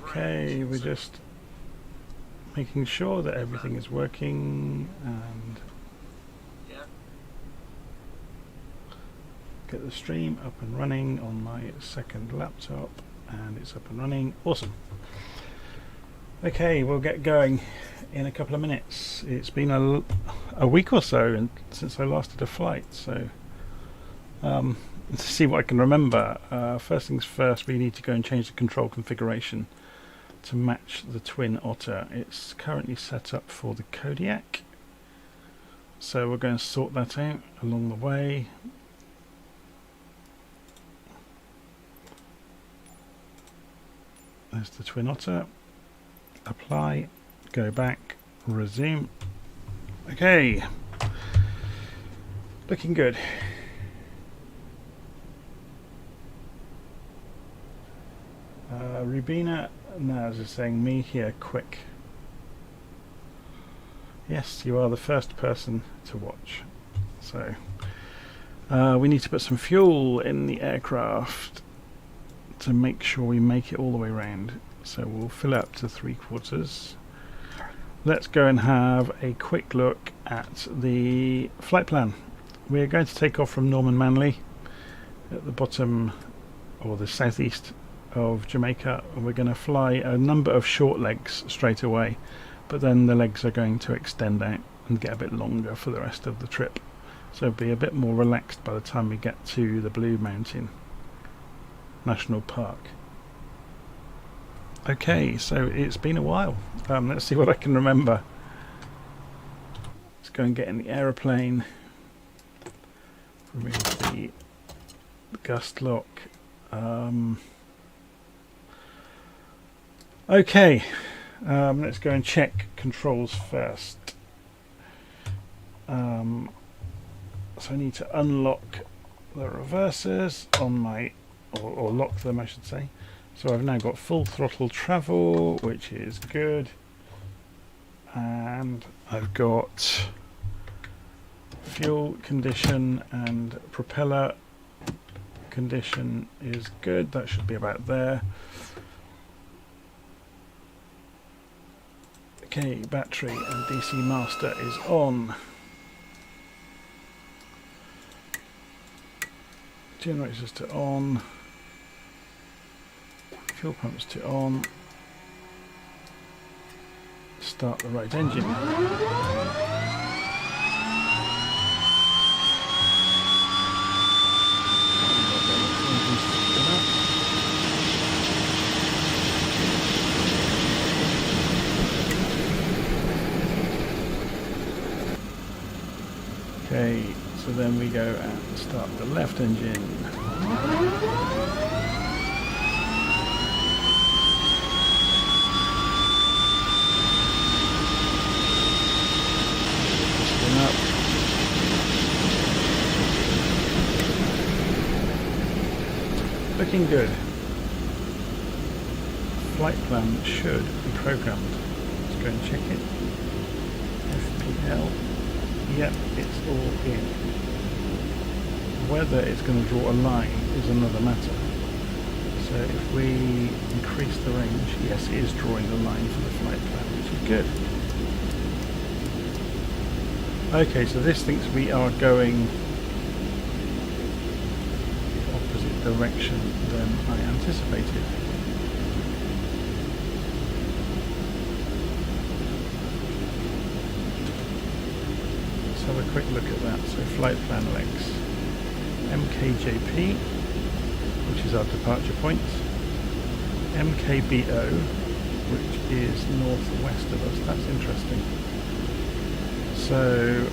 Okay, we're just making sure that everything is working and get the stream up and running on my second laptop, and it's up and running. Awesome. Okay, we'll get going in a couple of minutes. It's been a week or so since I last did a flight, so to see what I can remember. First things first, we need to go and change the control configuration to match the Twin Otter. It's currently set up for the Kodiak, so we're going to sort that out along the way. There's the Twin Otter. Apply, go back, resume. Okay, looking good. Rubina now is just saying, me here, quick. Yes, you are the first person to watch. So we need to put some fuel in the aircraft to make sure we make it all the way around. So we'll fill up to 3/4. Let's go and have a quick look at the flight plan. We're going to take off from Norman Manley at the bottom, or the southeast of Jamaica, and we're going to fly a number of short legs straight away, but then the legs are going to extend out and get a bit longer for the rest of the trip, so be a bit more relaxed by the time we get to the Blue Mountain National Park. Okay, so it's been a while. Let's see what I can remember. Let's go and get in the aeroplane, remove the gust lock. Okay, let's go and check controls first. So I need to unlock the reversers on my, or lock them I should say. So I've now got full throttle travel, which is good, and I've got fuel condition and propeller condition is good. That should be about there. Okay, battery and DC master is on. Generators to on. Fuel pumps to on. Start the right engine. Okay, so then we go and start the left engine. Up. Looking good. Flight plan should be programmed. Let's go and check it. FPL. Yep, it's all in. Whether it's going to draw a line is another matter. So if we increase the range, yes, it is drawing a line for the flight plan, which is good. Okay, so this thinks we are going the opposite direction than I anticipated. Let's have a quick look at that. So flight plan legs. MKJP, which is our departure point. MKBO, which is northwest of us. That's interesting. So,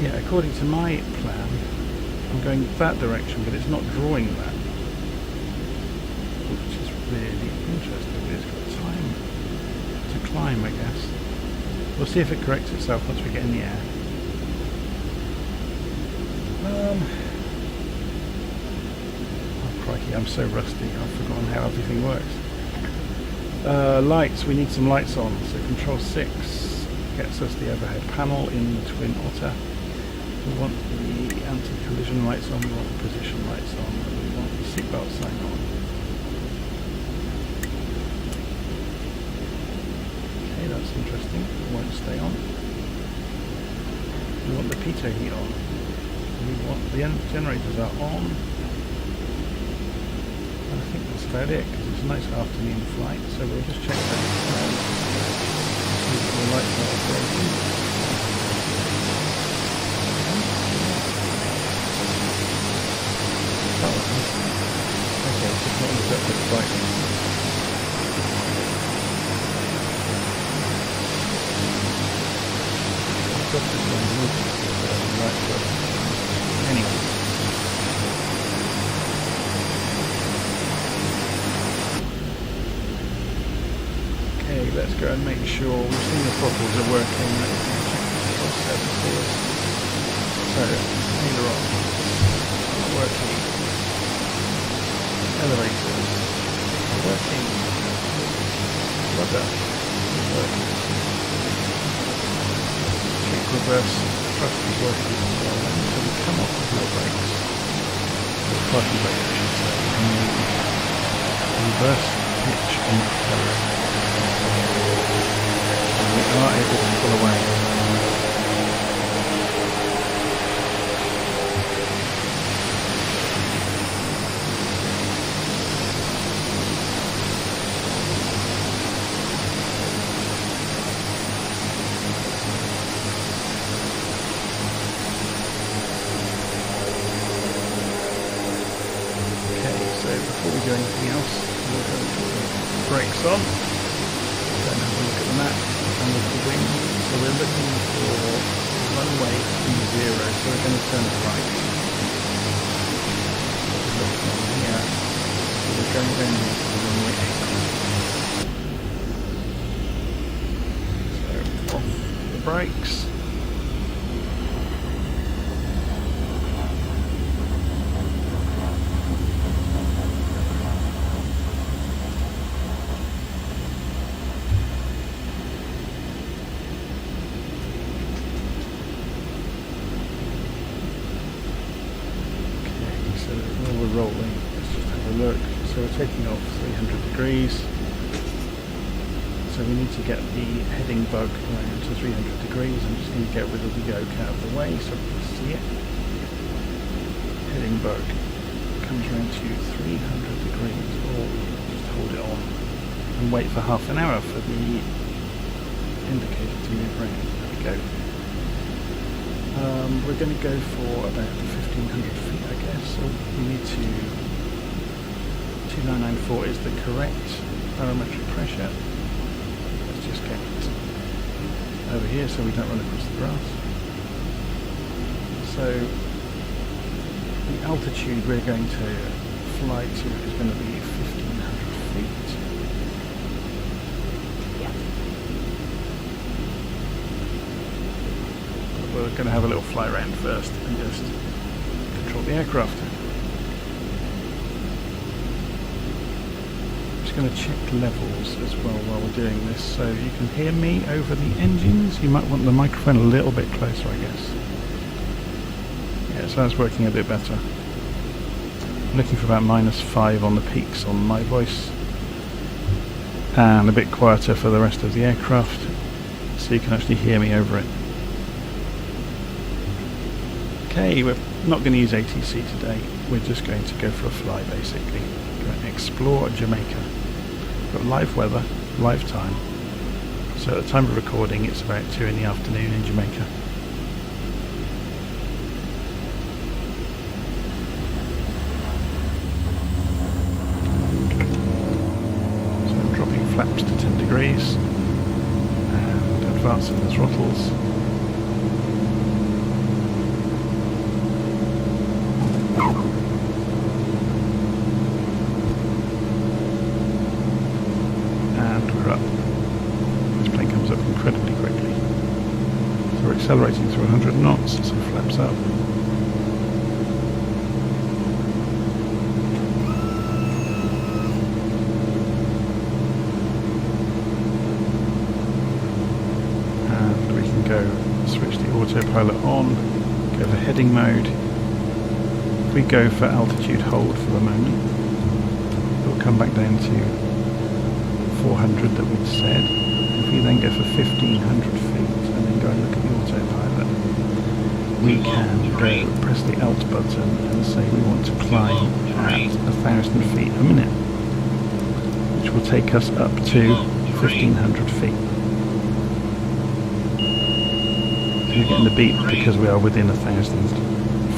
yeah, according to my plan, I'm going that direction, but it's not drawing that, which is really interesting. It's got time to climb, I guess. We'll see if it corrects itself once we get in the air. Oh crikey, I'm so rusty, I've forgotten how everything works. Lights, we need some lights on, so control 6. Gets us the overhead panel in the Twin Otter. We want the anti-collision lights on, we want the position lights on, and we want the seatbelt sign on. that's interesting. It won't stay on. We want the pitot heat on. We want the generators are on. And I think that's about it because it's a nice afternoon flight. So we'll just check that. See if the lights are operating. Okay, it's just not in perfect brightness. I've got this one right foot. Anyway. Okay, let's go and make sure we've seen the throttles are working. Let's check the services. So, aileron working. Elevators are working. Rudder working. Kick reverse thrust is working as well. So we come off with no brakes. The parking brake, I should say. And reverse pitch on the accelerator. And we are able to pull away. Before we do anything else, we'll go and put the brakes on, then have a look at the map and look at the wing. So we're looking for runway 30, so we're going to turn it right. Look from here, so we're going down here to the runway 8. So off the brakes. Rolling. Let's just have a look. So we're taking off 300 degrees. So we need to get the heading bug around to 300 degrees. I'm just going to get rid of the yoke out of the way so we can see it. Heading bug comes around to 300 degrees. Or just hold it on and wait for half an hour for the indicator to move around. There we go. We're going to go for about 1500 feet, I guess. So we need to 2994 is the correct barometric pressure. Let's just get it over here so we don't run across the grass. So the altitude we're going to fly to is going to be 1500 feet. We're going to have a little fly around first and just control the aircraft. I'm just going to check levels as well while we're doing this, so you can hear me over the engines. You might want the microphone a little bit closer, I guess. Yeah, so that's working a bit better. I'm looking for about -5 on the peaks on my voice, and a bit quieter for the rest of the aircraft, so you can actually hear me over it. Okay, we're not going to use ATC today, we're just going to go for a fly basically. Go and explore Jamaica. We've got live weather, live time. So at the time of recording it's about 2 in the afternoon in Jamaica. So I'm dropping flaps to 10 degrees and advancing the throttles. Incredibly quickly. So we're accelerating through 100 knots, so flaps up. And we can go switch the autopilot on, go for heading mode. If we go for altitude hold for a moment, it will come back down to 400 that we'd said. If if we then go for 1500 feet and then go and look at the autopilot, we can go press the Alt button and say we want to climb at 1000 feet a minute, which will take us up to 1500 feet. We're getting the beep because we are within 1000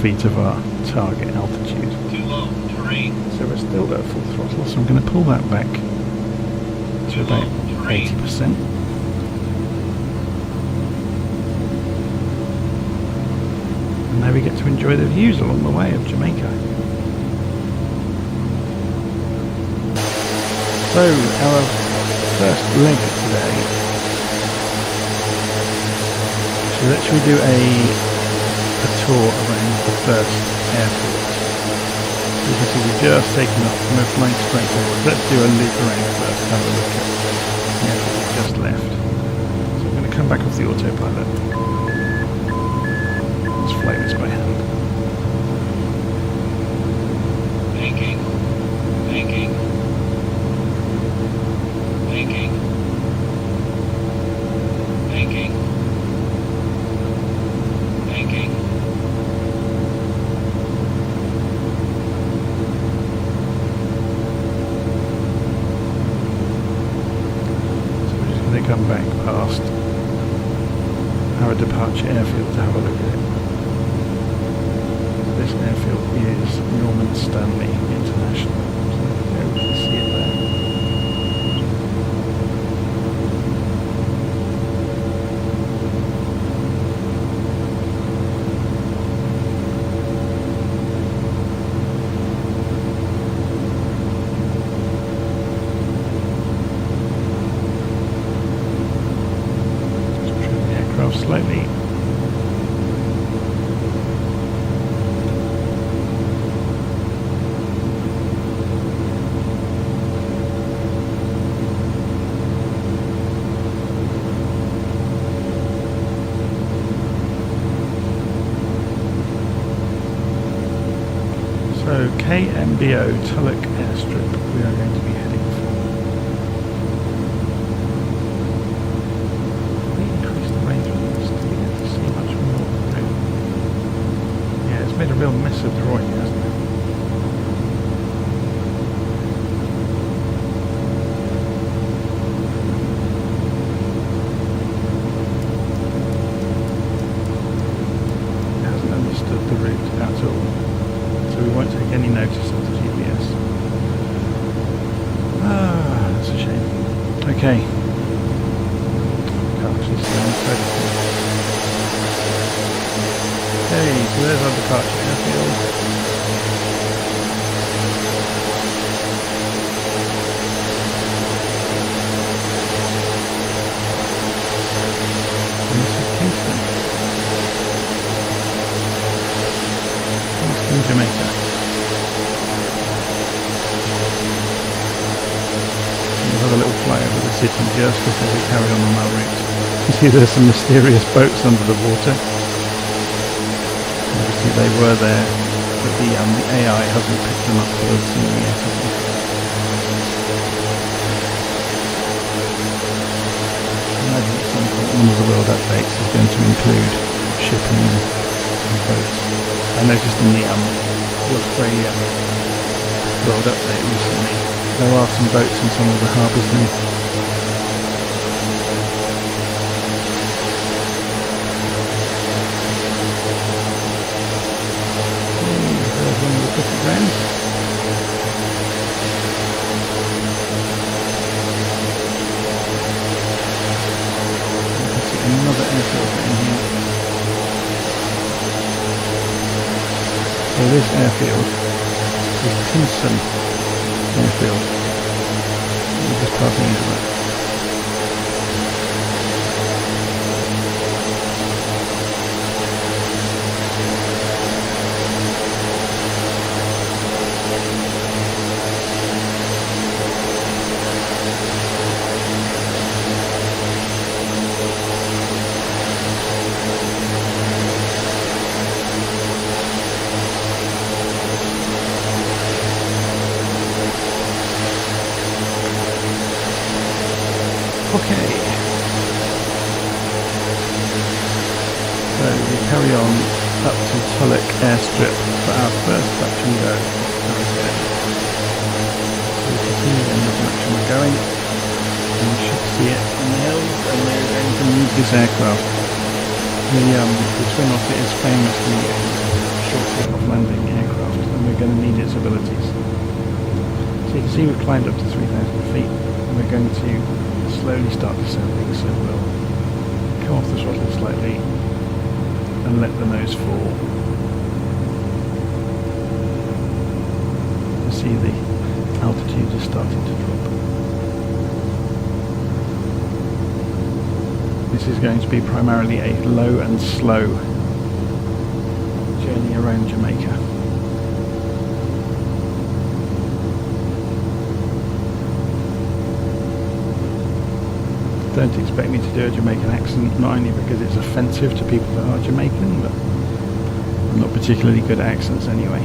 feet of our target altitude. So we're still at full throttle, so I'm going to pull that back to about 80%. And now we get to enjoy the views along the way of Jamaica. So our first leg today, so let's we do a tour around the first airfield. So you can see we've just taken off and we're flying straight forward. Let's do a loop around first, have a look at the airfield we just left. So I'm going to come back off the autopilot. Let's fly this by hand. Banking. Banking. Banking. Banking. Banking. So we're just going to come back past our departure airfield to have a look at it. This airfield is Norman Stanley International. So there we can see it there. Just trim the aircraft slightly. So KMBO Tulloch airstrip we are going to be heading for. If we increase the range on this, do we get to see much more? Yeah, it's made a real mess of the drawing, hasn't it? It hasn't understood the route at all. So we won't take any notice of the GPS. Ah, that's a shame. Okay. Can't actually see on the side of it. Okay, so there's our departure airfield. And this is Kingston. In Jamaica. We'll have a little fly over the city just before we carry on our route. You see there's some mysterious boats under the water. Obviously they were there, but the AI hasn't picked them up for us yet. I imagine at some point one of the world updates is going to include shipping and boats. I noticed in the Australia World Update recently, there are some boats in some of the harbours now. There's one of the cricket grounds. You can see another airfield down here. So this airfield is Kingston Airfield. We're just passing into it. to Tulloch airstrip for our first touch and go. Okay. So we continue in the direction we're going, and we should see it on the hills, and we're going to need this aircraft. The Twin Otter is famously a short takeoff landing aircraft, and we're going to need its abilities. So you can see we've climbed up to 3,000 feet, and we're going to slowly start descending, so we'll come off the throttle slightly and let the nose fall. You see the altitude is starting to drop. This is going to be primarily a low and slow journey around Jamaica. Don't expect me to do a Jamaican accent, not only because it's offensive to people that are Jamaican, but I'm not particularly good at accents anyway.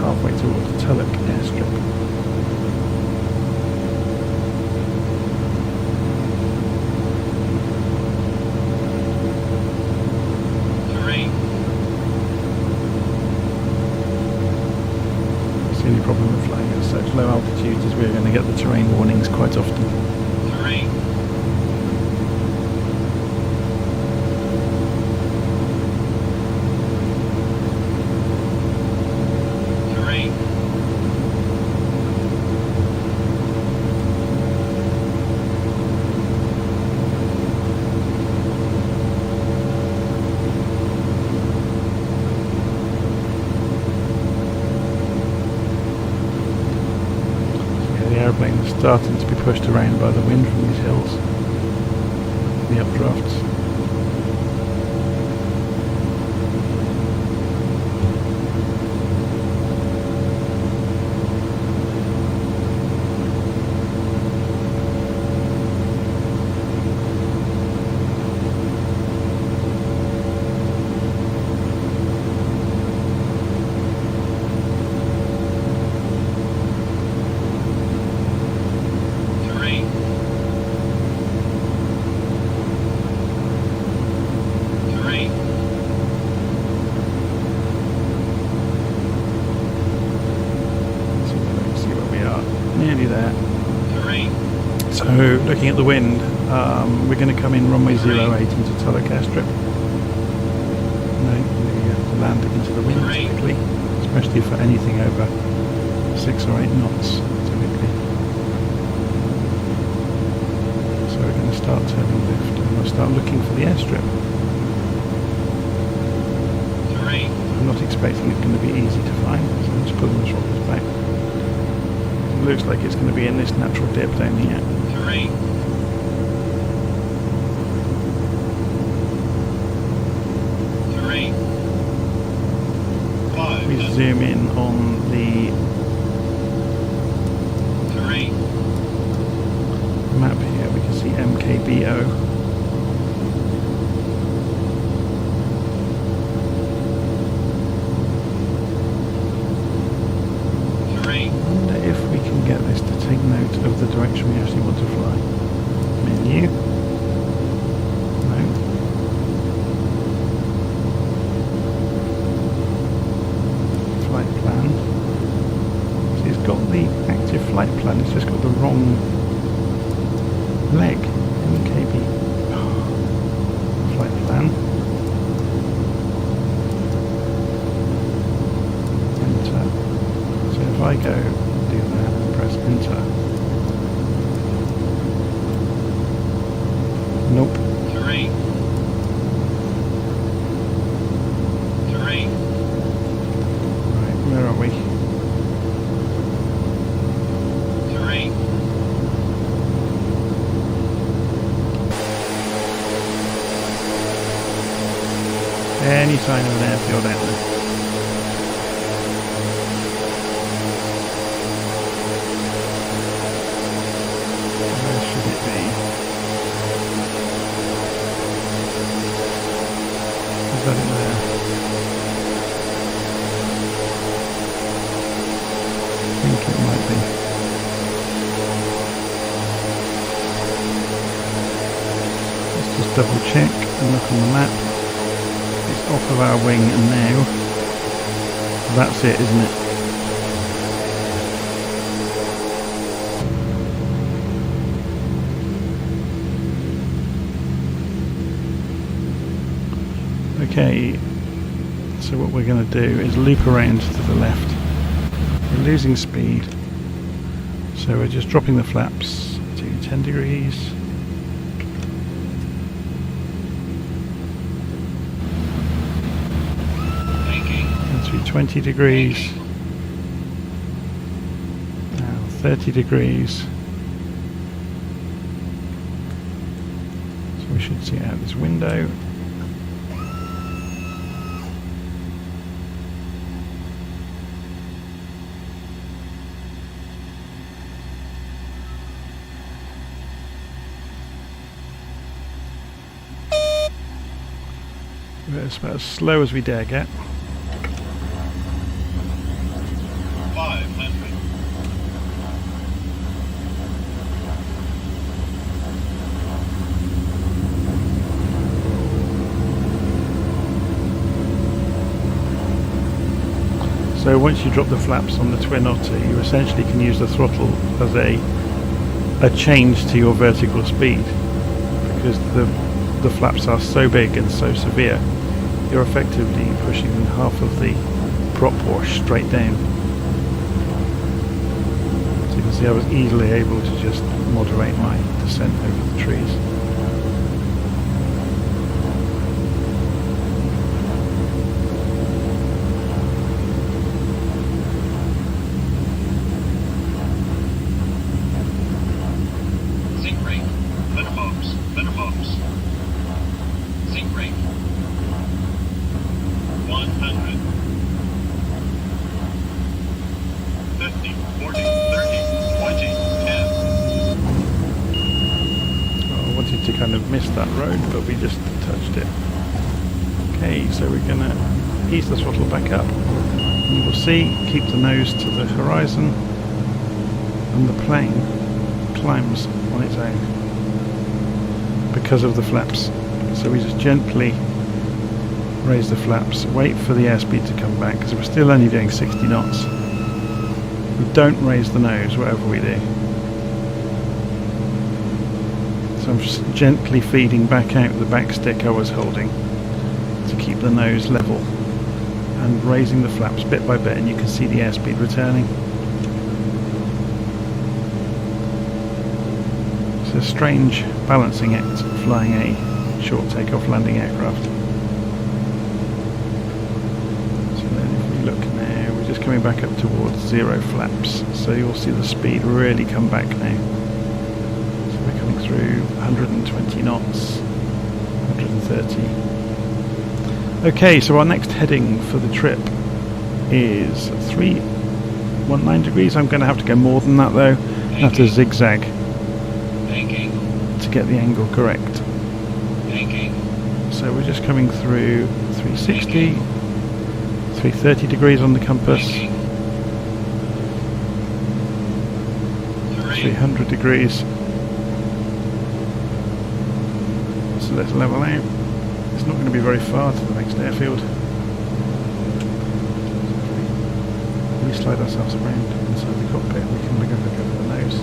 Halfway towards Tulloch airstrip. 3. The only problem with flying at such low altitudes is we're going to get the terrain warnings quite often. 3. 3. The aeroplane is starting to be pushed around by the wind from these hills, the updrafts. Nearly there. 3. So, looking at the wind, we're going to come in runway 08 into Tulloch airstrip. No, we have to land into the wind typically, especially for anything over 6 or 8 knots typically. So we're going to start turning left and we'll start looking for the airstrip. 3. I'm not expecting it's going to be easy to find, so I'm just pulling the throttles back. It looks like it's going to be in this natural dip down here. 3. 3. 5. We zoom in on the 3. map here, we can see MKBO. 3. I wonder if we can get this to take note of the direction we actually want to fly. Menu. No. Flight plan. See, it's got the active flight plan, it's just got the wrong leg. MKB. Flight plan. Enter. So if I go do that and press enter. Nope. 3. 3. Right, where are we? 3. Any sign of an airfield out there? speed. Let's just double check and look on the map. It's off of our wing and now that's it, isn't it? Okay, so what we're going to do is loop around to the left. We're losing speed, so we're just dropping the flaps to 10 degrees. And to 20 degrees. Now 30 degrees. So we should see out this window. It's about as slow as we dare get. 500. So once you drop the flaps on the Twin Otter, you essentially can use the throttle as a change to your vertical speed, because the flaps are so big and so severe. You're effectively pushing half of the prop wash straight down. So you can see I was easily able to just moderate my descent over the trees. Zinc rate. Minimums. Minimums. Zinc rate. 100. 50, 40, 30, 20, 10. I wanted to kind of miss that road, but we just touched it. Okay, so we're going to ease the throttle back up. You will see, keep the nose to the horizon, and the plane climbs on its own because of the flaps. So we just gently raise the flaps, wait for the airspeed to come back, because we're still only doing 60 knots. We don't raise the nose, whatever we do. So I'm just gently feeding back out the back stick I was holding to keep the nose level, and raising the flaps bit by bit, and you can see the airspeed returning. It's a strange balancing act flying a short takeoff landing aircraft. Look now, we're just coming back up towards 0 flaps, so you'll see the speed really come back now. So we're coming through 120 knots, 130. Okay, so our next heading for the trip is 319 degrees. I'm going to have to go more than that though. I have to zigzag to get the angle correct. So we're just coming through 360. 330 degrees on the compass, 300 degrees. So let's level out. It's not going to be very far to the next airfield. If we slide ourselves around inside the cockpit, we can look over the nose.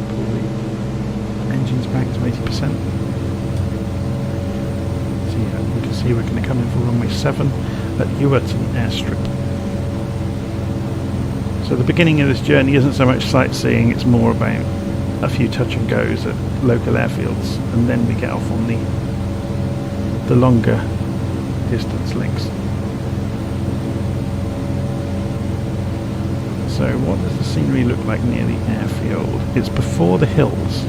Pull the engines back to 80%. You can see we're going to come in for runway 7 at Ewerton airstrip. So the beginning of this journey isn't so much sightseeing, it's more about a few touch and goes at local airfields, and then we get off on the longer distance links. So what does the scenery look like near the airfield? It's before the hills,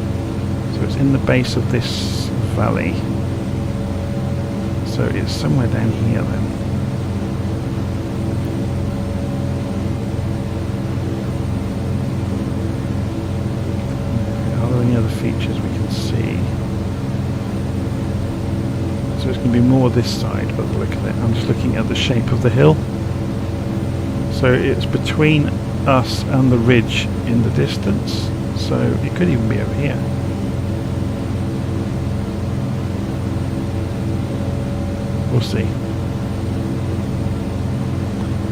so it's in the base of this valley. So it's somewhere down here then. Are there any other features we can see? So it's going to be more this side by the look of it. I'm just looking at the shape of the hill. So So it's between us and the ridge in the distance. So it could even be over here. We'll see.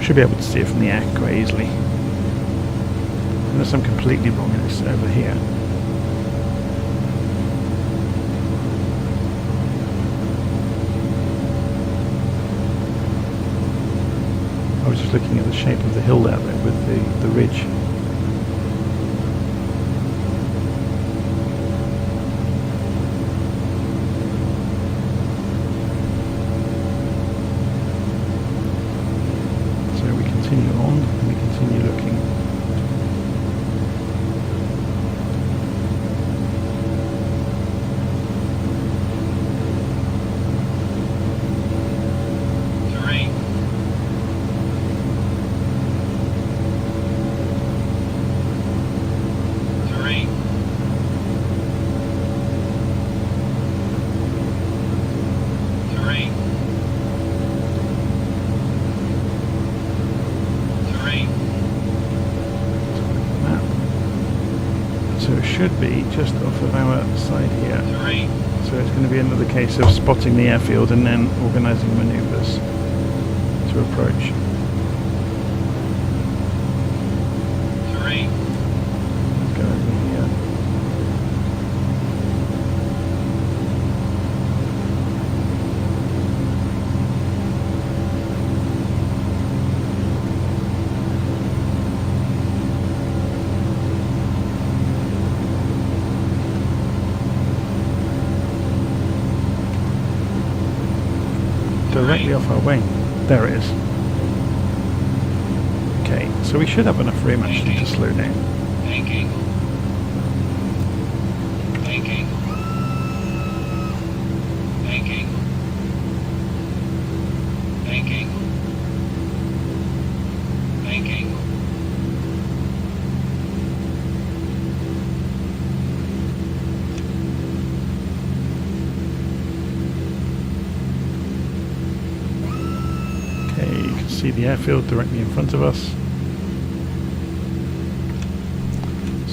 Should be able to see it from the air quite easily. Unless I'm completely wrong and it's over here. I was just looking at the shape of the hill out there with the ridge. So we continue on and we continue looking. Terrain. Terrain. Terrain. Terrain. Map. So it should be just off of our side here. Terrain. So it's going to be another case of spotting the airfield and then organising manoeuvres to approach. Terrain. Let's go over here. Directly off our wing. There it is. Okay, so we should have enough room actually to slow down. Banking. Banking. Banking. Banking. Banking. Okay, you can see the airfield directly in front of us.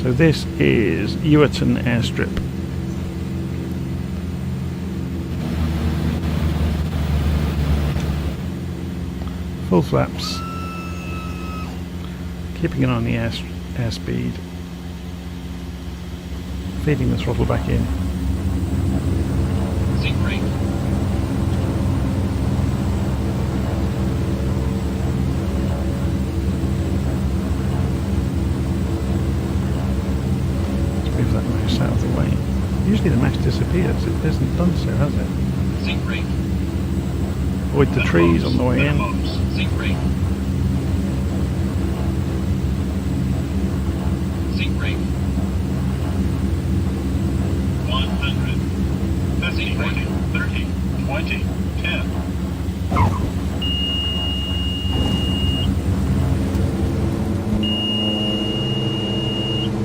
So this is Ewerton airstrip. Full flaps. Keeping an eye on the airspeed. Feeding the throttle back in. Zinc rate. Move that mouse out of the way. Usually the mouse disappears. It hasn't done so, has it? Zinc rate. Avoid the trees on the way in. Minimums. Zinc rate. Zinc rate. 100. 50, 40, 30, 20, 10.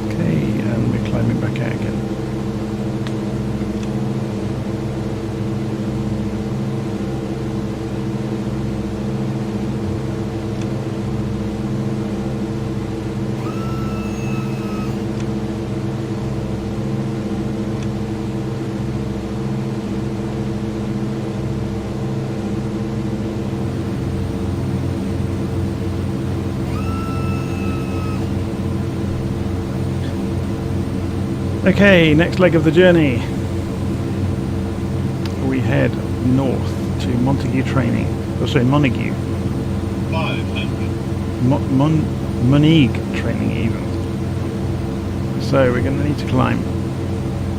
Okay, and we're climbing back out again. Okay, next leg of the journey. We head north to Montague training. Oh, sorry, Montague. 500. Moneague training even. So we're going to need to climb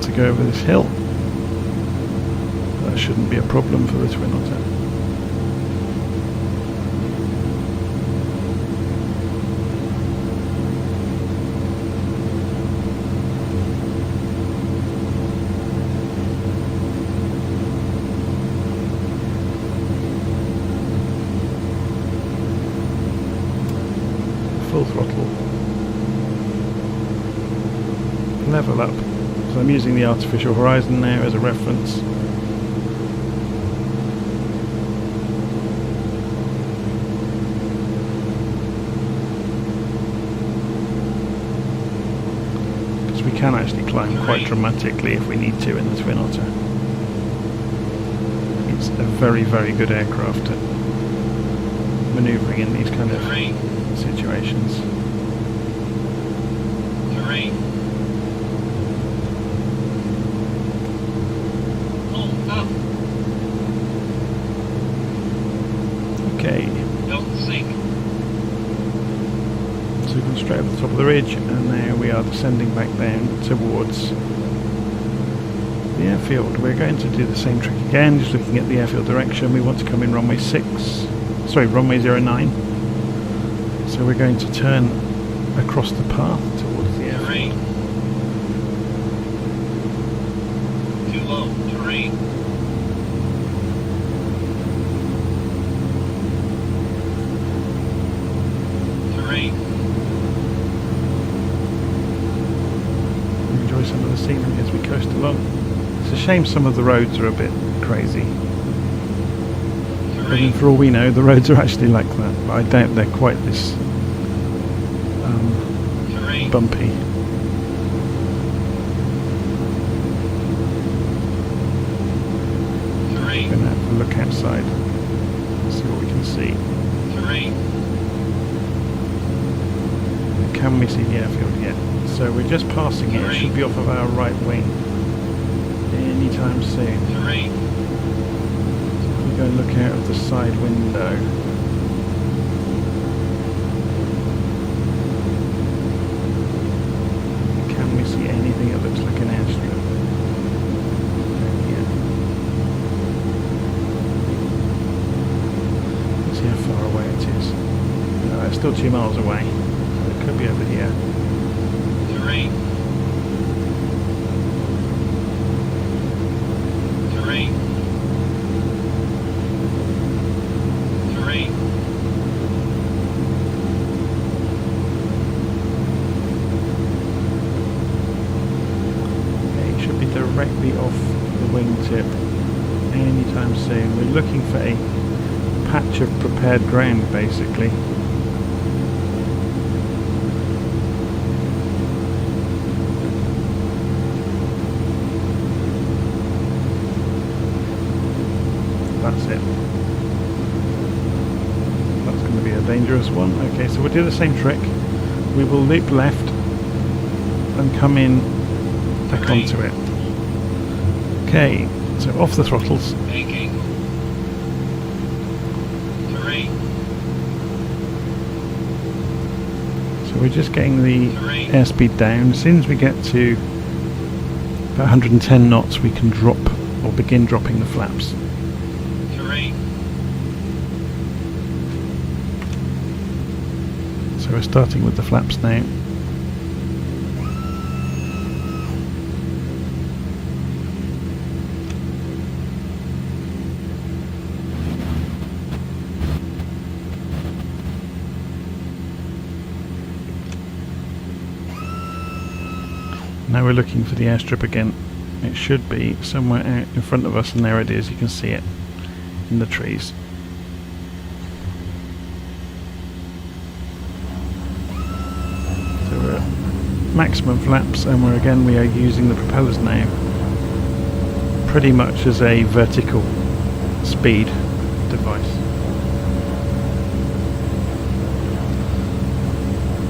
to go over this hill. That shouldn't be a problem for the Twin Otter. Full throttle. Level up. So I'm using the artificial horizon now as a reference. we can actually climb quite dramatically if we need to in the Twin Otter. It's a very, very good aircraft at manoeuvring in these kind of situations. Terrain. Hold up. Okay, Don't sink. so we've gone straight over the top of the ridge, and now we are descending back down towards the airfield. We're going to do the same trick again, just looking at the airfield direction. We want to come in runway 09. So we're going to turn across the path towards the airfield. Terrain. Too low. Terrain. Terrain. Enjoy some of the scenery as we coast along. It's a shame some of the roads are a bit crazy. I mean, for all we know, the roads are actually like that, but I doubt they're quite this bumpy. We're going to have a look outside, see what we can see. Can we see the airfield yet? So we're just passing it. It should be off of our right wing anytime soon. We're going to look out of the side window. Can we see anything that looks like an airstrip? Yeah. Let's see how far away it is. No, it's still 2 miles away. So it could be over here. Terrain. Directly off the wingtip anytime soon. We're looking for a patch of prepared ground, basically. That's it. That's going to be a dangerous one. Okay, so we'll do the same trick. We will loop left and come in back onto it. Okay, so off the throttles. Banking. Terrain. So we're just getting the airspeed down. As soon as we get to about 110 knots, we can drop or begin dropping the flaps. Terrain. So we're starting with the flaps now. Now we're looking for the airstrip again. It should be somewhere out in front of us, and there it is. You can see it in the trees. So we're at maximum flaps, and we are using the propellers now pretty much as a vertical speed device.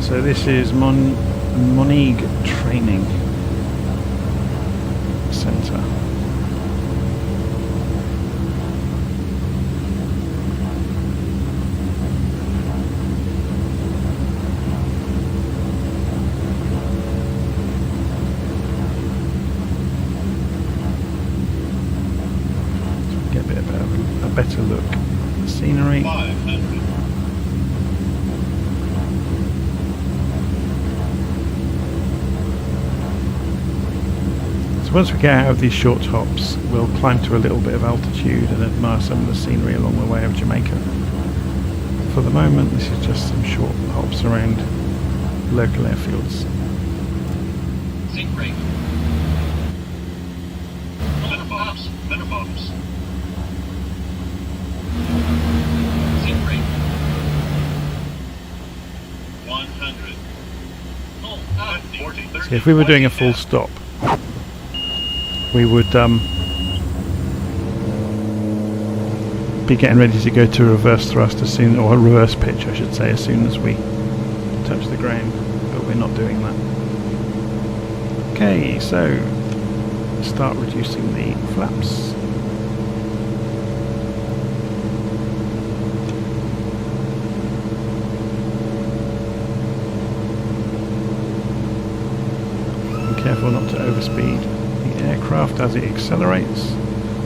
So this is Monig Training Centre. Get a bit of a better look at the scenery. 500. Once we get out of these short hops, we'll climb to a little bit of altitude and admire some of the scenery along the way of Jamaica. For the moment, this is just some short hops around local airfields. Sink rate. Minute bumps. Minute bumps. Sink rate. 100. So if we were doing a full stop, we would be getting ready to go to reverse thrust as soon, or a reverse pitch I should say, as soon as we touch the ground, but we're not doing that. Okay, so start reducing the flaps. Be careful not to overspeed the aircraft as it accelerates,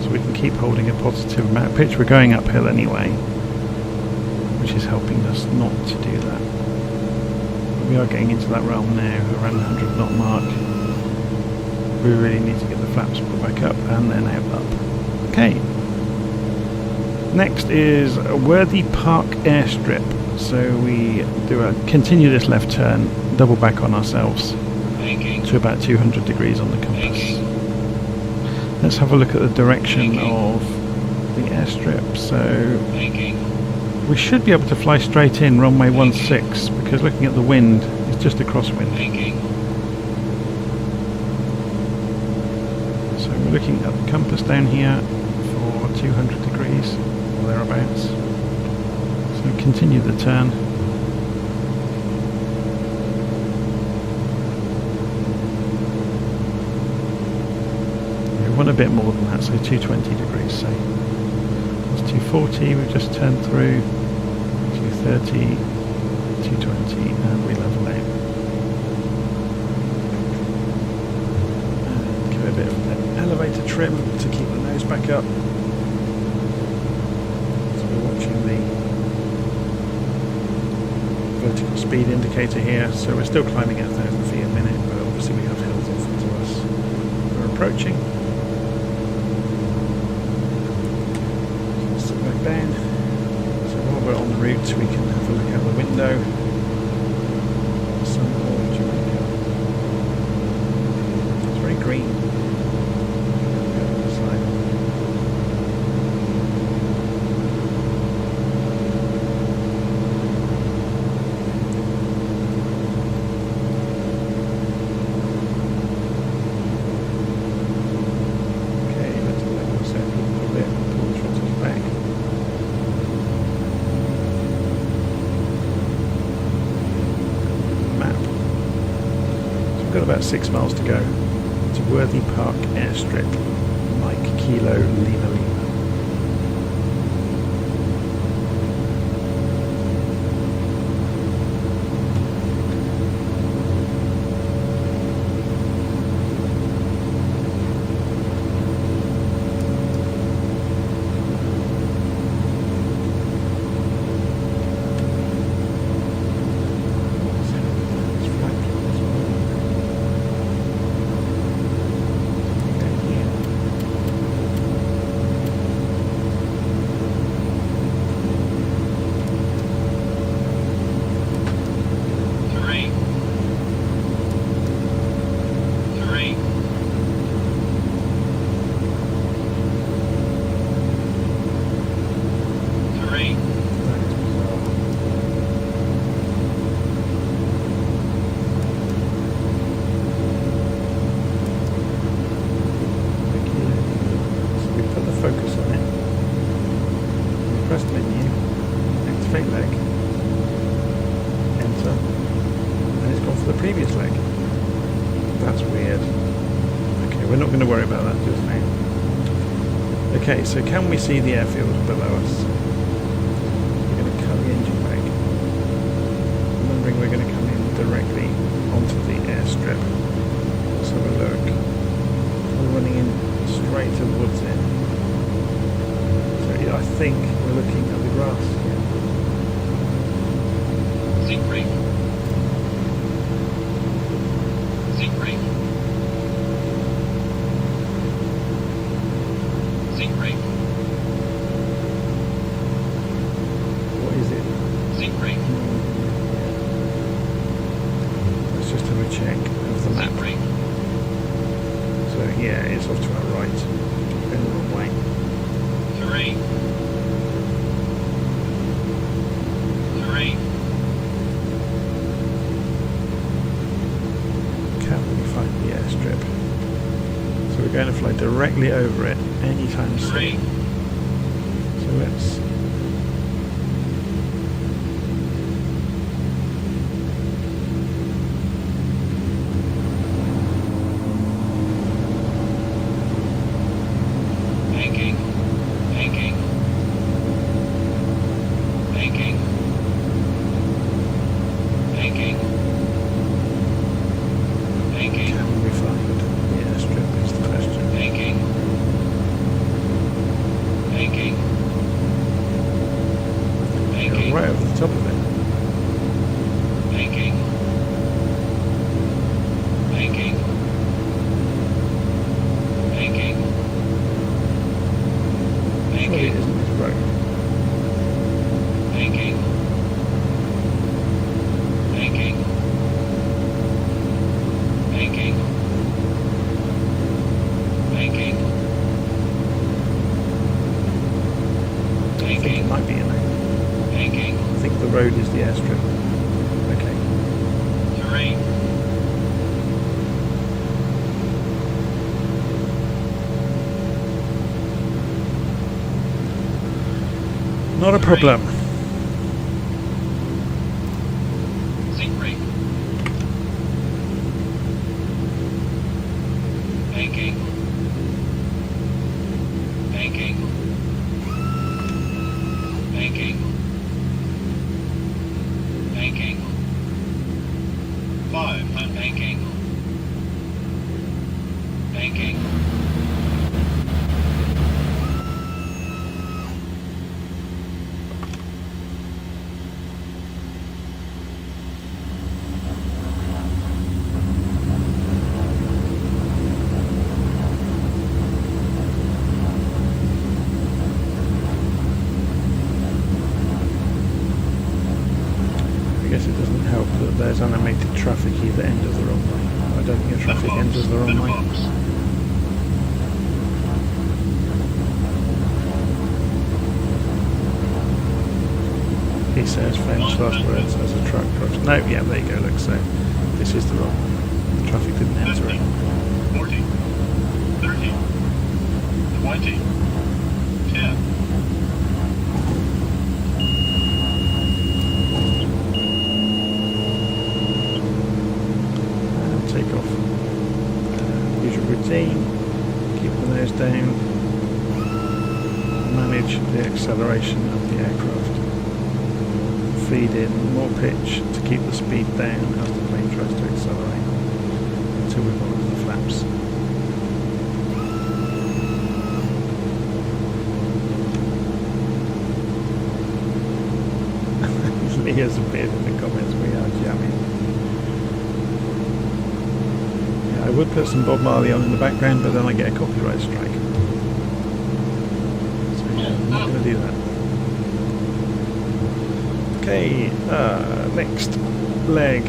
so we can keep holding a positive amount of pitch. We're going uphill anyway, which is helping us not to do that. But we are getting into that realm now, around the 100 knot mark. We really need to get the flaps put back up and then out up. Okay. Next is a Worthy Park airstrip. So we continue this left turn, double back on ourselves to about 200 degrees on the compass. Let's have a look at the direction of the airstrip. So we should be able to fly straight in runway 16, because looking at the wind, it's just a crosswind. So we're looking at the compass down here for 200 degrees or thereabouts. So continue the turn. We want a bit more than that, so 220 degrees, say. That's 240, we've just turned through. 230, 220, and we level out. And give it a bit of elevator trim to keep the nose back up. So we're watching the vertical speed indicator here, so we're still climbing at 1,000 feet a minute, but obviously we have hills in front of us. We're approaching. So sit back down. So while we're on the route, we can have a look out the window. Sun over Jamaica. It's very green. About 6 miles to go to Worthy Park airstrip. Mike Kilo Lima Lima. Okay, so can we see the airfield below us? We're going to cut the engine back. Remembering we're going to come in directly onto the airstrip. Let's have a look. We're running in straight towards it. So yeah, I think we're looking at the grass. Sink brake. Sink brake. Sink brake. What is it? Sink brake. Let's just have a check of the map. Sink brake. So yeah, it's off to our right. In the wrong way. Terrain. Terrain. going to fly directly over it anytime soon. Terrain. So let's... Banking. Banking. Banking. Banking. Banking. Can we find the airstrip is the question. Banking. Banking. Go Banking. right over the top of it. Banking. Banking. Banking. Surely it Banking. isn't this road. Banking. Banking. Banking. Banking. I think it Banking. might be in there. Banking. I think the road is the airstrip. Okay. Terrain. Not a problem. Sink rate. Banking. Banking. Banking. Banking. 500. Banking. Banking. I guess it doesn't help that there's animated traffic either end of the runway. I don't think the traffic enters the runway. He says famous last words as a truck crossed. No, yeah, there you go, look, so this is the runway. The traffic didn't enter it. 40, 30, 20, 10. And take off. Usual routine. Keep the nose down. Manage the acceleration of the aircraft. Feed in more pitch to keep the speed down as the plane tries to accelerate until we've got onto the flaps. Leah's appeared in the comments, we are jamming. Yeah, I would put some Bob Marley on in the background, but then I get a copyright strike. So yeah, I'm not going to do that. Okay, next leg,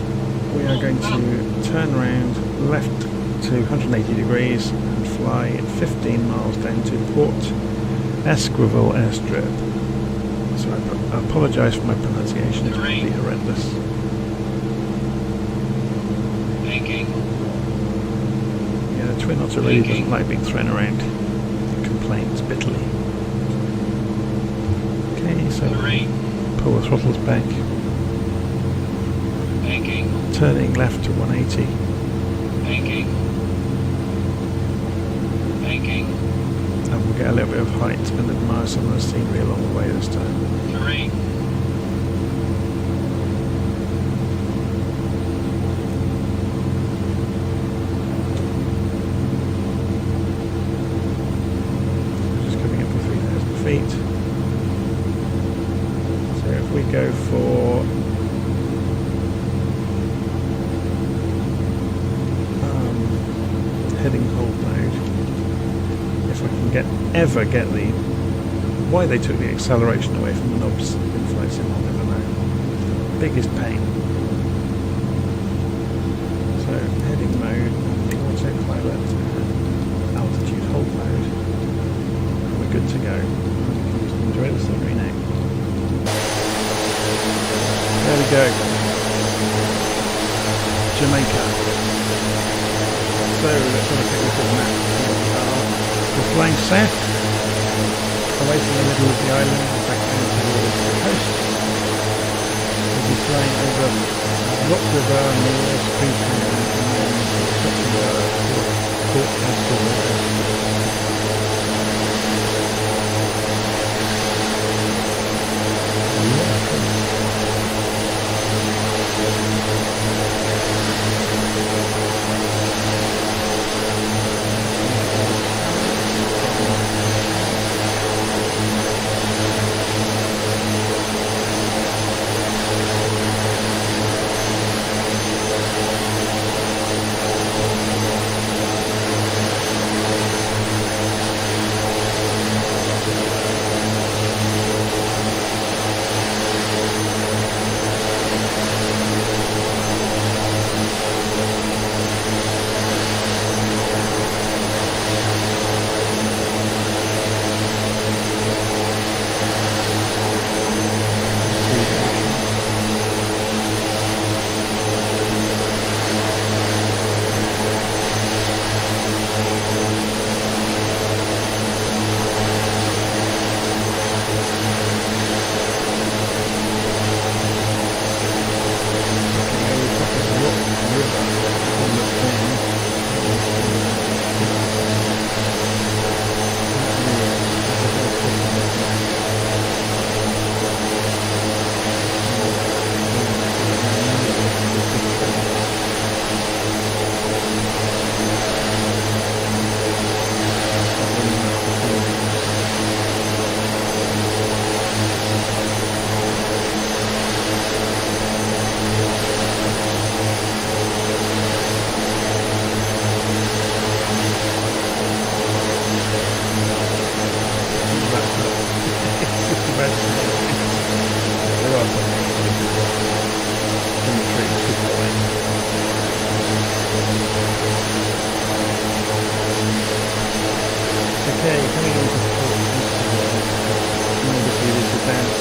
we are going to turn around left to 180 degrees and fly 15 miles down to Port Esquivel airstrip. So I apologise for my pronunciation, it's going to be horrendous. Banking. Yeah, Twin Otter really doesn't like being thrown around. It complains bitterly. Okay, so Terrain. pull the throttles back, Banking. turning left to 180, Banking. Banking. and we'll get a little bit of height and admire some of the scenery along the way this time. Terrain. Just coming up to 3,000 feet. So if we go for heading hold mode, if I can ever get the why they took the acceleration away from the knobs in flight sim, I'll never know. Biggest pain. So heading mode, autopilot, altitude hold mode. We're good to go. We can just enjoy the scenery now. There we go. Jamaica. So let's have a quick look at the map. We're flying south, away from the middle of the island, back down towards the coast. We'll be flying over Rock River, Moors, Queenstown, and then touching Port Castle.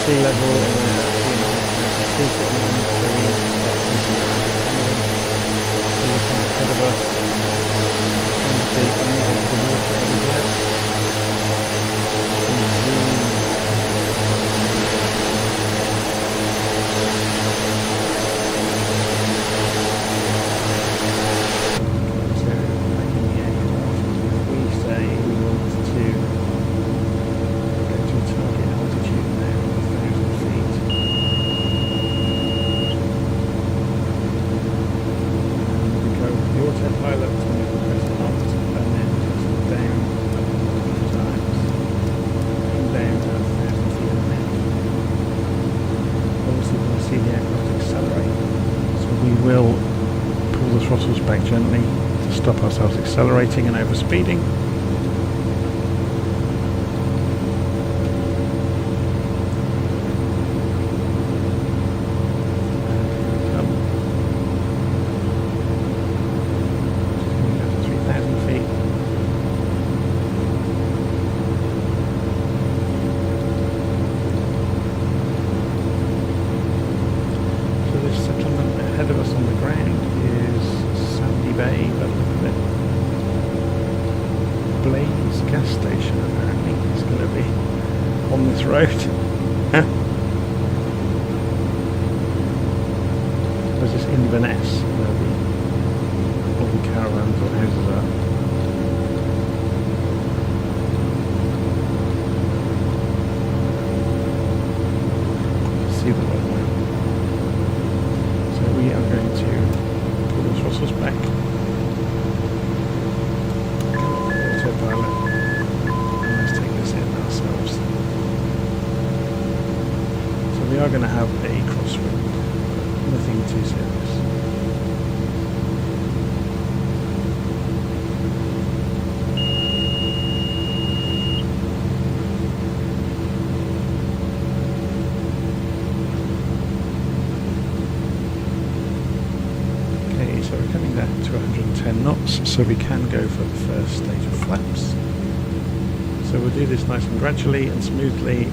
Sea level ahead of us. Throttles back gently to stop ourselves accelerating and overspeeding. Gas station apparently is going to be on this road. There's this Inverness where all the caravans or houses are. You can see the roadway. So we are going to pull the throttles back. Autopilot. We are going to have a crosswind, nothing too serious. Okay, so we're coming down to 110 knots, so we can go for the first stage of flaps. So we'll do this nice and gradually and smoothly.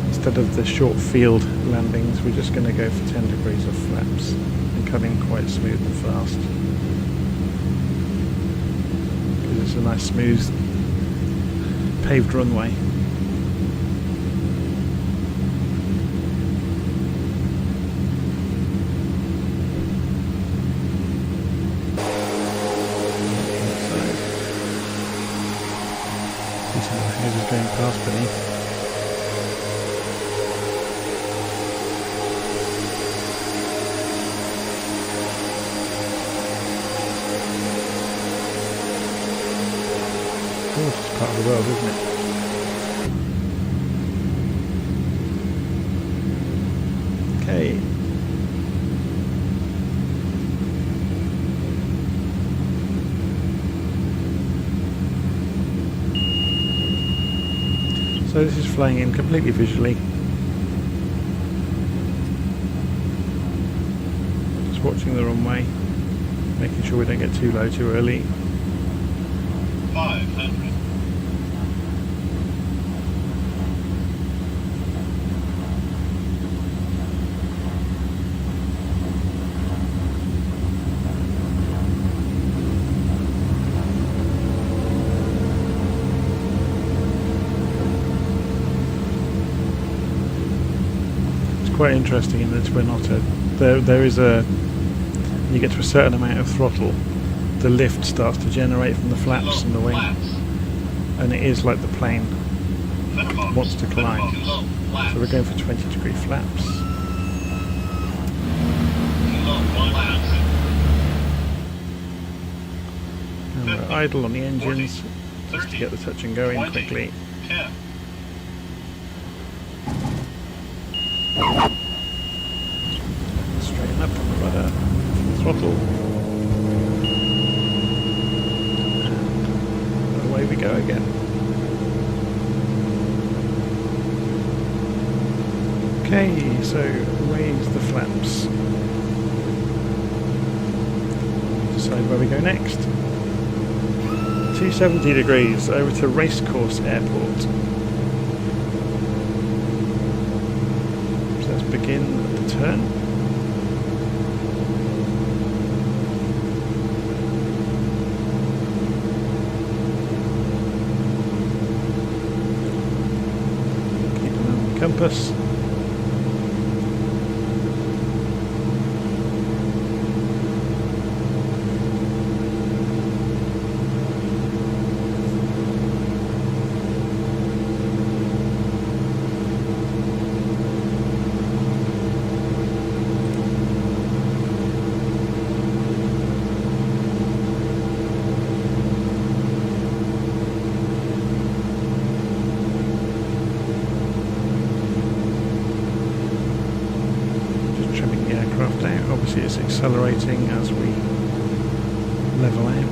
Instead of the short field landings, we're just going to go for 10 degrees of flaps and coming quite smooth and fast. Because it's a nice smooth paved runway. See some of the houses going past beneath. Gorgeous part of the world, isn't it? Okay. So this is flying in completely visually. Just watching the runway, making sure we don't get too low too early. 500. Quite interesting in the Twin Otter. There is a, when you get to a certain amount of throttle, the lift starts to generate from the flaps and the wing, and it is like the plane wants to climb. So we're going for 20-degree flaps. And we're idle on the engines just to get the touch and go in quickly. 10. Straighten up on the rudder, throttle, and away we go again. Okay, so raise the flaps. Decide where we go next. 270 degrees over to Racecourse Airport. So let's begin the turn. Compass. Obviously it's accelerating as we level out,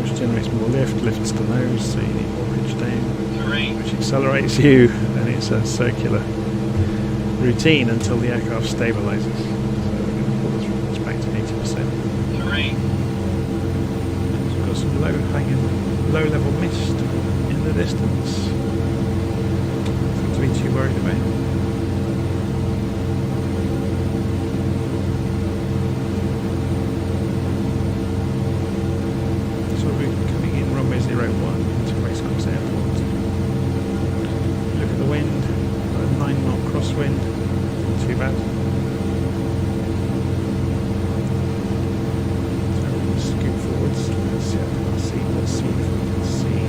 which generates more lift, lifts the nose, so you need more pitch down, which accelerates you, and it's a circular routine until the aircraft stabilises. So we're going to pull this back to 80%. So we've got some low level mist in the distance. Nothing to be too worried about. Crosswind, not too bad. So we'll scoot forwards. Let's see if we can see.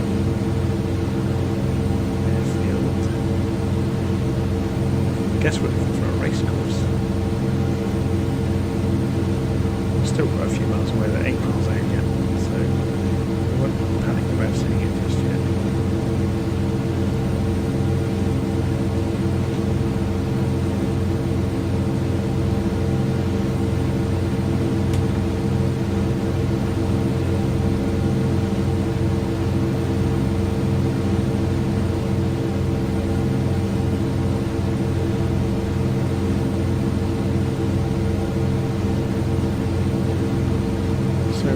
Airfield. I guess we're looking for a race course. We've still got a few miles away, they're 8 miles out yet, so we won't panic about seeing it just yet.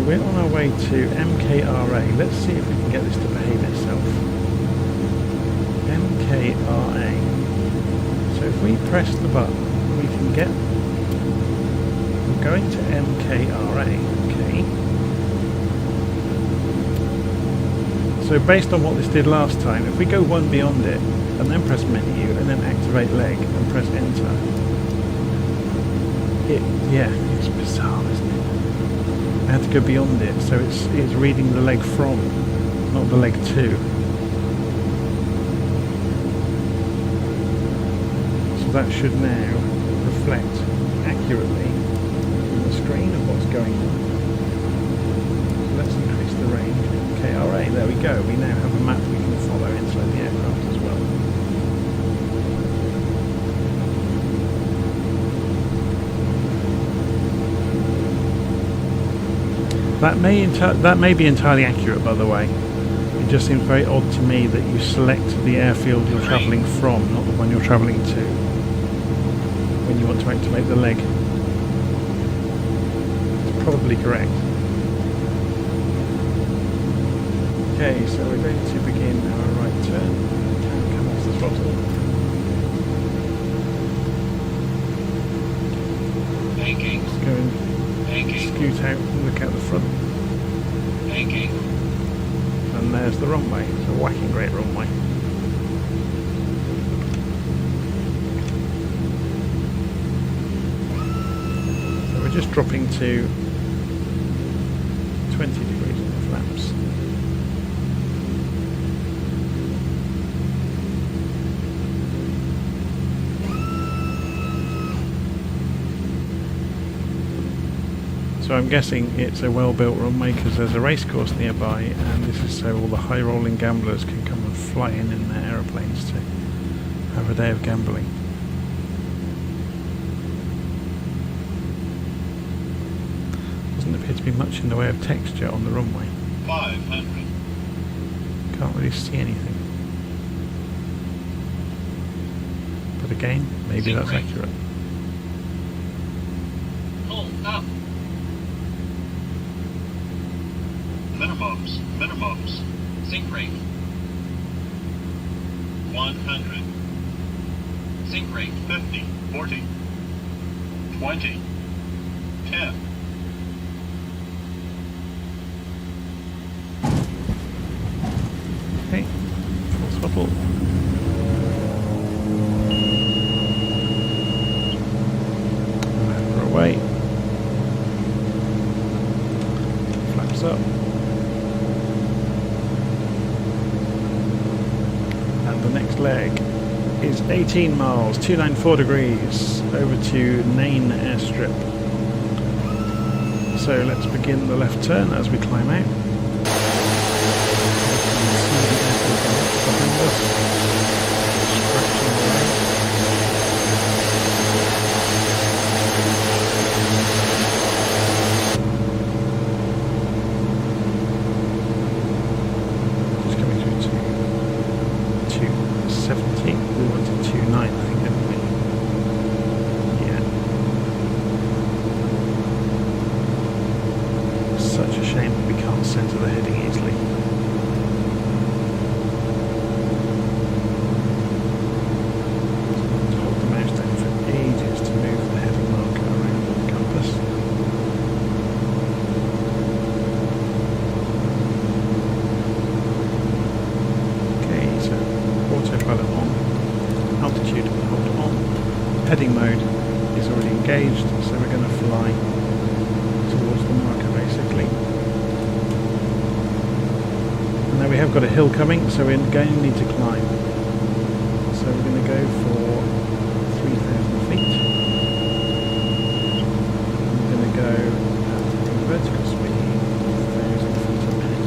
We're on our way to MKRA. Let's see if we can get this to behave itself. MKRA. So if we press the button, we can get... We're going to MKRA, okay. So based on what this did last time, if we go one beyond it and then press menu and then activate leg and press enter, it's bizarre, isn't it? I had to go beyond it, so it's reading the leg from, not the leg to. So that should now reflect accurately on the screen of what's going on. So let's increase the range. Okay, alright, there we go. We now have a map we can follow inside the aircraft as well. That may be entirely accurate, by the way. It just seems very odd to me that you select the airfield you're travelling from, not the one you're travelling to, when you want to activate the leg. It's probably correct. Okay, so we're going to begin our right turn and come off the throttle. Banking. Let's go and scoot out and look out the front. Banking. And there's the runway. It's a whacking great runway. So we're just dropping to 20 degrees on the flaps. So I'm guessing it's a well-built runway because there's a race course nearby, and this is so all the high-rolling gamblers can come and fly in their aeroplanes to have a day of gambling. Doesn't appear to be much in the way of texture on the runway. 500. Can't really see anything. But again, maybe that's accurate. Hold up. Minimums. Sink rate. 100. Sink rate. 50, 40, 20, 10. Okay, full throttle. We're away. Flaps up. The next leg is 18 miles, 294 degrees, over to Nain airstrip. So let's begin the left turn as we climb out. We wanted 2.9, I think, didn't we? Yeah. Such a shame that we can't centre the heading easily. Hold the mouse down for ages to move the heading marker around the compass. Okay, so autopilot on. Altitude hold on. Heading mode is already engaged, so we're going to fly towards the marker basically. And now we have got a hill coming, so we're going to need to climb. So we're going to go for 3,000 feet. We're going to go at a vertical speed of 1,000 feet a minute.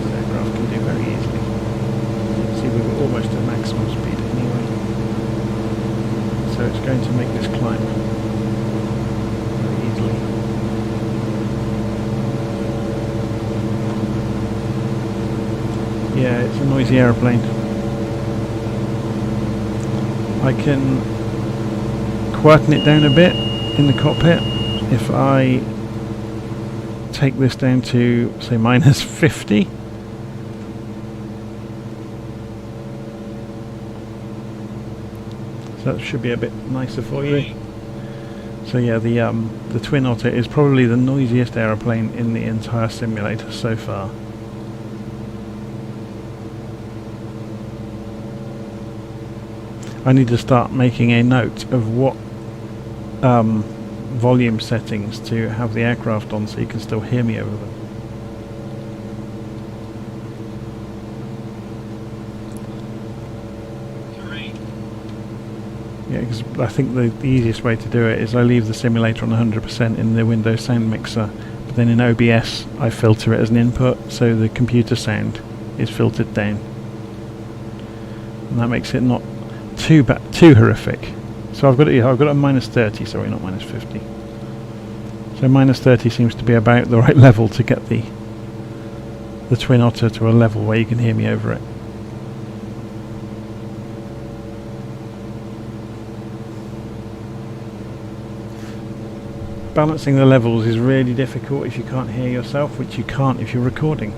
This aircraft can do very easily. See, we were almost at maximum speed anyway, so it's going to make this climb very easily. Yeah, it's a noisy aeroplane. I can quieten it down a bit in the cockpit if I take this down to, say, minus 50. That should be a bit nicer for you. So yeah, the Twin Otter is probably the noisiest aeroplane in the entire simulator so far. I need to start making a note of what volume settings to have the aircraft on so you can still hear me over them. Yeah, because I think the easiest way to do it is I leave the simulator on 100% in the Windows sound mixer, but then in OBS I filter it as an input, so the computer sound is filtered down, and that makes it not too horrific. So I've got it a minus 30, sorry, not minus 50. So minus 30 seems to be about the right level to get the Twin Otter to a level where you can hear me over it. Balancing the levels is really difficult if you can't hear yourself, which you can't if you're recording.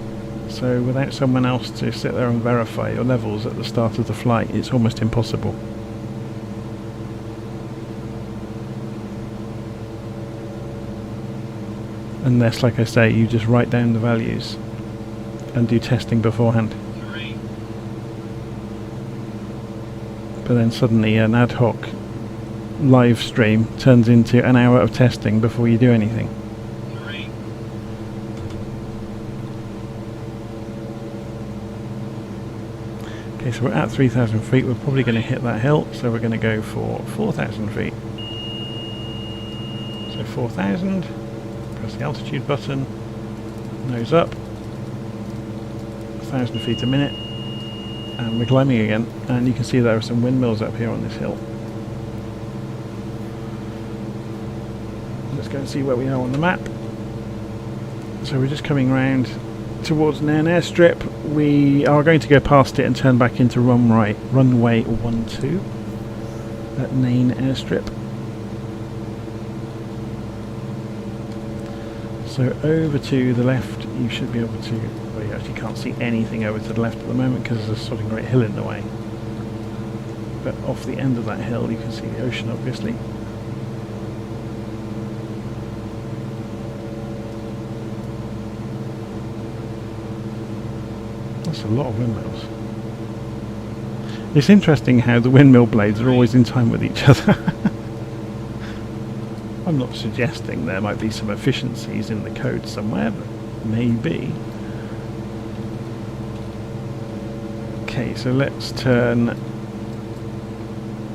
So without someone else to sit there and verify your levels at the start of the flight, it's almost impossible. Unless, like I say, you just write down the values and do testing beforehand. But then suddenly an ad hoc live stream turns into an hour of testing before you do anything. Okay, so we're at 3,000 feet. We're probably going to hit that hill, so we're going to go for 4,000 feet. So 4,000. Press the altitude button. Nose up. 1,000 feet a minute, and we're climbing again. And you can see there are some windmills up here on this hill. Let's go and see where we are on the map. So we're just coming round towards an airstrip. We are going to go past it and turn back into runway 12 at Nain airstrip. So over to the left you should be able to, well, you actually can't see anything over to the left at the moment because there's a sodding great hill in the way. But off the end of that hill you can see the ocean, obviously. That's a lot of windmills. It's interesting how the windmill blades are always in time with each other. I'm not suggesting there might be some efficiencies in the code somewhere, but maybe. Okay, so let's turn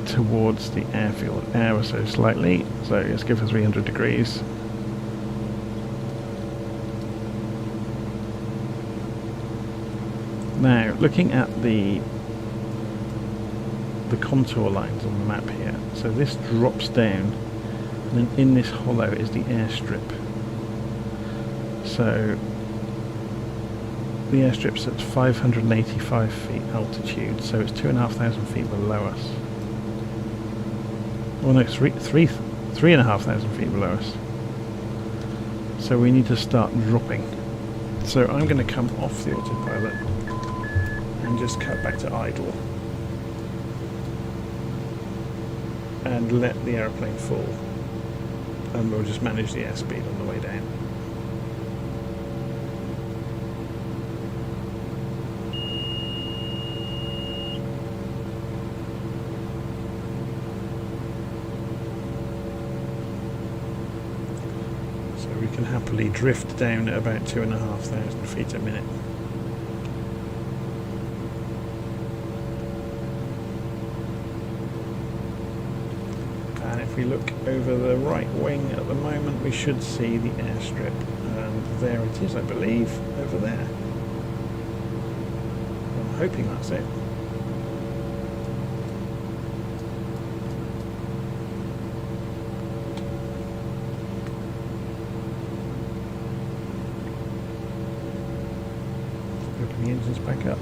towards the airfield ever so slightly. So let's go for 300 degrees. Now, looking at the contour lines on the map here, so this drops down, and then in this hollow is the airstrip. So the airstrip's at 585 feet altitude, so it's 2,500 feet below us. Well, no, 3,500 feet below us. So we need to start dropping. So I'm going to come off the autopilot and just cut back to idle and let the aeroplane fall, and we'll just manage the airspeed on the way down. So we can happily drift down at about 2,500 feet a minute. If we look over the right wing at the moment, we should see the airstrip, and there it is, I believe, over there. I'm hoping that's it. Open the engines back up.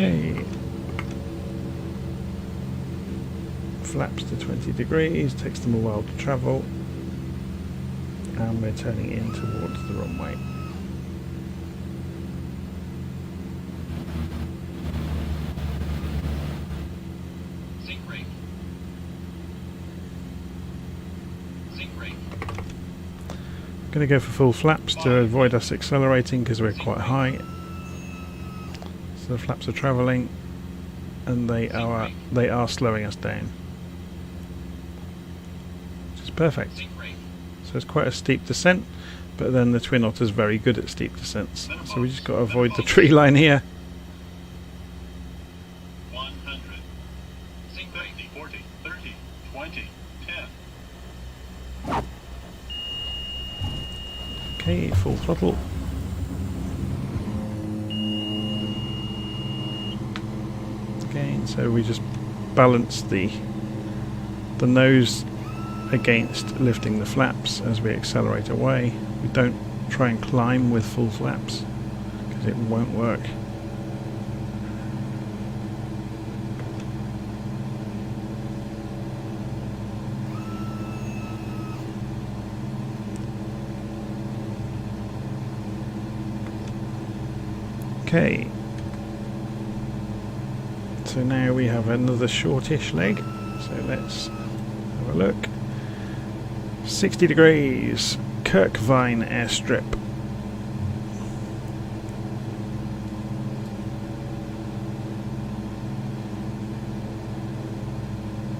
Okay. Flaps to 20 degrees, takes them a while to travel. And we're turning in towards the runway. Sink rate. Sink rate. Going to go for full flaps to avoid us accelerating because we're quite high. So the flaps are travelling, and they are slowing us down, which is perfect. Sink rate. So it's quite a steep descent, but then the Twin Otter's very good at steep descents. So we just got to avoid the tree line here. 100. Sink 90, 40, 30, 20, 10. Okay, full throttle. Again, so we just balance the nose against lifting the flaps as we accelerate away. We don't try and climb with full flaps because it won't work. Okay, so now we have another shortish leg, so let's have a look. 60 degrees, Kirkvine airstrip.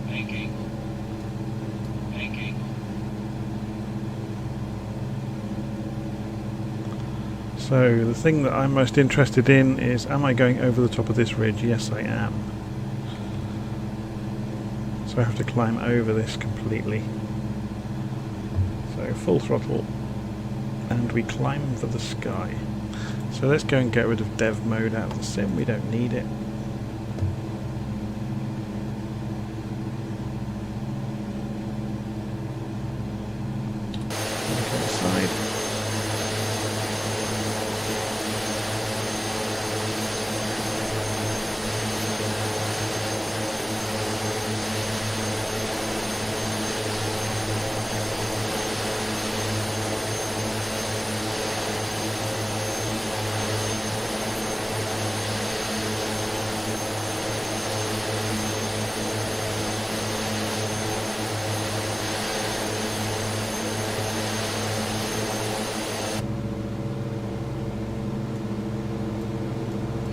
Banking. Banking. So the thing that I'm most interested in is, am I going over the top of this ridge? Yes, I am. So I have to climb over this completely. So full throttle, and we climb for the sky. So let's go and get rid of dev mode out of the sim, we don't need it. Look inside.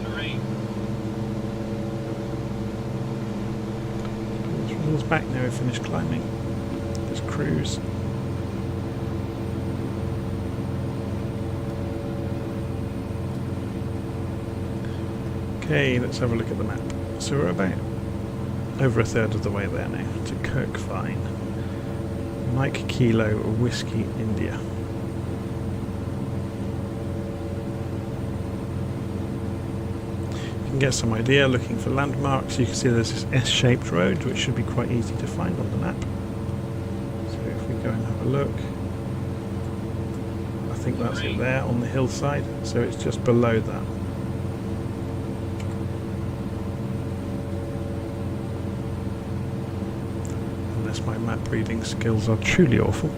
Terrain. Throttle's back now, we finished climbing. Just cruise. Okay, let's have a look at the map. So we're about over a third of the way there now to Kirkvine. Mike Kilo Whiskey India. You can get some idea looking for landmarks. You can see there's this S-shaped road which should be quite easy to find on the map. So if we go and have a look, I think that's it there on the hillside, so it's just below that. Unless my map reading skills are truly awful.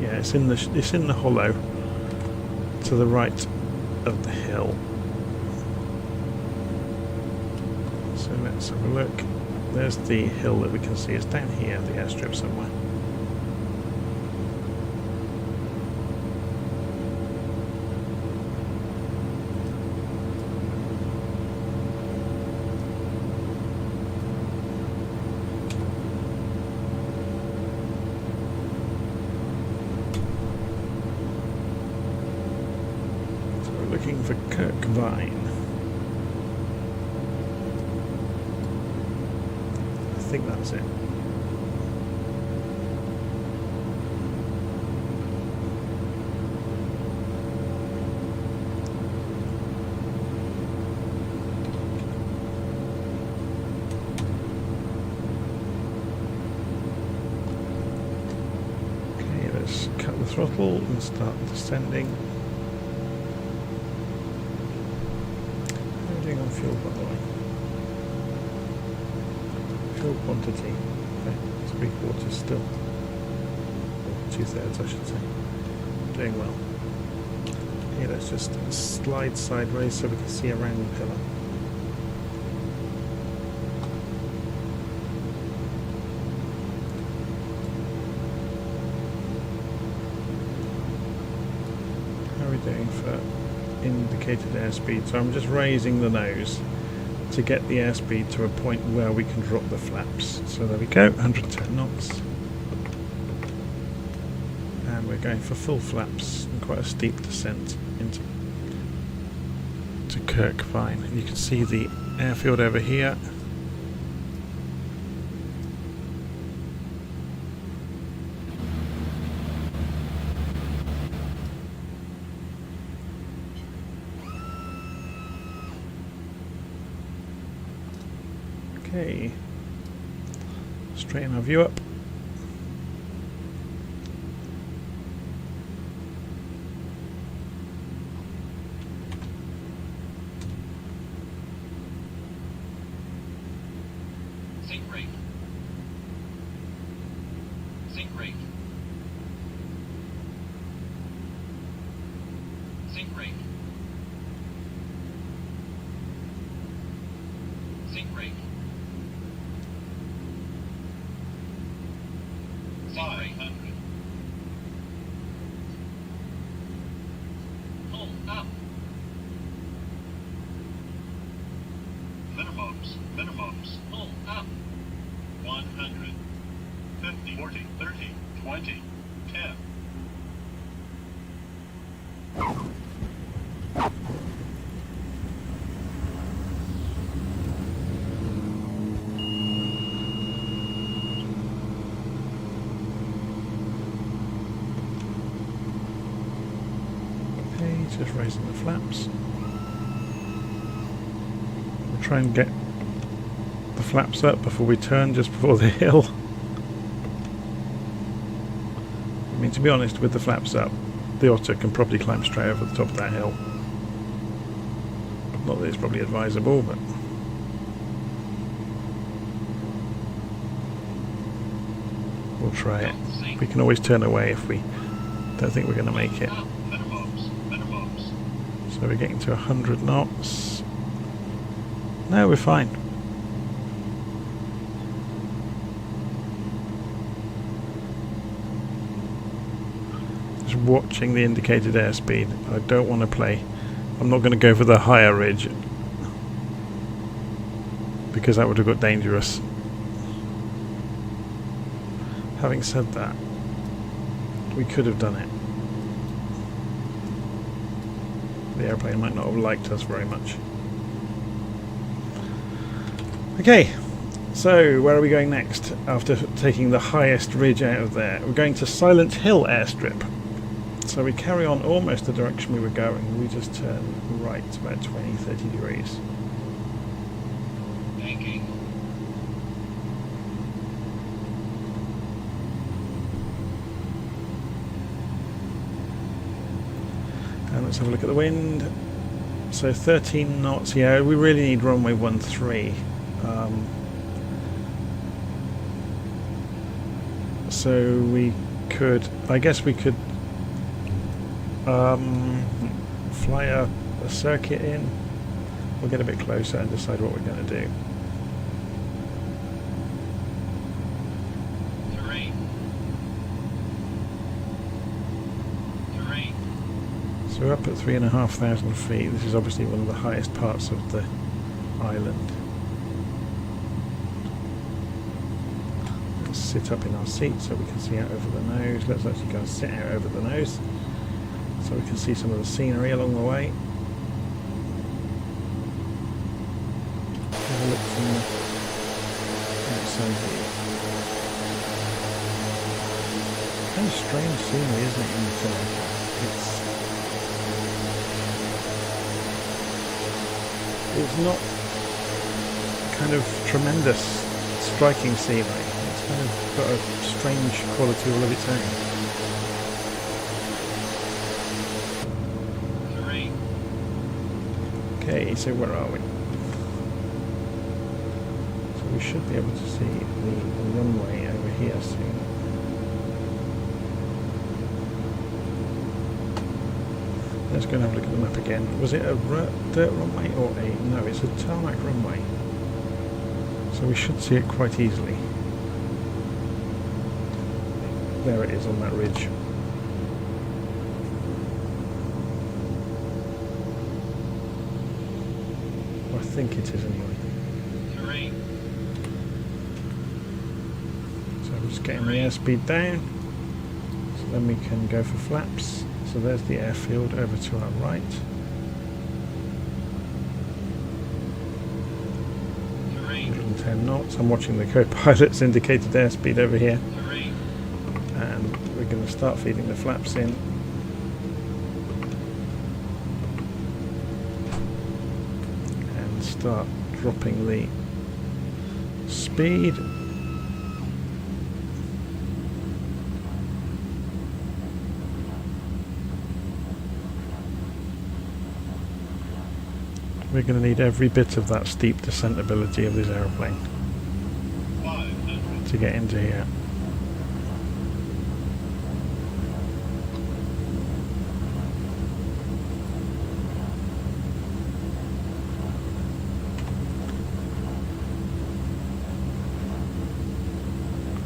Yeah, it's in the hollow to the right of the hill. So let's have a look. There's the hill that we can see. It's down here, the airstrip somewhere. Looking for Kirkvine. I think that's it. Okay, let's cut the throttle and start descending. fuel, by the way? Fuel quantity. Okay, 3/4 still. Or 2/3, I should say. Doing well. Okay, let's just slide sideways so we can see around the pillar. How are we doing for indicated airspeed? So I'm just raising the nose to get the airspeed to a point where we can drop the flaps. So there we go, 110 knots. And we're going for full flaps and quite a steep descent into Kirkvine. And you can see the airfield over here. Okay, straighten our view up. Sink rate. Sink rate. Sink rate. Sink rate. 500. Hold up. Minimums. Hold up. 100. 50, 40, 30, 20, 10. Just raising the flaps. We'll try and get the flaps up before we turn, just before the hill. I mean, to be honest, with the flaps up, the Otter can probably climb straight over the top of that hill. Not that it's probably advisable, but we'll try it. We can always turn away if we don't think we're going to make it. So we're getting to 100 knots. No, we're fine. Just watching the indicated airspeed. I don't want to play. I'm not going to go for the higher ridge because that would have got dangerous. Having said that, we could have done it. The airplane might not have liked us very much. Okay, so where are we going next after taking the highest ridge out of there? We're going to Silent Hill airstrip. So we carry on almost the direction we were going. We just turn right about 20-30 degrees. Banking. And let's have a look at the wind. So 13 knots. Yeah, we really need runway 13. So we could, I guess we could fly a circuit in. We'll get a bit closer and decide what we're going to do. So we're up at 3,500 feet. This is obviously one of the highest parts of the island. Let's sit up in our seat so we can see out over the nose. Let's actually go and sit out over the nose so we can see some of the scenery along the way. Have a look from the outside view. Kind of strange scenery, isn't it, in Jamaica? It's not kind of tremendous, striking scenery. It's kind of got a strange quality all of its own. Okay, so where are we? we should be able to see the runway over here soon. Let's go and have a look at the map again. Was it a dirt runway or a... No, it's a tarmac runway. So we should see it quite easily. There it is on that ridge. I think it is anyway. Terrain. So I'm just getting the airspeed down. So then we can go for flaps. So there's the airfield over to our right. Terrain. 110 knots. I'm watching the co-pilot's indicated airspeed over here. Terrain. And we're going to start feeding the flaps in. And start dropping the speed. We're going to need every bit of that steep descent ability of this aeroplane 500. to get into here.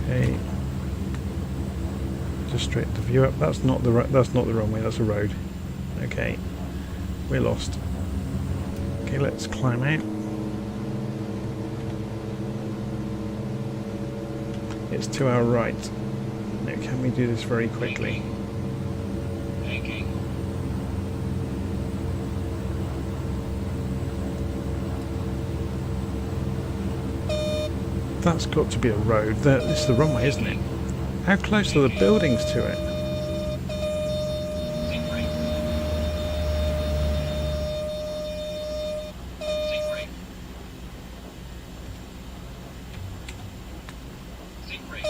Okay. Just straighten the view up. That's not the runway. That's a road. Okay. We're lost. Okay, let's climb out. It's to our right. Now, can we do this very quickly? Banking. That's got to be a road. This is the runway, isn't it? How close are the buildings to it? Sink rate. Sink rate. Sink rate.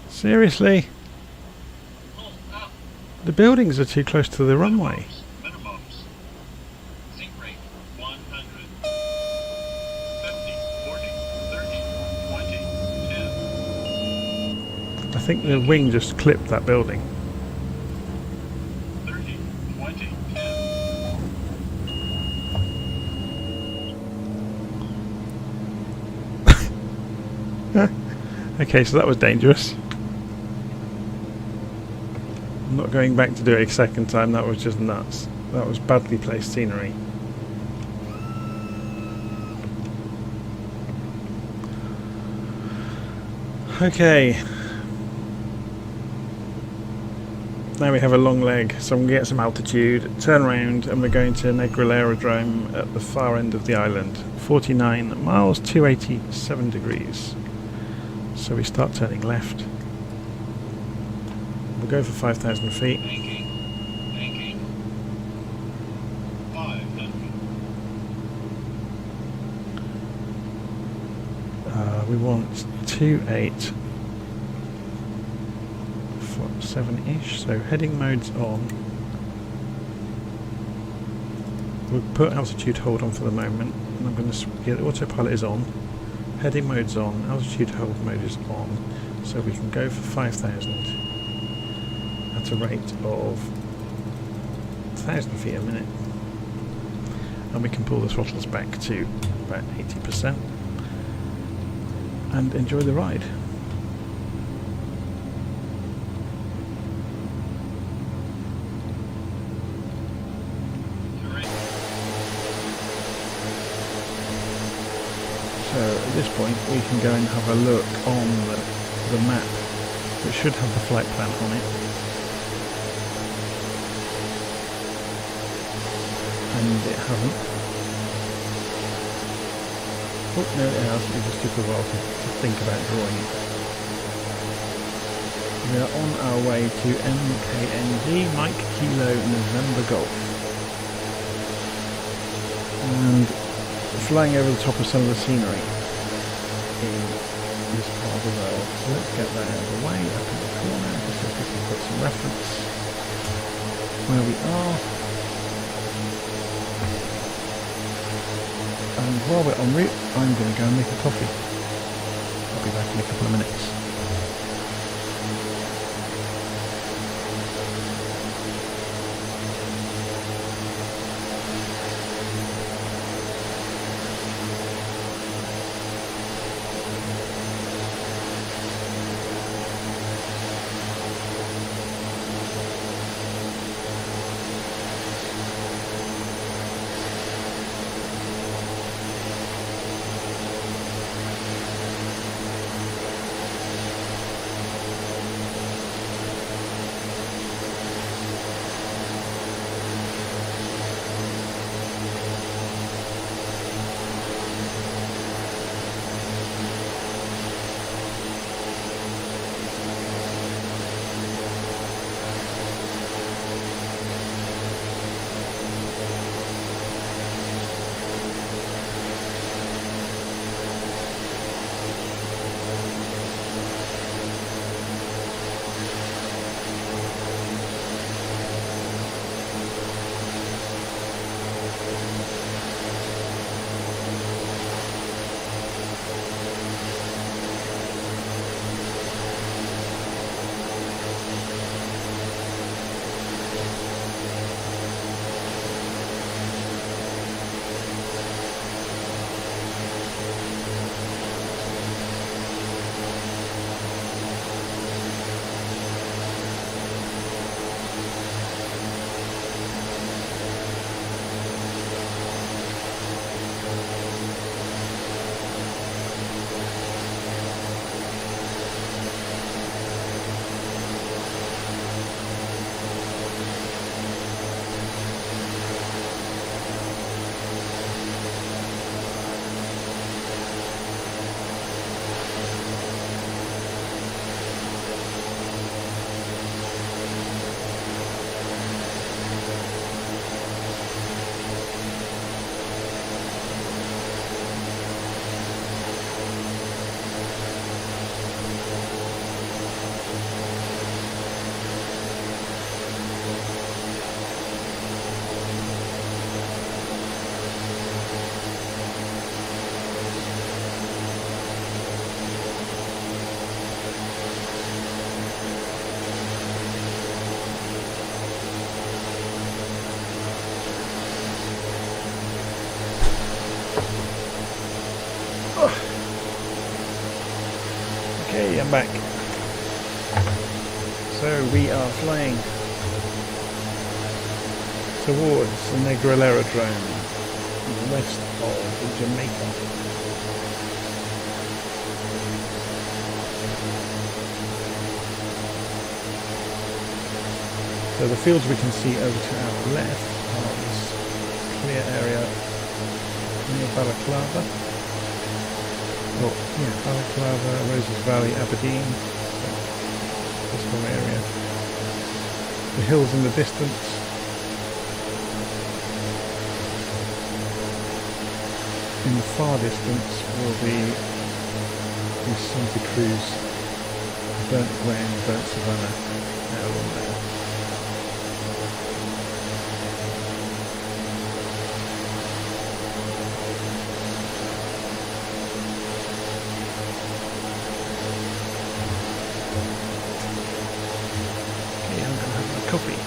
Seriously? Pull up. The buildings are too close to the runway. Minimums. Sink rate. 100. 50, 40, 30, 20, 10, I think the wing just clipped that building. 30, 20, 10. Okay, so that was dangerous. I'm not going back to do it a second time, that was just nuts. That was badly placed scenery. Okay. Now we have a long leg, so I'm going to get some altitude, turn around, and we're going to Negril Aerodrome at the far end of the island. 49 miles, 287 degrees. So we start turning left. We'll go for 5,000 feet. Banking. Banking. 500. We want 7-ish, so heading mode's on. We'll put altitude hold on for the moment, and I'm going to get autopilot is on, heading mode's on, altitude hold mode is on, so we can go for 5,000 at a rate of 1,000 feet a minute, and we can pull the throttles back to about 80% and enjoy the ride. So at this point we can go and have a look on the map, which should have the flight plan on it. And it hasn't. Oh, no it has, it just took a while to think about drawing it. We are on our way to MKNG, Mike Kilo November Golf. And flying over the top of some of the scenery in this part of the world. So let's get that out of the way, up in the corner, just so we can put some reference where we are. And And while we're en route, I'm going to go and make a coffee. I'll be back in a couple of minutes. Okay, I'm back. So we are flying towards the Negril Aerodrome, west of Jamaica. So the fields we can see over to our left are this clear area near Balaclava. Well, yeah, Balaclava, Roses Valley, Aberdeen, so this whole area. The hills in the distance. In the far distance will be the Santa Cruz, burnt glen, burnt savanna, out along there. Coffee.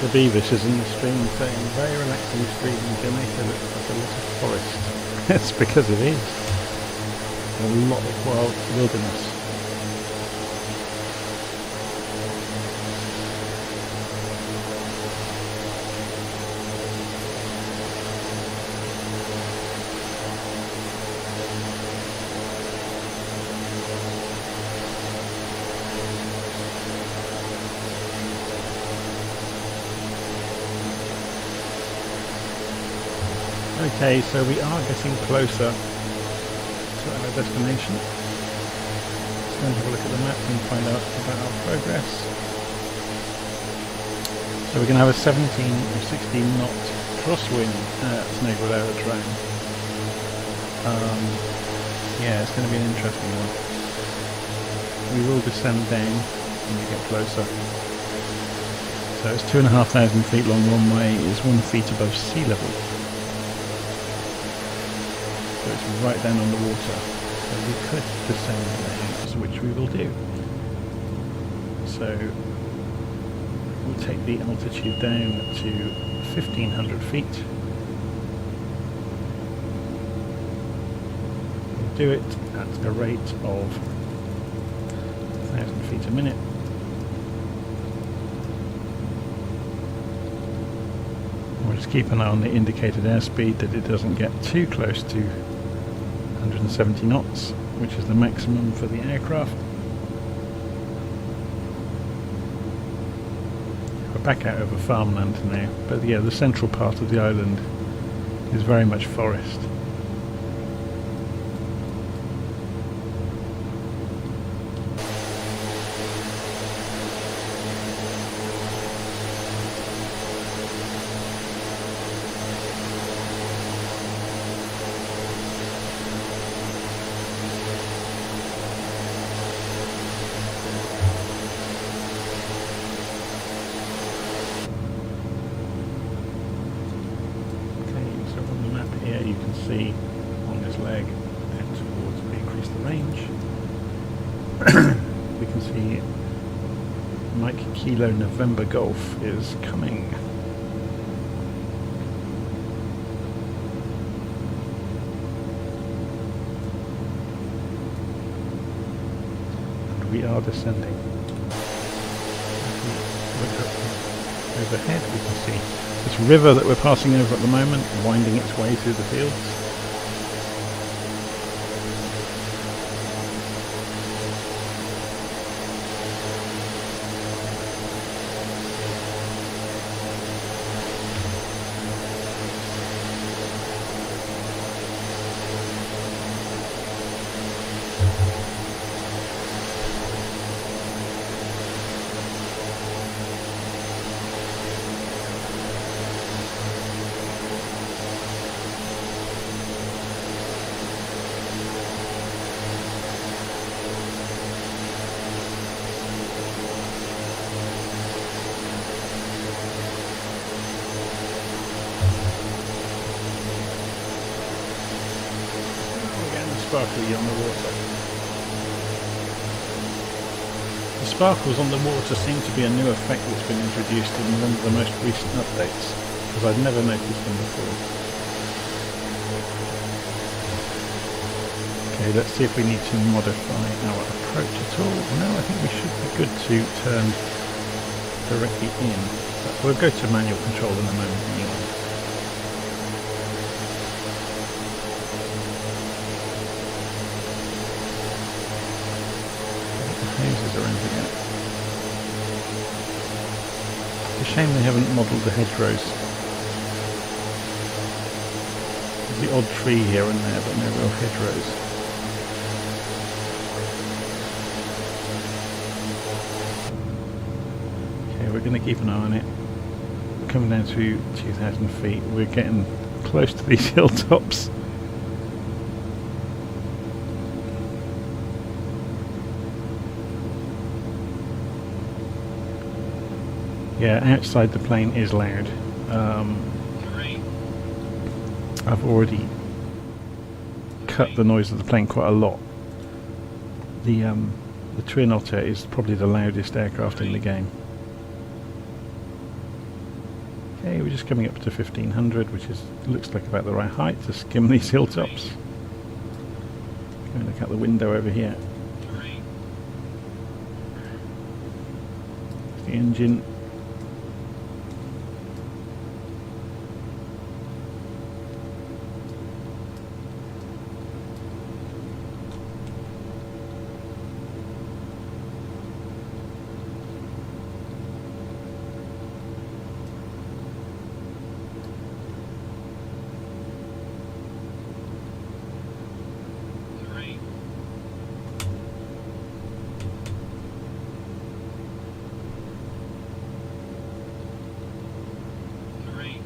The beaver is in the stream saying, very relaxing stream in Jamaica looks like a lot of forest. It's because it is. A lot of wild wilderness. Okay, so we are getting closer to our destination. Let's go and have a look at the map and find out about our progress. So we're going to have a 17 or 16 knot crosswind snake without a drone. Yeah, it's going to be an interesting one. We will descend down when we get closer. So it's 2,500 feet long one way, is 1 feet above sea level. So it's right down on the water. So we could descend down, which we will do. So we'll take the altitude down to 1,500 feet. We'll do it at a rate of 1,000 feet a minute. We'll just keep an eye on the indicated airspeed, that it doesn't get too close to 170 knots, which is the maximum for the aircraft. We're back out over farmland now, but yeah, the central part of the island is very much forest. You can see on this leg down towards, we increase the range. We can see Mike Kilo November Golf is coming. And we are descending. If we look up overhead, we can see this river that we're passing over at the moment, winding its way through the fields. Sparkly on the water. The sparkles on the water seem to be a new effect that's been introduced in one of the most recent updates, because I'd never noticed them before. Okay, let's see if we need to modify our approach at all. No, I think we should be good to turn directly in. But we'll go to manual control in a moment anyway. Houses around here. It's a shame they haven't modelled the hedgerows. There's the odd tree here and there, but no real hedgerows. Okay, we're going to keep an eye on it. We're coming down to 2,000 feet. We're getting close to these hilltops. Yeah, outside the plane is loud. I've already cut the noise of the plane quite a lot. The Twin Otter is probably the loudest aircraft in the game. Okay, we're just coming up to 1500, which is looks like about the right height to skim these hilltops. Go and look out the window over here. Terrain. The engine. Terrain. Terrain.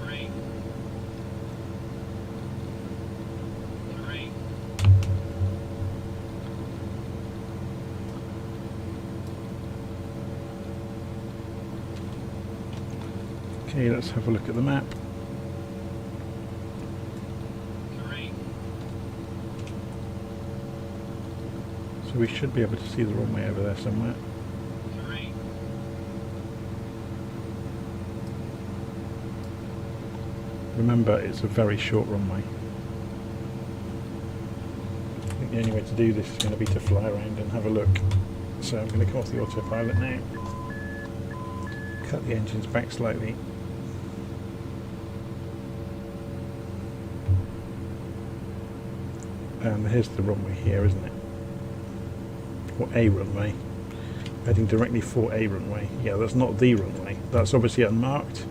Terrain. Terrain. Okay, let's have a look at the map. Terrain. So we should be able to see the runway over there somewhere. Terrain. Remember, it's a very short runway. I think the only way to do this is going to be to fly around and have a look. So I'm going to come off the autopilot now. Cut the engines back slightly. And here's the runway here, isn't it? Or a runway. Heading directly for a runway. Yeah, that's not the runway. That's obviously unmarked.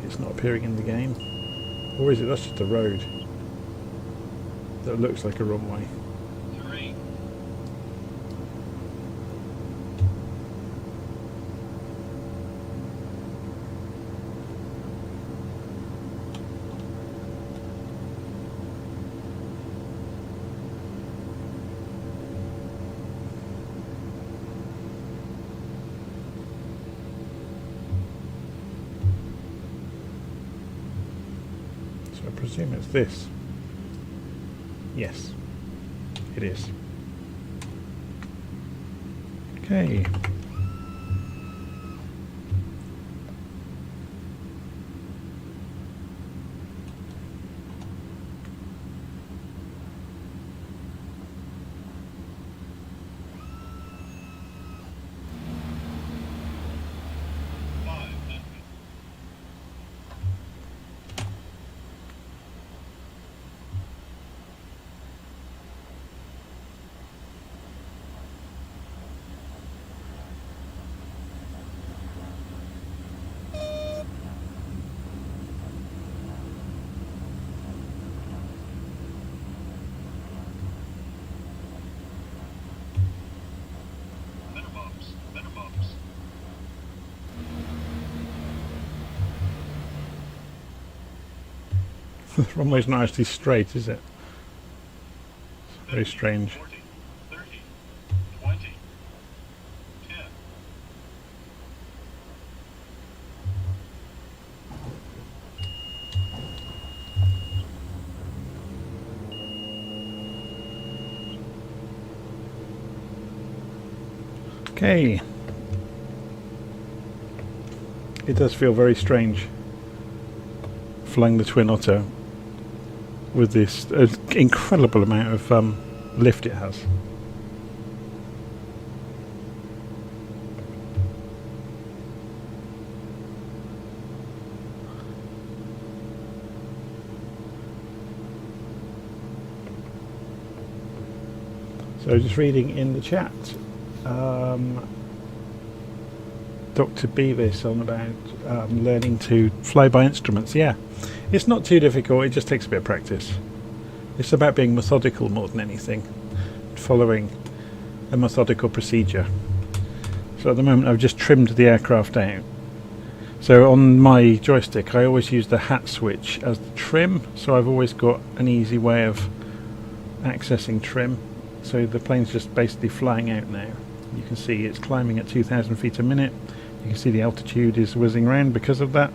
It's not appearing in the game. Or is it? That's just a road that looks like a runway. Terrain. So I presume it's this. Yes, it is. Okay. Minimums. Minimums. The runway's not actually straight, is it? It's very 50, strange. 40, 30, 20, 10. Okay. It does feel very strange flying the Twin Otter with this incredible amount of lift it has. So just reading in the chat, Dr. Beavis on about learning to fly by instruments. Yeah, it's not too difficult, it just takes a bit of practice. It's about being methodical more than anything, following a methodical procedure. So at the moment I've just trimmed the aircraft out. So on my joystick I always use the hat switch as the trim, so I've always got an easy way of accessing trim. So the plane's just basically flying out now. You can see it's climbing at 2,000 feet a minute. You can see the altitude is whizzing around because of that.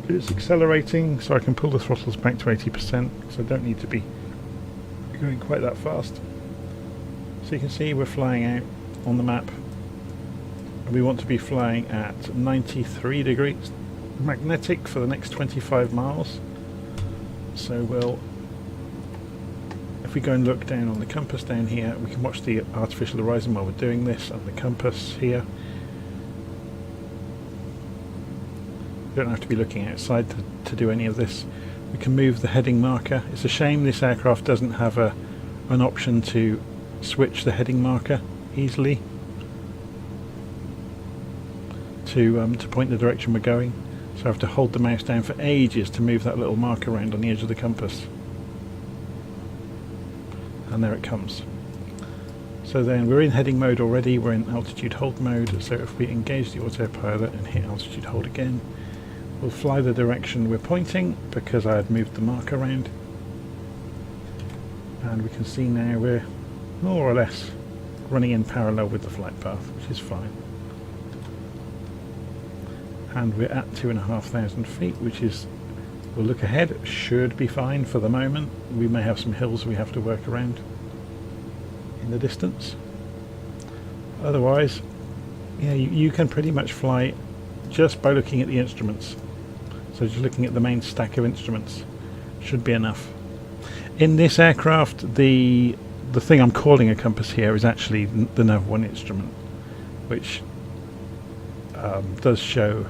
It's accelerating, so I can pull the throttles back to 80%, so I don't need to be going quite that fast. So you can see we're flying out on the map. We want to be flying at 93 degrees magnetic for the next 25 miles. So we'll, if we go and look down on the compass down here, we can watch the artificial horizon while we're doing this, and the compass here. We don't have to be looking outside to do any of this. We can move the heading marker. It's a shame this aircraft doesn't have an option to switch the heading marker easily to point the direction we're going. So I have to hold the mouse down for ages to move that little marker around on the edge of the compass. And there it comes. So then we're in heading mode already, we're in altitude hold mode, so if we engage the autopilot and hit altitude hold again, we'll fly the direction we're pointing because I had moved the marker around. And we can see now we're more or less running in parallel with the flight path, which is fine. And we're at 2,500 feet, which is, we'll look ahead, should be fine for the moment. We may have some hills we have to work around in the distance. Otherwise, yeah, you can pretty much fly just by looking at the instruments. So just looking at the main stack of instruments should be enough. In this aircraft, the thing I'm calling a compass here is actually the Nav1 instrument, which does show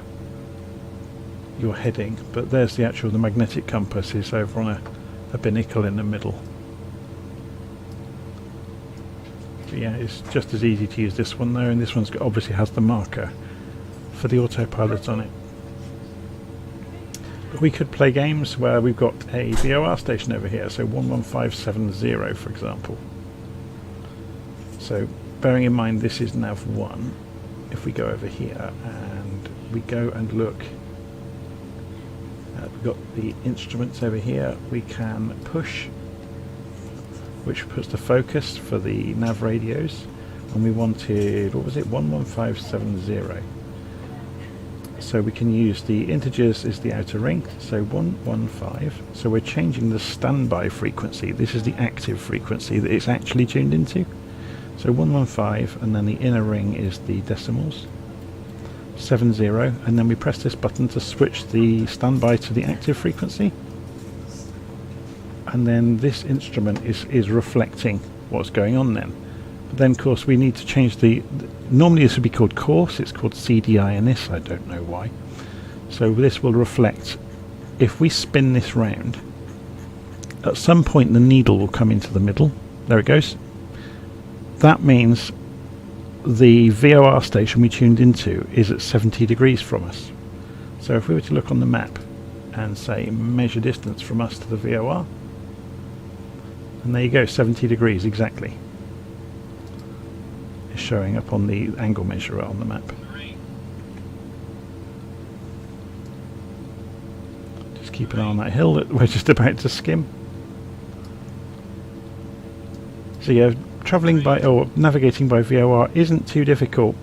your heading, but there's the magnetic compass is over on a binnacle in the middle. But yeah, it's just as easy to use this one though, and this one's obviously has the marker for the autopilot on it. But we could play games where we've got a VOR station over here, so 11570 for example. So bearing in mind this is Nav1, if we go over here and we go and look, we've got the instruments over here, we can push, which puts the focus for the nav radios, and we wanted, what was it, 11570. So we can use the integers as the outer ring, so 115, so we're changing the standby frequency. This is the active frequency that it's actually tuned into. So 115, and then the inner ring is the decimals, 70, and then we press this button to switch the standby to the active frequency. And then this instrument is reflecting what's going on then. But then of course we need to change normally this would be called course, it's called CDI in this, I don't know why. So this will reflect, if we spin this round, at some point the needle will come into the middle, there it goes. That means the VOR station we tuned into is at 70 degrees from us. So if we were to look on the map and say measure distance from us to the VOR, and there you go, 70 degrees exactly. It's showing up on the angle measurer on the map. Just keep an eye on that hill that we're just about to skim. So yeah, travelling by, or navigating by VOR isn't too difficult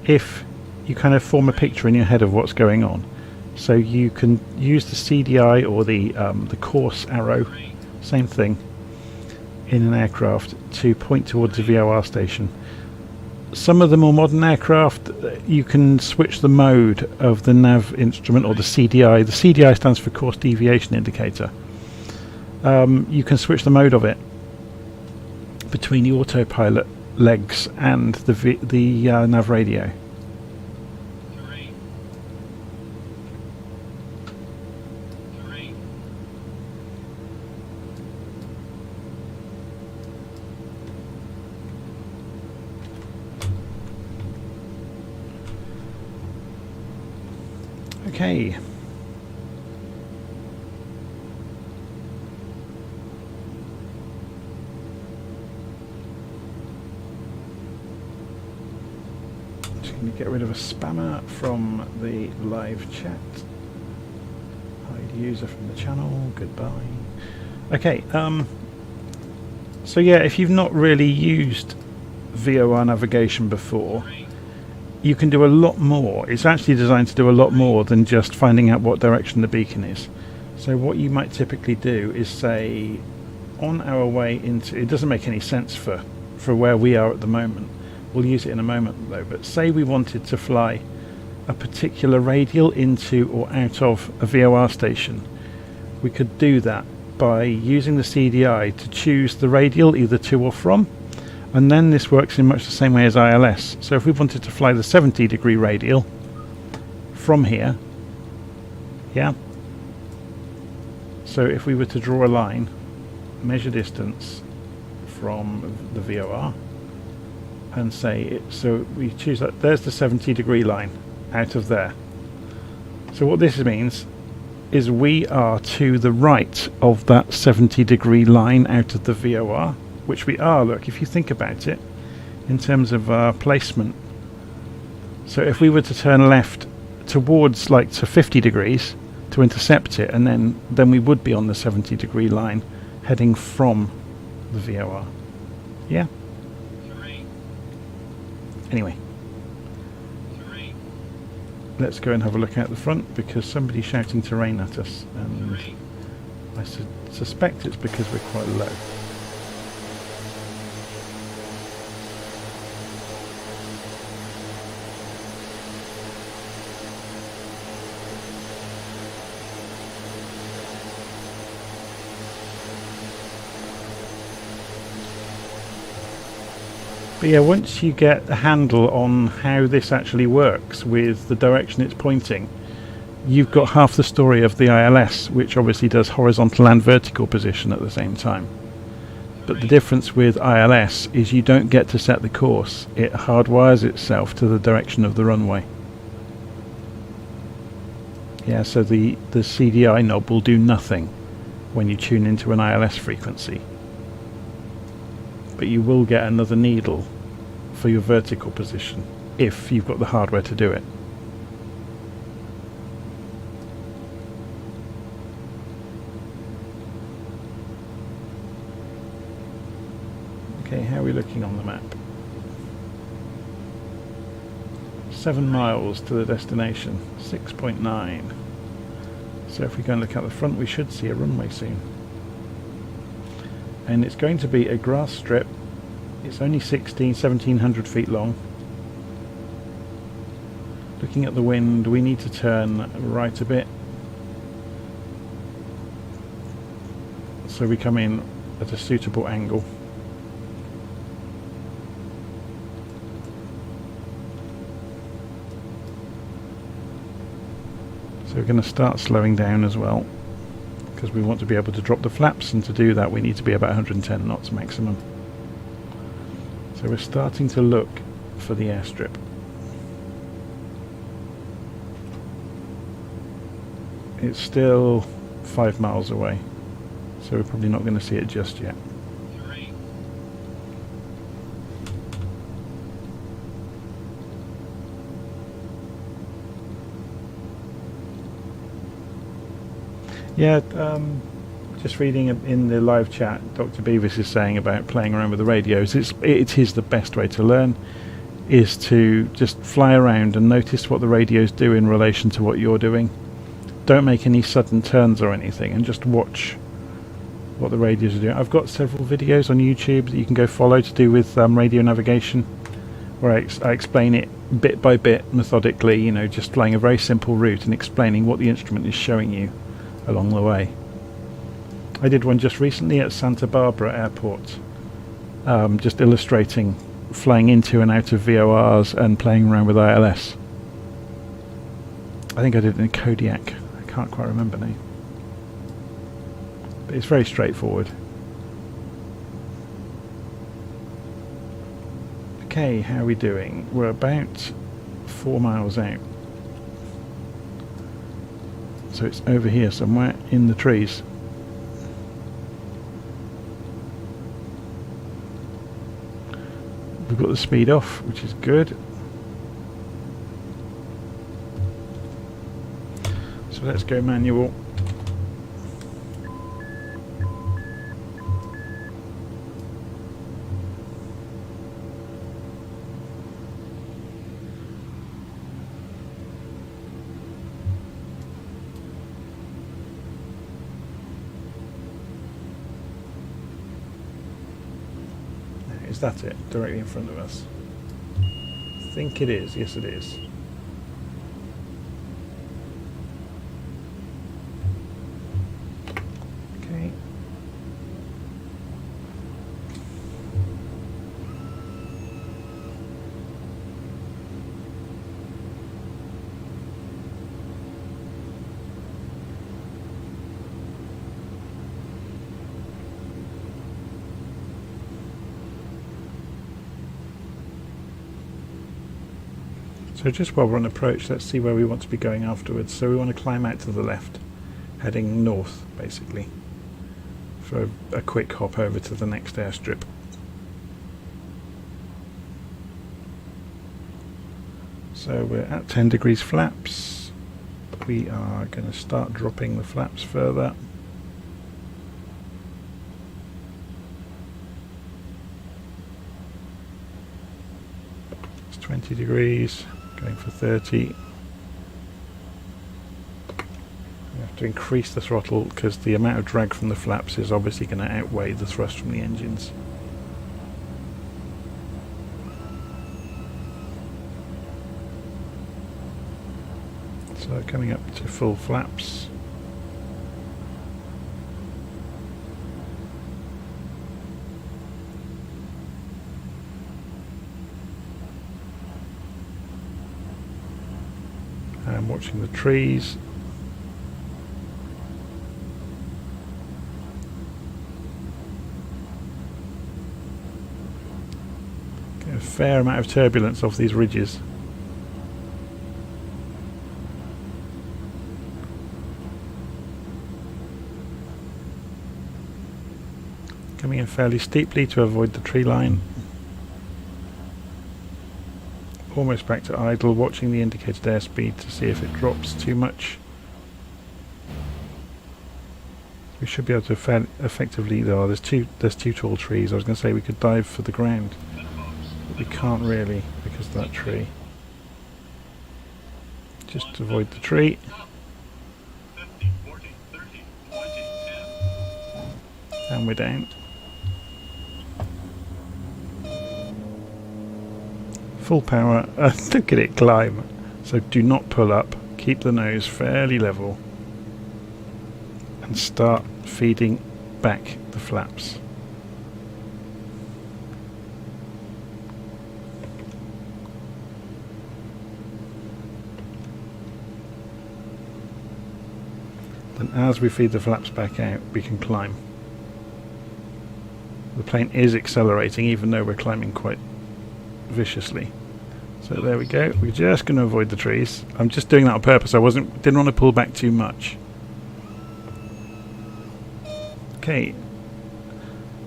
if you kind of form a picture in your head of what's going on. So you can use the CDI or the course arrow, same thing, in an aircraft to point towards a VOR station. Some of the more modern aircraft, you can switch the mode of the nav instrument or the CDI. The CDI stands for course deviation indicator. You can switch the mode of it between the autopilot legs and the nav radio. Okay. Just going to get rid of a spammer from the live chat. Hide user from the channel. Goodbye. Okay. So yeah, if you've not really used VOR navigation before, you can do a lot more. It's actually designed to do a lot more than just finding out what direction the beacon is. So what you might typically do is say, on our way into, it doesn't make any sense for where we are at the moment. We'll use it in a moment though, but say we wanted to fly a particular radial into or out of a VOR station. We could do that by using the CDI to choose the radial either to or from, and then this works in much the same way as ILS. So if we wanted to fly the 70-degree radial from here, yeah, so if we were to draw a line, measure distance from the VOR, and say it, so we choose that, there's the 70-degree line out of there. So what this means is we are to the right of that 70-degree line out of the VOR, which we are, look, if you think about it in terms of our placement. So if we were to turn left towards, like, to 50 degrees to intercept it, and then we would be on the 70-degree line heading from the VOR. Yeah? 3, Anyway, 3, let's go and have a look out the front, because somebody's shouting terrain at us, and 3. I suspect it's because we're quite low. But yeah, once you get a handle on how this actually works with the direction it's pointing, you've got half the story of the ILS, which obviously does horizontal and vertical position at the same time. But the difference with ILS is you don't get to set the course. It hardwires itself to the direction of the runway. Yeah, so the CDI knob will do nothing when you tune into an ILS frequency. But you will get another needle for your vertical position if you've got the hardware to do it. Okay, how are we looking on the map? 7 miles to the destination, 6.9. So if we go and look out the front, we should see a runway soon. And it's going to be a grass strip. It's only 1700 feet long. Looking at the wind, we need to turn right a bit, so we come in at a suitable angle. So we're going to start slowing down as well, because we want to be able to drop the flaps, and to do that we need to be about 110 knots maximum. So we're starting to look for the airstrip. It's still 5 miles away, so we're probably not going to see it just yet. 3, Yeah, just reading in the live chat, Dr. Beavis is saying about playing around with the radios. It is the best way to learn, is to just fly around and notice what the radios do in relation to what you're doing. Don't make any sudden turns or anything, and just watch what the radios are doing. I've got several videos on YouTube that you can go follow to do with radio navigation, where I explain it bit by bit, methodically, you know, just flying a very simple route and explaining what the instrument is showing you along the way. I did one just recently at Santa Barbara Airport, just illustrating flying into and out of VORs and playing around with ILS. I think I did it in Kodiak. I can't quite remember now. But it's very straightforward. Okay, how are we doing? We're about 4 miles out. So it's over here somewhere in the trees. We've got the speed off, which is good. So let's go manual. Is that it? Directly in front of us? I think it is. Yes, it is. Okay. So just while we're on approach, let's see where we want to be going afterwards. So we want to climb out to the left, heading north, basically, for a quick hop over to the next airstrip. So we're at 10 degrees flaps. We are going to start dropping the flaps further. It's 20 degrees. Going for 30. We have to increase the throttle because the amount of drag from the flaps is obviously going to outweigh the thrust from the engines. So coming up to full flaps. I'm watching the trees. Get a fair amount of turbulence off these ridges. Coming in fairly steeply to avoid the tree line. Almost back to idle, watching the indicated airspeed to see if it drops too much. We should be able to effectively. Oh, there's two tall trees. I was going to say we could dive for the ground, but we can't really because of that tree. Just to avoid the tree. 50, 40, 30, 20, 10. And we're down. Full power. Look at it climb. So do not pull up. Keep the nose fairly level. And start feeding back the flaps. Then as we feed the flaps back out, we can climb. The plane is accelerating even though we're climbing quite viciously. So there we go. We're just going to avoid the trees. I'm just doing that on purpose. Didn't want to pull back too much. Okay.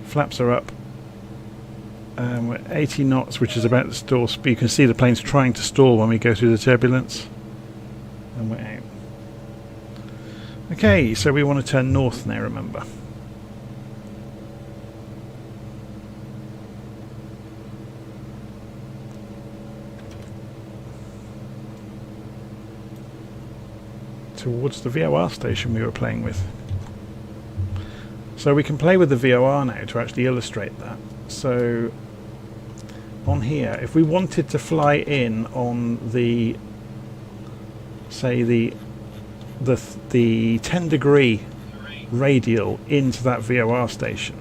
Flaps are up. We're 80 knots, which is about the stall speed. You can see the plane's trying to stall when we go through the turbulence. And we're out. Okay, so we want to turn north now, remember. Towards the VOR station we were playing with. So we can play with the VOR now to actually illustrate that. So on here, if we wanted to fly in on the, say the 10 degree radial into that VOR station,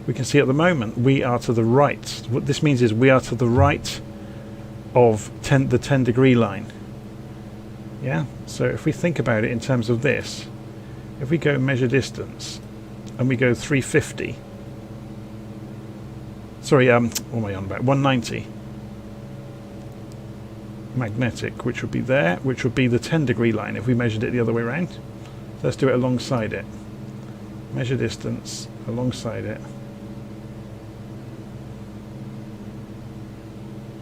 we can see at the moment we are to the right. What this means is we are to the right of the 10 degree line. Yeah, so if we think about it in terms of this, if we go measure distance and we go 350, sorry, what am I on about? 190 magnetic, which would be there, which would be the 10 degree line if we measured it the other way around. So let's do it alongside it. Measure distance alongside it.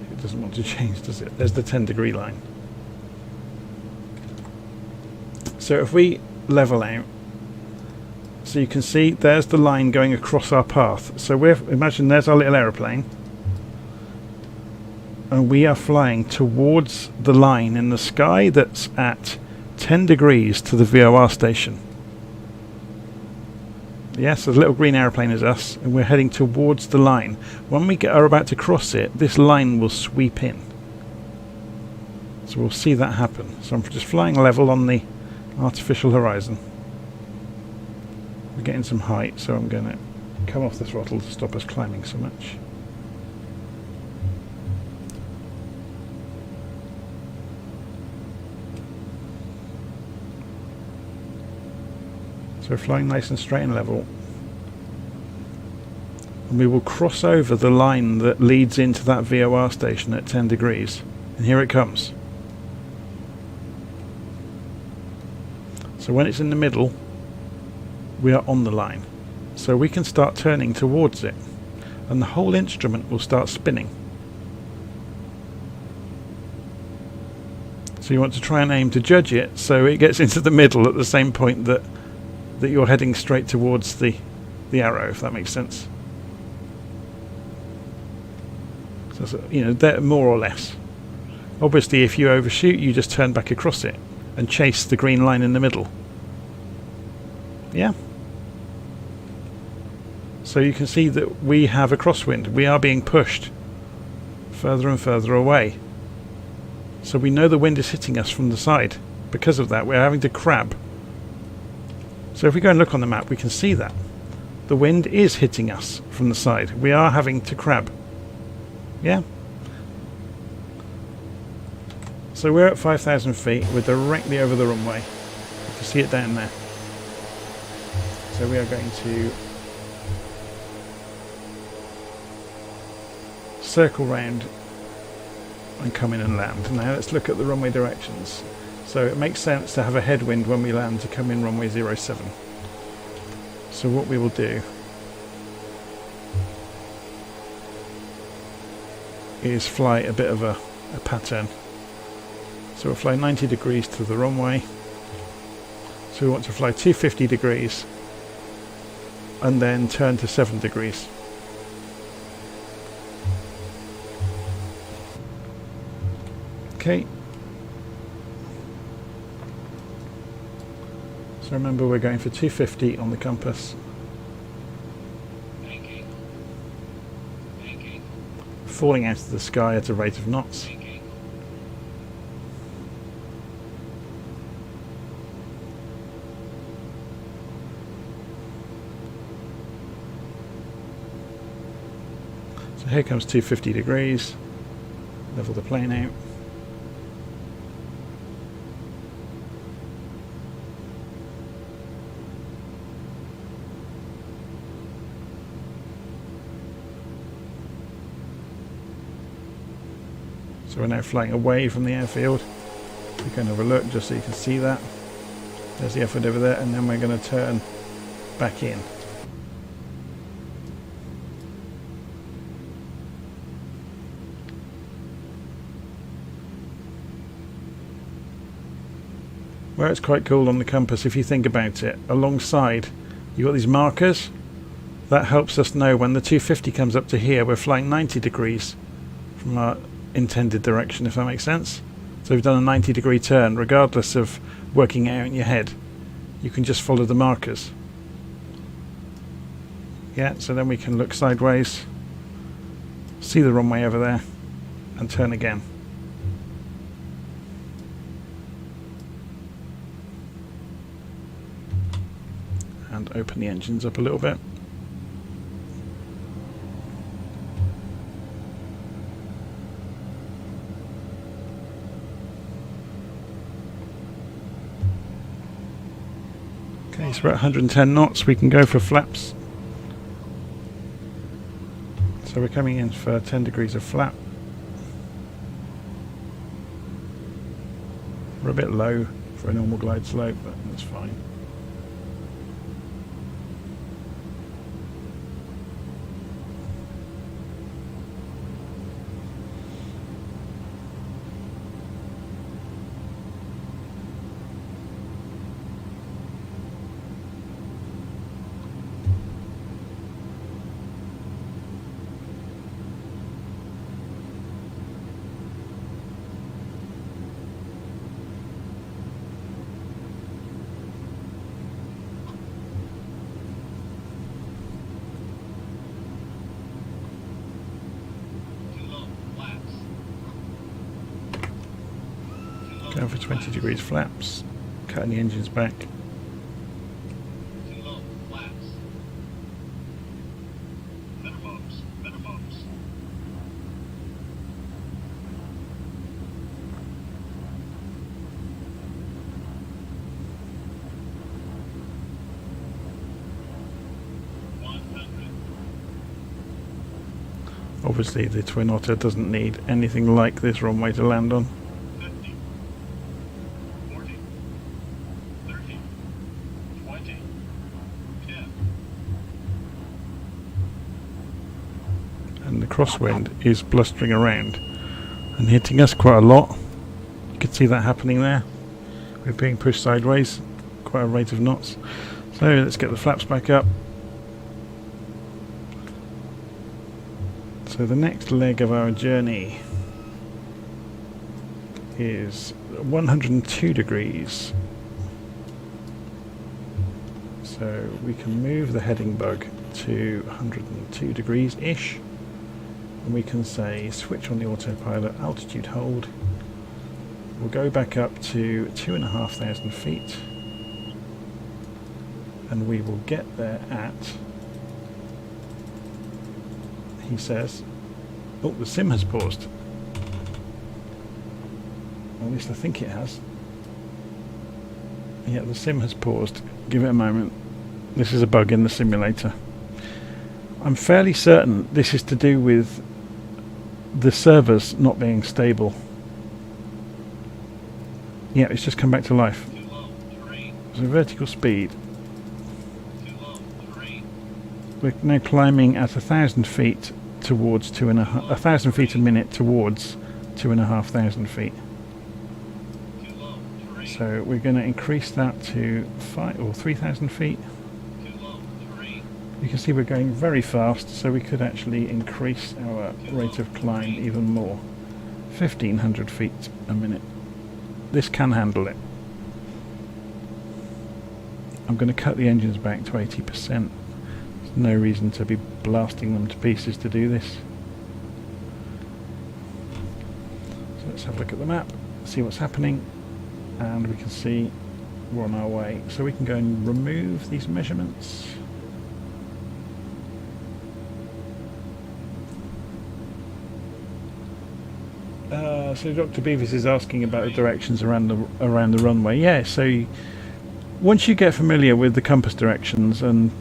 It doesn't want to change, does it? There's the 10 degree line. So if we level out, so you can see there's the line going across our path. So imagine there's our little aeroplane, and we are flying towards the line in the sky that's at 10 degrees to the VOR station. Yes, the little green aeroplane is us, and we're heading towards the line. When we are about to cross it, this line will sweep in. So we'll see that happen. So I'm just flying level on the artificial horizon. We're getting some height, so I'm going to come off the throttle to stop us climbing so much. So we're flying nice and straight and level. And we will cross over the line that leads into that VOR station at 10 degrees. And here it comes. So when it's in the middle, we are on the line. So we can start turning towards it. And the whole instrument will start spinning. So you want to try and aim to judge it so it gets into the middle at the same point that you're heading straight towards the arrow, if that makes sense. So, you know, they're more or less. Obviously, if you overshoot, you just turn back across it and chase the green line in the middle. Yeah. So you can see that we have a crosswind. We are being pushed further and further away. So we know the wind is hitting us from the side. Because of that, we're having to crab. So if we go and look on the map, we can see that. The wind is hitting us from the side. We are having to crab. Yeah. So we're at 5,000 feet. We're directly over the runway. You can see it down there. So we are going to circle round and come in and land. Now let's look at the runway directions. So it makes sense to have a headwind when we land to come in runway 07. So what we will do is fly a bit of a pattern. So we'll fly 90 degrees to the runway. So we want to fly 250 degrees and then turn to 7 degrees. Okay. So remember, we're going for 250 on the compass. Falling out of the sky at a rate of knots. So here comes 250 degrees. Level the plane out. So we're now flying away from the airfield. We can have a look just so you can see that. There's the airfield over there, and then we're going to turn back in. Where it's quite cool on the compass, if you think about it, alongside you've got these markers. That helps us know when the 250 comes up to here, we're flying 90 degrees from our intended direction, if that makes sense. So we've done a 90-degree turn, regardless of working it out in your head. You can just follow the markers. Yeah, so then we can look sideways, see the runway over there, and turn again. And open the engines up a little bit. Okay, so we're at 110 knots, we can go for flaps. So we're coming in for 10 degrees of flap. We're a bit low for a normal glide slope, but that's fine. 20 degrees flaps, cutting the engines back. Too low. Flaps. Minimums. Minimums. Obviously the Twin Otter doesn't need anything like this runway to land on. 50, 40, 30, 20, 10. And the crosswind is blustering around and hitting us quite a lot. You can see that happening there. We're being pushed sideways, quite a rate of knots. So let's get the flaps back up. So the next leg of our journey is 102 degrees. So we can move the heading bug to 102 degrees-ish. And we can say switch on the autopilot, altitude hold. We'll go back up to 2,500 feet. And we will get there at, he says, oh, the sim has paused. Or at least I think it has. Yeah, the sim has paused. Give it a moment. This is a bug in the simulator. I'm fairly certain this is to do with the servers not being stable. Yeah, it's just come back to life. Too low. Terrain. So vertical speed. Too low. Terrain. We're now climbing at 1,000 feet towards 1,000 feet a minute towards 2,500 feet. Too low. Terrain. So we're going to increase that to 3,000 feet. Too low. Terrain. You can see we're going very fast, so we could actually increase our rate of climb even more. 1,500 feet a minute. This can handle it. I'm going to cut the engines back to 80%. There's no reason to be blasting them to pieces to do this. So let's have a look at the map, see what's happening, and we can see we're on our way. So we can go and remove these measurements. So Dr. Beavis is asking about the directions around the runway. Yeah, so once you get familiar with the compass directions and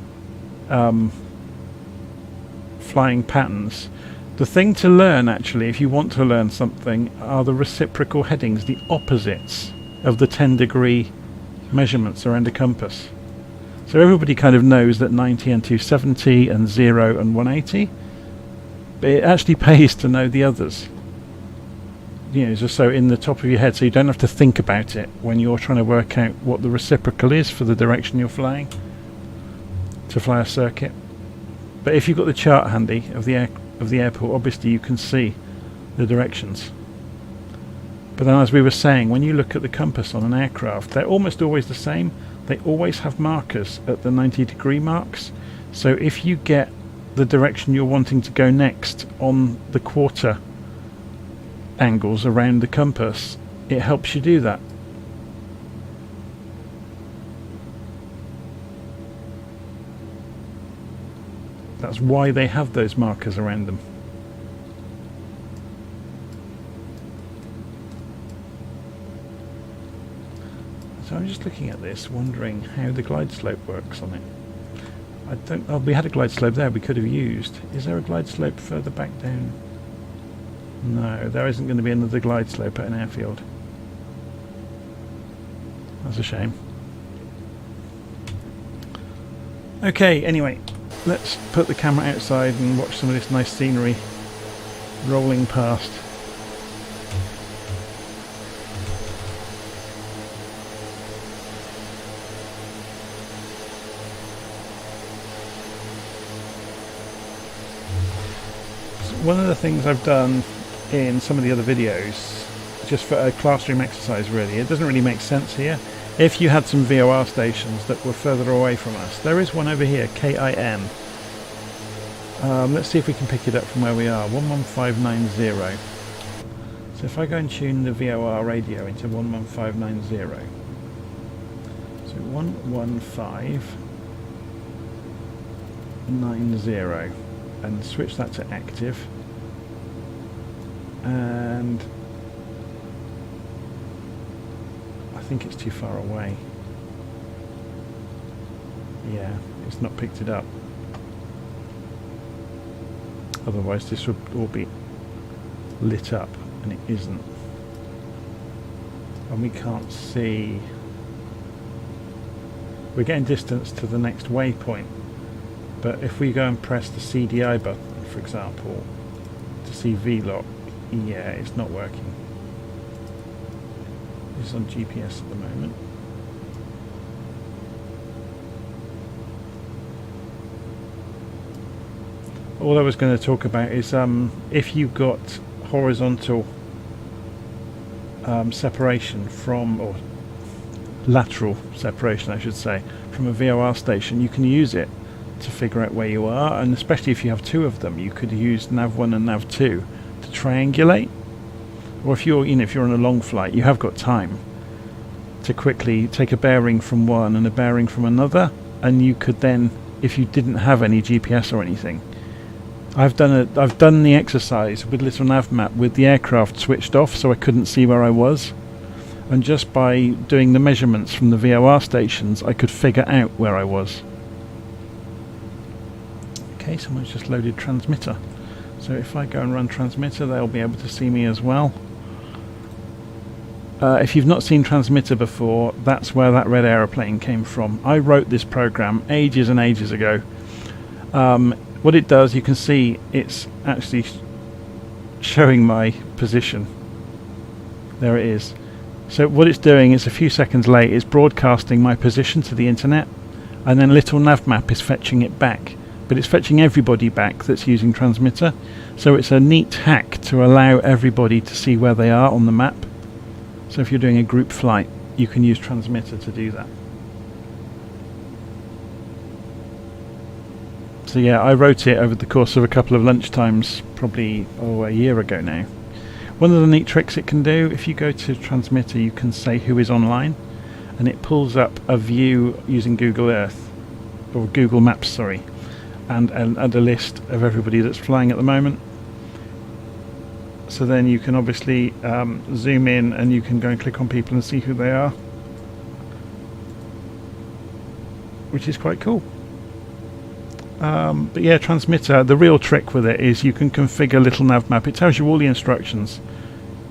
flying patterns, the thing to learn actually, if you want to learn something, are the reciprocal headings, the opposites of the 10-degree measurements around a compass. So everybody kind of knows that 90 and 270 and 0 and 180, but it actually pays to know the others. You know, just so in the top of your head, so you don't have to think about it when you're trying to work out what the reciprocal is for the direction you're flying to fly a circuit. But if you've got the chart handy of the airport, obviously you can see the directions. But then, as we were saying, when you look at the compass on an aircraft, they're almost always the same. They always have markers at the 90-degree marks. So if you get the direction you're wanting to go next on the quarter angles around the compass, it helps you do that. That's why they have those markers around them. So I'm just looking at this, wondering how the glide slope works on it. I don't. Oh, we had a glide slope there we could have used. Is there a glide slope further back down? No, there isn't going to be another glide slope at an airfield. That's a shame. Okay, anyway, let's put the camera outside and watch some of this nice scenery rolling past. One of the things I've done in some of the other videos, just for a classroom exercise really, it doesn't really make sense here. If you had some VOR stations that were further away from us, there is one over here, KIM. Let's see if we can pick it up from where we are, 11590. So if I go and tune the VOR radio into 11590, so 11590, and switch that to active, and I think it's too far away. Yeah, it's not picked it up. Otherwise this would all be lit up, and it isn't. And we can't see. We're getting distance to the next waypoint, but if we go and press the CDI button, for example, to see VLOC, yeah, it's not working. It's on GPS at the moment. All I was going to talk about is if you've got horizontal separation from, or lateral separation I should say, from a VOR station, you can use it to figure out where you are, and especially if you have two of them, you could use nav1 and nav2 to triangulate. Or if you're, if you're on a long flight, you have got time to quickly take a bearing from one and a bearing from another, and you could then, if you didn't have any GPS or anything, I've done the exercise with little nav map with the aircraft switched off, so I couldn't see where I was, and just by doing the measurements from the VOR stations I could figure out where I was. Okay, someone's just loaded transmitter, so if I go and run transmitter they'll be able to see me as well. If you've not seen transmitter before, that's where that red aeroplane came from. I wrote this program ages and ages ago. What it does, you can see it's actually showing my position. There it is. So what it's doing is a few seconds late, it's broadcasting my position to the internet, and then little navmap is fetching it back. But it's fetching everybody back that's using transmitter. So it's a neat hack to allow everybody to see where they are on the map. So if you're doing a group flight, you can use transmitter to do that. So yeah, I wrote it over the course of a couple of lunchtimes, probably a year ago now. One of the neat tricks it can do, if you go to transmitter, you can say who is online, and it pulls up a view using Google Earth, or Google Maps, sorry, and a list of everybody that's flying at the moment. So then you can obviously zoom in, and you can go and click on people and see who they are, which is quite cool. But yeah, transmitter, the real trick with it is you can configure little nav map. It tells you all the instructions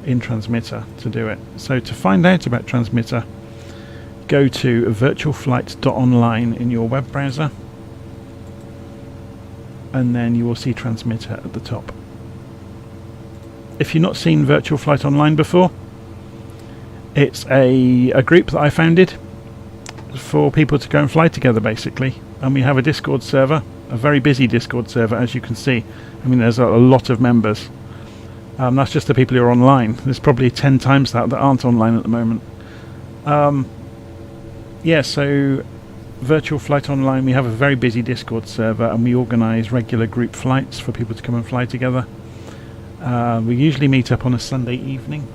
in transmitter to do it. So to find out about transmitter, go to virtualflight.online in your web browser, and then you will see transmitter at the top. If you've not seen Virtual Flight Online before, it's a group that I founded for people to go and fly together basically, and we have a Discord server, a very busy Discord server, as you can see. I mean, there's a lot of members. That's just the people who are online. There's probably 10 times that aren't online at the moment. Yeah, so Virtual Flight Online, we have a very busy Discord server, and we organise regular group flights for people to come and fly together. We usually meet up on a Sunday evening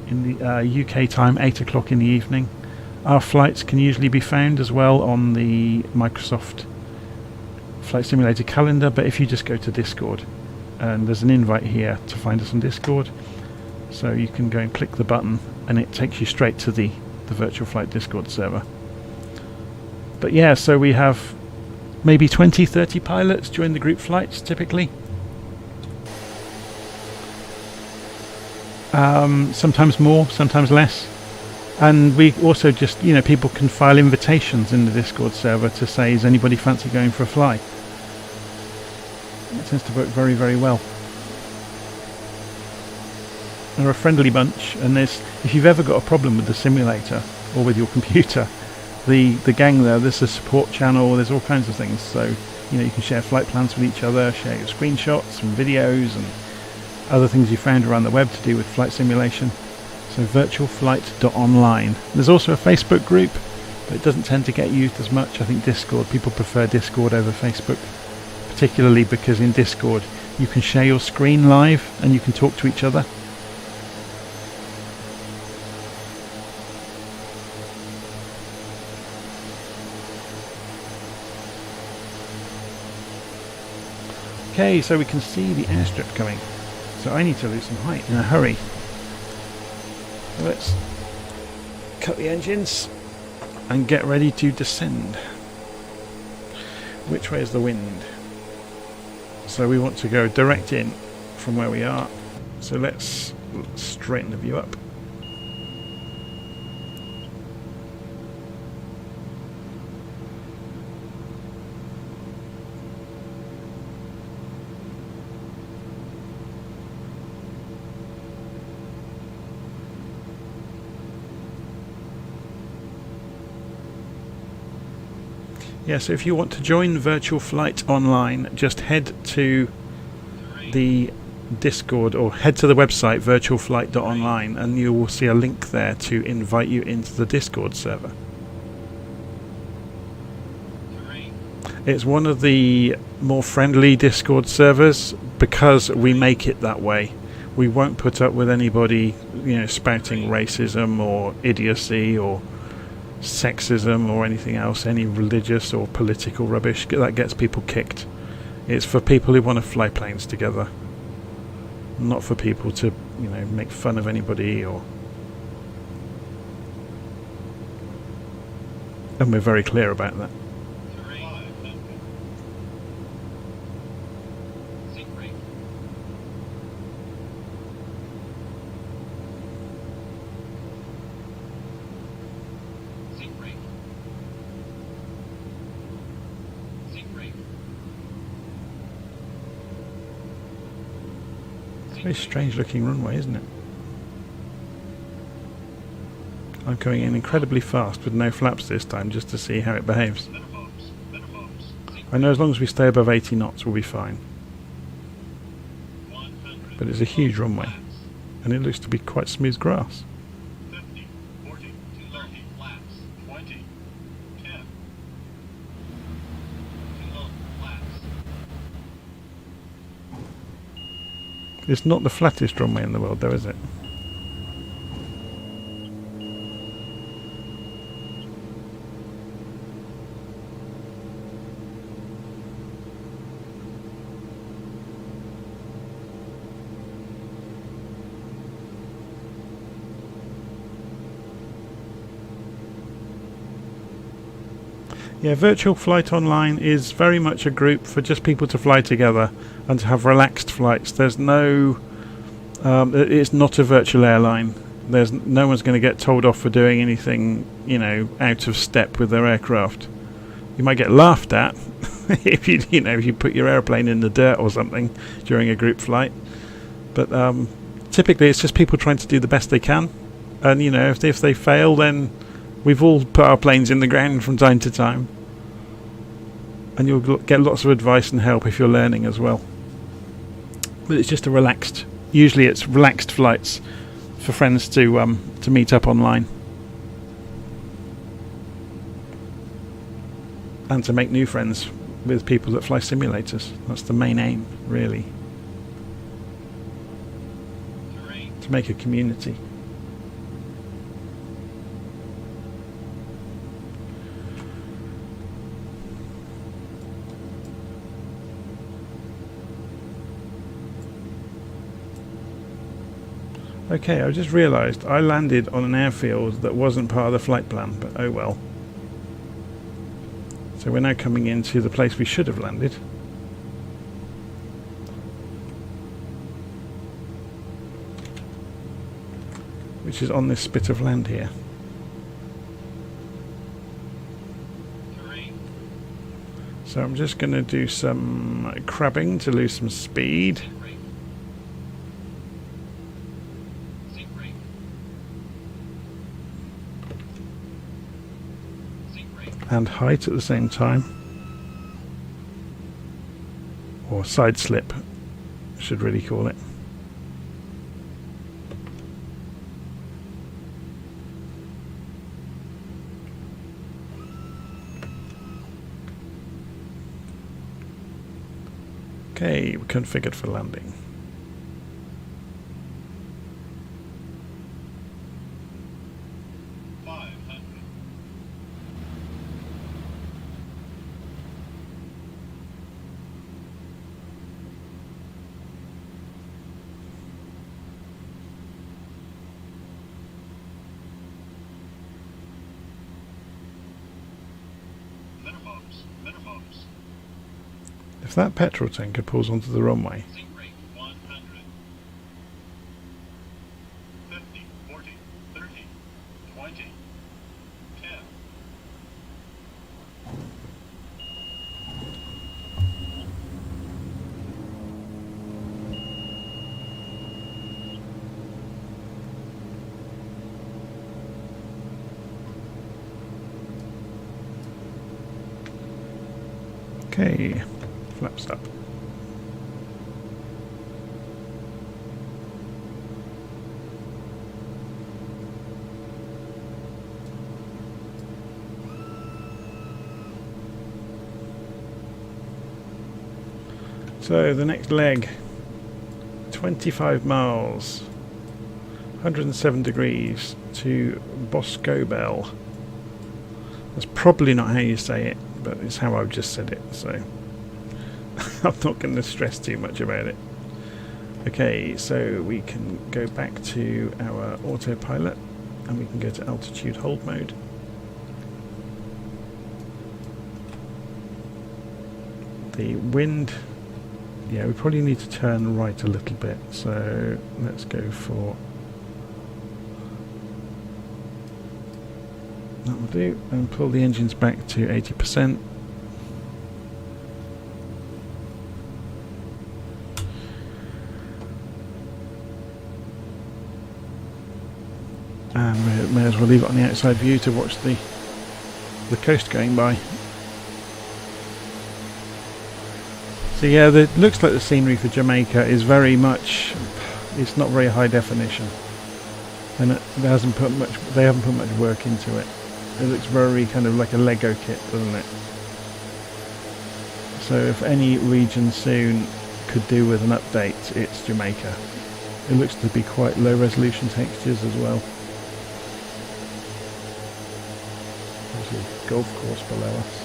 in the UK time, 8 o'clock in the evening. Our flights can usually be found as well on the Microsoft Flight Simulator calendar, but if you just go to Discord, and there's an invite here to find us on Discord, so you can go and click the button and it takes you straight to the Virtual Flight Discord server. But yeah, so we have maybe 20-30 pilots join the group flights typically. Sometimes more, sometimes less. And we also just, people can file invitations in the Discord server to say, is anybody fancy going for a fly? It tends to work very, very well. They're a friendly bunch, and if you've ever got a problem with the simulator or with your computer, the gang there's a support channel, there's all kinds of things. So, you can share flight plans with each other, share your screenshots and videos and other things you found around the web to do with flight simulation. So virtualflight.online. There's also a Facebook group, but it doesn't tend to get used as much. I think Discord, people prefer Discord over Facebook, particularly because in Discord you can share your screen live and you can talk to each other. Okay, so we can see the airstrip coming. So I need to lose some height in a hurry. So let's cut the engines and get ready to descend. Which way is the wind? So we want to go direct in from where we are. So let's straighten the view up. Yeah, so if you want to join Virtual Flight Online, just head to the Discord or head to the website virtualflight.online and you will see a link there to invite you into the Discord server. It's one of the more friendly Discord servers because we make it that way. We won't put up with anybody, spouting racism or idiocy or sexism or anything else, any religious or political rubbish that gets people kicked. It's for people who want to fly planes together, not for people to make fun of anybody and we're very clear about that. Very strange looking runway, isn't it? I'm going in incredibly fast with no flaps this time just to see how it behaves. I know as long as we stay above 80 knots we'll be fine. But it's a huge runway and it looks to be quite smooth grass. 50, 40, 30 flaps, 20, 10. Too low, flaps. It's not the flattest runway in the world though, is it? Yeah, Virtual Flight Online is very much a group for just people to fly together and to have relaxed flights. There's no... it's not a virtual airline. There's no one's going to get told off for doing anything, out of step with their aircraft. You might get laughed at if you put your airplane in the dirt or something during a group flight. But typically it's just people trying to do the best they can. And, if they fail, then we've all put our planes in the ground from time to time. And you'll get lots of advice and help if you're learning as well. But it's just usually it's relaxed flights for friends to meet up online. And to make new friends with people that fly simulators. That's the main aim, really. To make a community. Okay, I just realised I landed on an airfield that wasn't part of the flight plan, but oh well. So we're now coming into the place we should have landed. Which is on this spit of land here. So I'm just going to do some crabbing to lose some speed. And height at the same time, or side slip, should really call it. Okay, we're configured for landing. Minimums. Minimums. If that petrol tanker pulls onto the runway, Sink rate 100. 50, 40, 30, 20, 10. okay, flaps up. So the next leg, 25 miles, 107 degrees to Boscobel. That's probably not how you say it, but it's how I've just said it, so I'm not going to stress too much about it. Okay, so we can go back to our autopilot and we can go to altitude hold mode. The wind, yeah, we probably need to turn right a little bit, so let's go for that will do, and pull the engines back to 80%. And we may as well leave it on the outside view to watch the coast going by. So yeah, it looks like the scenery for Jamaica is very much, it's not very high definition, and they haven't put much work into it. It looks very kind of like a Lego kit, doesn't it? So if any region soon could do with an update, it's Jamaica. It looks to be quite low resolution textures as well. There's a golf course below us.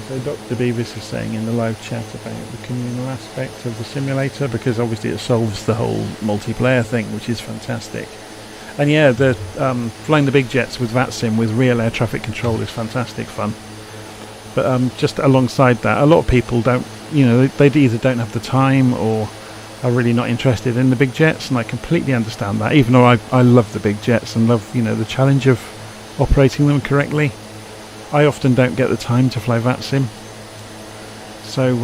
So Dr. Beavis is saying in the live chat about the communal aspect of the simulator, because obviously it solves the whole multiplayer thing, which is fantastic. And yeah, the flying the big jets with VATSIM with real air traffic control is fantastic fun. But just alongside that, a lot of people don't, you know, they either don't have the time or are really not interested in the big jets, and I completely understand that, even though I love the big jets and love, you know, the challenge of operating them correctly. I often don't get the time to fly VATSIM, so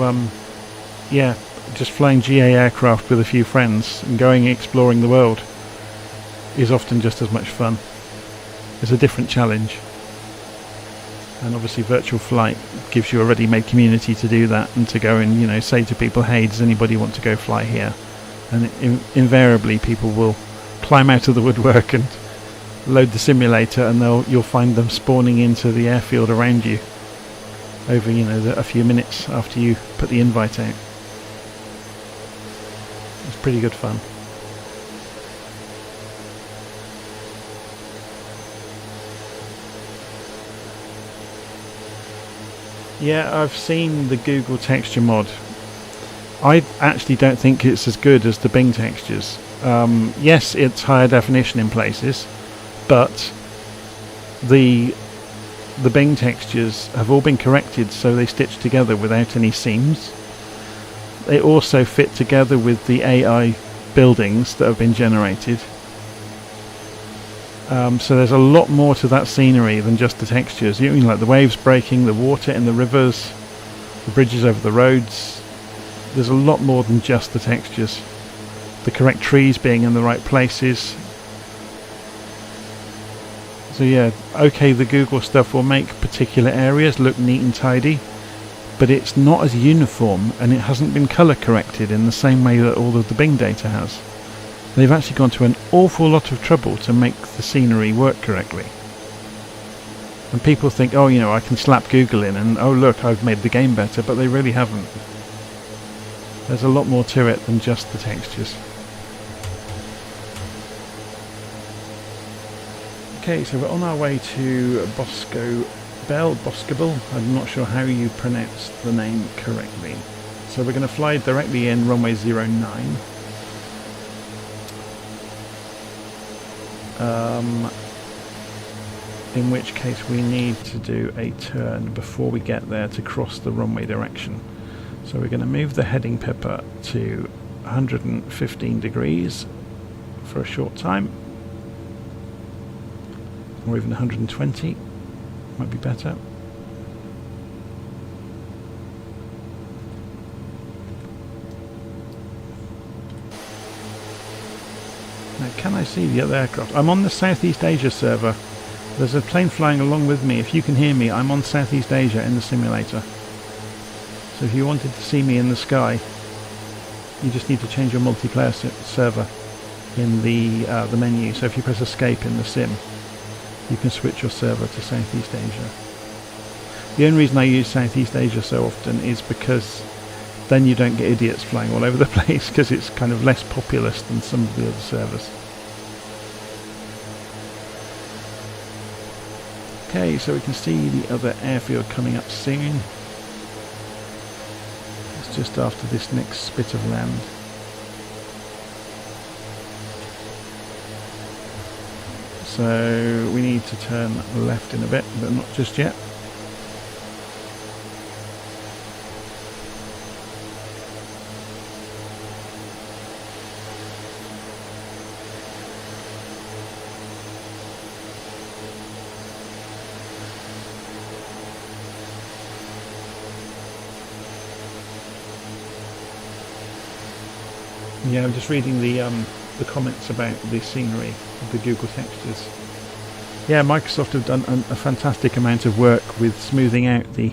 yeah, just flying GA aircraft with a few friends and going exploring the world is often just as much fun. It's a different challenge, and obviously virtual flight gives you a ready-made community to do that, and to go and, you know, say to people, hey, does anybody want to go fly here? And invariably people will climb out of the woodwork and load the simulator, and you'll find them spawning into the airfield around you over, you know, a few minutes after you put the invite out. It's pretty good fun. Yeah, I've seen the Google texture mod. I actually don't think it's as good as the Bing textures. Yes, it's higher definition in places, but the Bing textures have all been corrected so they stitch together without any seams. They also fit together with the AI buildings that have been generated. So there's a lot more to that scenery than just the textures. You know, like the waves breaking, the water in the rivers, the bridges over the roads. There's a lot more than just the textures. The correct trees being in the right places. So yeah, okay, the Google stuff will make particular areas look neat and tidy, but it's not as uniform, and it hasn't been colour corrected in the same way that all of the Bing data has. They've actually gone to an awful lot of trouble to make the scenery work correctly. And people think, oh, you know, I can slap Google in and, oh look, I've made the game better, but they really haven't. There's a lot more to it than just the textures. Okay, so we're on our way to Boscobel. I'm not sure how you pronounce the name correctly. So we're going to fly directly in runway 09. In which case we need to do a turn before we get there to cross the runway direction. So we're going to move the heading pipper to 115 degrees for a short time, or even 120 might be better. Now, can I see the other aircraft? I'm on the Southeast Asia server. There's a plane flying along with me. If you can hear me, I'm on Southeast Asia in the simulator. So if you wanted to see me in the sky, you just need to change your multiplayer server in the menu. So if you press escape in the sim, you can switch your server to Southeast Asia. The only reason I use Southeast Asia so often is because then you don't get idiots flying all over the place, because it's kind of less populous than some of the other servers. Okay, so we can see the other airfield coming up soon. It's just after this next spit of land. So we need to turn left in a bit, but not just yet. Yeah, I'm just reading the comments about the scenery of the Google textures. Yeah, Microsoft have done a fantastic amount of work with smoothing out the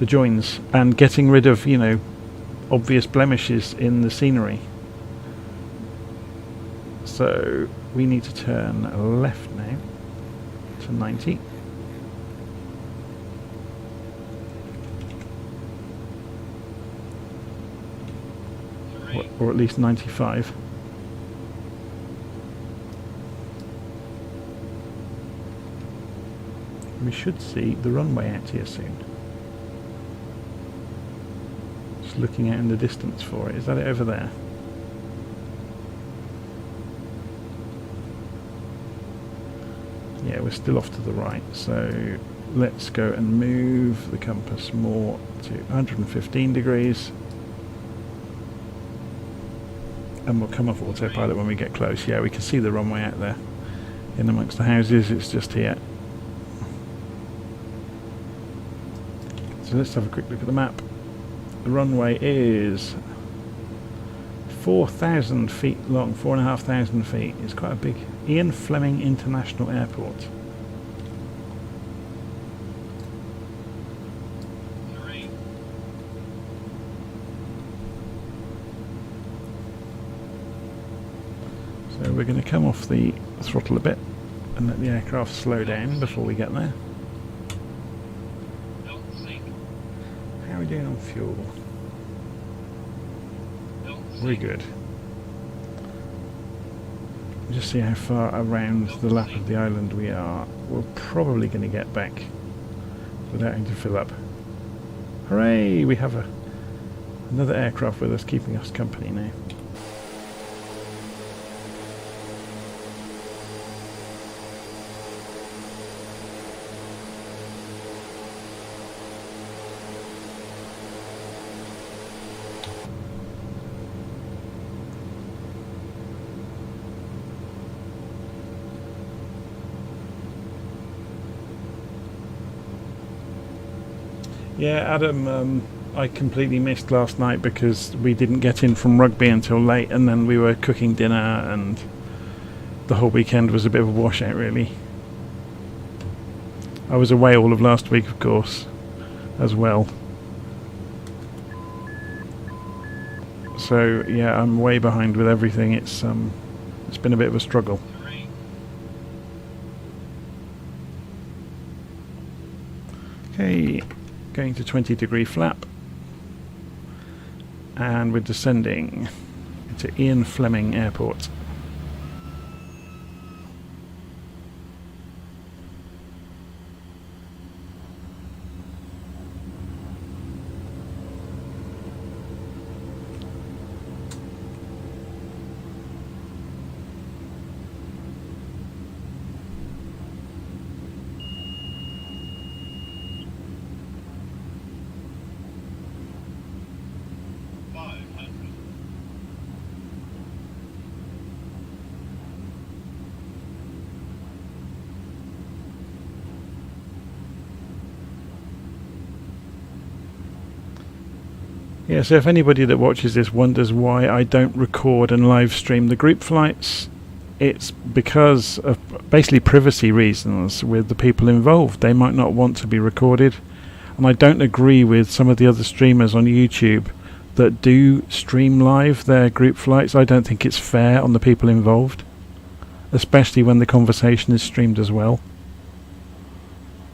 joins and getting rid of, you know, obvious blemishes in the scenery. So we need to turn left now to 90. Or at least 95. We should see the runway out here soon. Just looking out in the distance for it. Is that it over there? Yeah, we're still off to the right, so let's go and move the compass more to 115 degrees. And we'll come off autopilot when we get close. Yeah, we can see the runway out there in amongst the houses. It's just here. So let's have a quick look at the map. The runway is 4,000 feet long, 4,500 feet. It's quite a big. Ian Fleming International Airport. So we're going to come off the throttle a bit and let the aircraft slow down before we get there. How are we doing on fuel? Very good. Just see how far around the lap of the island we are. We're probably going to get back without having to fill up. Hooray! We have another aircraft with us keeping us company now. Yeah, Adam, I completely missed last night because we didn't get in from rugby until late, and then we were cooking dinner, and the whole weekend was a bit of a washout, really. I was away all of last week, of course, as well. So yeah, I'm way behind with everything. It's been a bit of a struggle. Okay. Going to 20-degree flap, and we're descending into Ian Fleming Airport. Yeah, so if anybody that watches this wonders why I don't record and live stream the group flights, it's because of basically privacy reasons with the people involved. They might not want to be recorded, and I don't agree with some of the other streamers on YouTube that do stream live their group flights. I don't think it's fair on the people involved, especially when the conversation is streamed as well.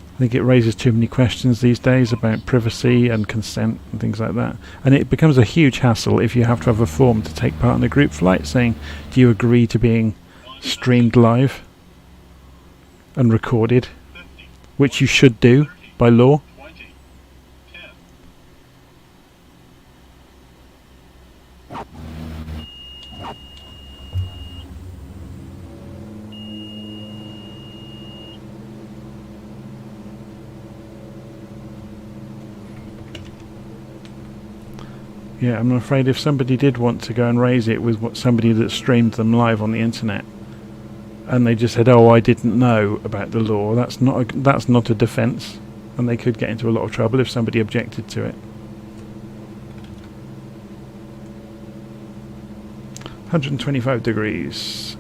I think it raises too many questions these days about privacy and consent and things like that. And it becomes a huge hassle if you have to have a form to take part in a group flight saying, do you agree to being streamed live and recorded, which you should do by law. Yeah, I'm afraid if somebody did want to go and raise it with somebody that streamed them live on the internet, and they just said, "Oh, I didn't know about the law," that's not a defence, and they could get into a lot of trouble if somebody objected to it. 125 degrees.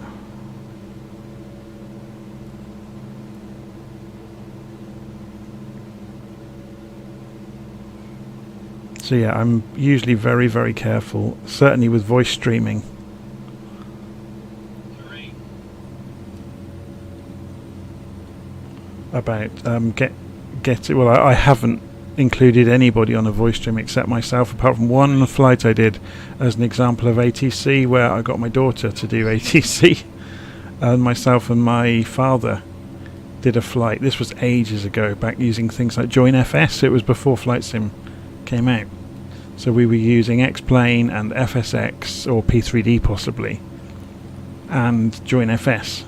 So yeah, I'm usually very, very careful, certainly with voice streaming. About well, I haven't included anybody on a voice stream except myself, apart from one flight I did as an example of ATC, where I got my daughter to do ATC, and myself and my father did a flight. This was ages ago, back using things like Join FS. It was before Flight Sim came out. So we were using X-Plane and FSX, or P3D possibly, and Join FS,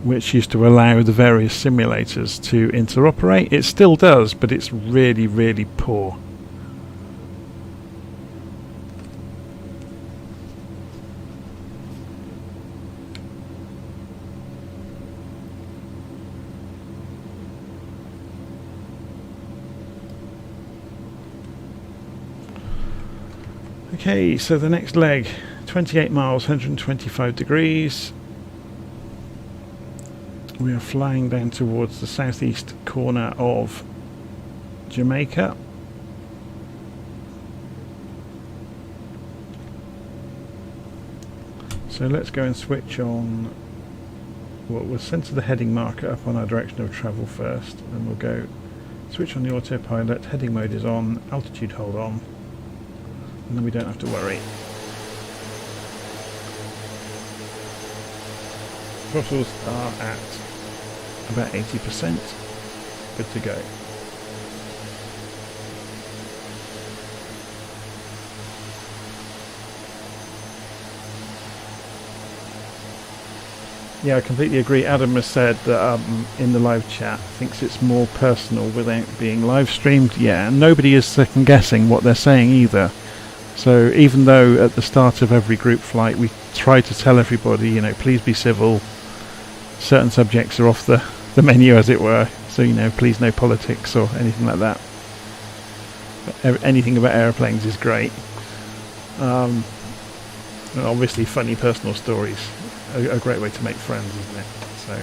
which used to allow the various simulators to interoperate. It still does, but it's really, really poor. Okay, so the next leg, 28 miles, 125 degrees. We are flying down towards the southeast corner of Jamaica. So let's go and switch on what was sent to the heading marker up on our direction of travel first. Then we'll go switch on the autopilot, heading mode is on, altitude hold on, and then we don't have to worry. Throttles are at about 80%. Good to go. Yeah, I completely agree. Adam has said that in the live chat thinks it's more personal without being live streamed. Yeah, and nobody is second guessing what they're saying either. So even though at the start of every group flight we try to tell everybody, you know, please be civil, certain subjects are off the menu, as it were, so, you know, please no politics or anything like that. But anything about airplanes is great. And obviously funny personal stories are a great way to make friends, isn't it? So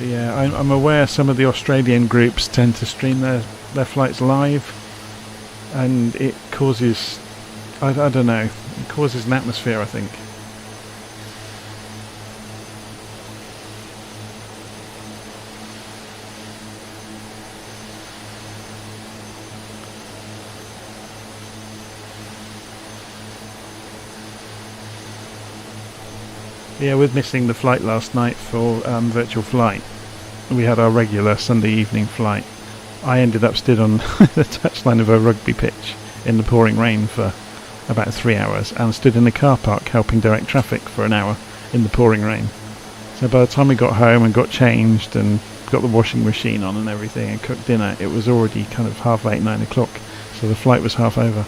yeah, I'm aware some of the Australian groups tend to stream their flights live, and it causes, I don't know, it causes an atmosphere, I think. Yeah, we're missing the flight last night for virtual flight. We had our regular Sunday evening flight. I ended up stood on the touchline of a rugby pitch in the pouring rain for about 3 hours and stood in the car park helping direct traffic for an hour in the pouring rain. So by the time we got home and got changed and got the washing machine on and everything and cooked dinner, it was already kind of 8:30, 9 o'clock. So the flight was half over.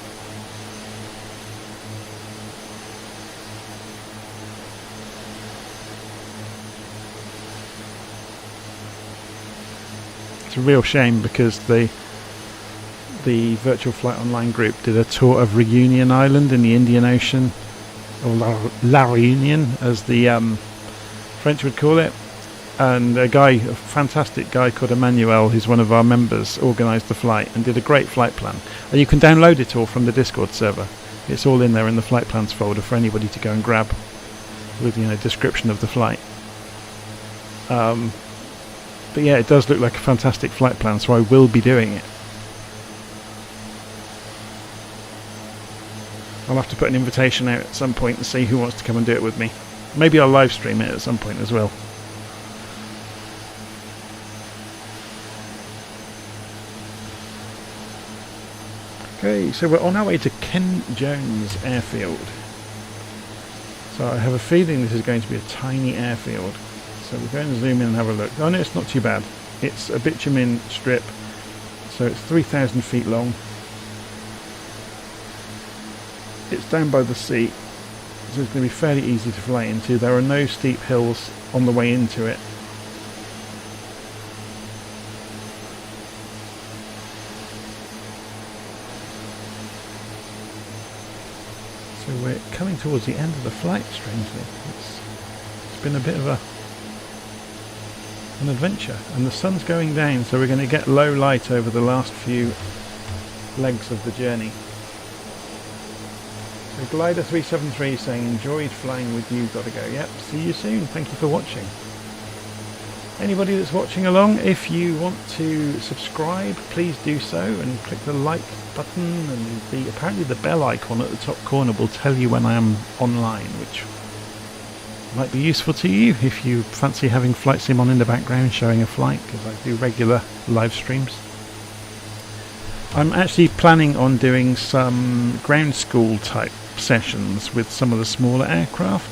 It's a real shame because the Virtual Flight Online group did a tour of Reunion Island in the Indian Ocean, or La Réunion as the French would call it, and a fantastic guy called Emmanuel, who's one of our members, organised the flight and did a great flight plan. And you can download it all from the Discord server. It's all in there in the flight plans folder for anybody to go and grab, with description of the flight. But yeah, it does look like a fantastic flight plan, so I will be doing it. I'll have to put an invitation out at some point and see who wants to come and do it with me. Maybe I'll live stream it at some point as well. Okay, so we're on our way to Ken Jones Airfield. So I have a feeling this is going to be a tiny airfield. So we're going to zoom in and have a look. Oh no, it's not too bad. It's a bitumen strip, so it's 3,000 feet long. It's down by the sea, so it's going to be fairly easy to fly into. There are no steep hills on the way into it. So we're coming towards the end of the flight, strangely. It's been a bit of an adventure, and the sun's going down, so we're going to get low light over the last few legs of the journey. So Glider 373 saying enjoyed flying with you, gotta go. Yep, see you soon, thank you for watching. Anybody that's watching along, if you want to subscribe, please do so and click the like button, and apparently the bell icon at the top corner will tell you when I am online, which might be useful to you if you fancy having Flight Sim on in the background showing a flight, because I do regular live streams. I'm actually planning on doing some ground school type sessions with some of the smaller aircraft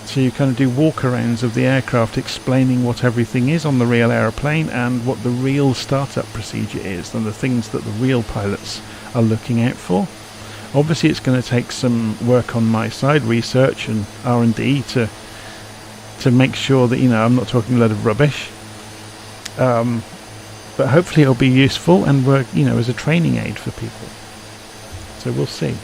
to kind of do walkarounds of the aircraft, explaining what everything is on the real aeroplane and what the real startup procedure is and the things that the real pilots are looking out for. Obviously it's going to take some work on my side, research and R&D to make sure that I'm not talking a load of rubbish, but hopefully it'll be useful and work as a training aid for people, so we'll see.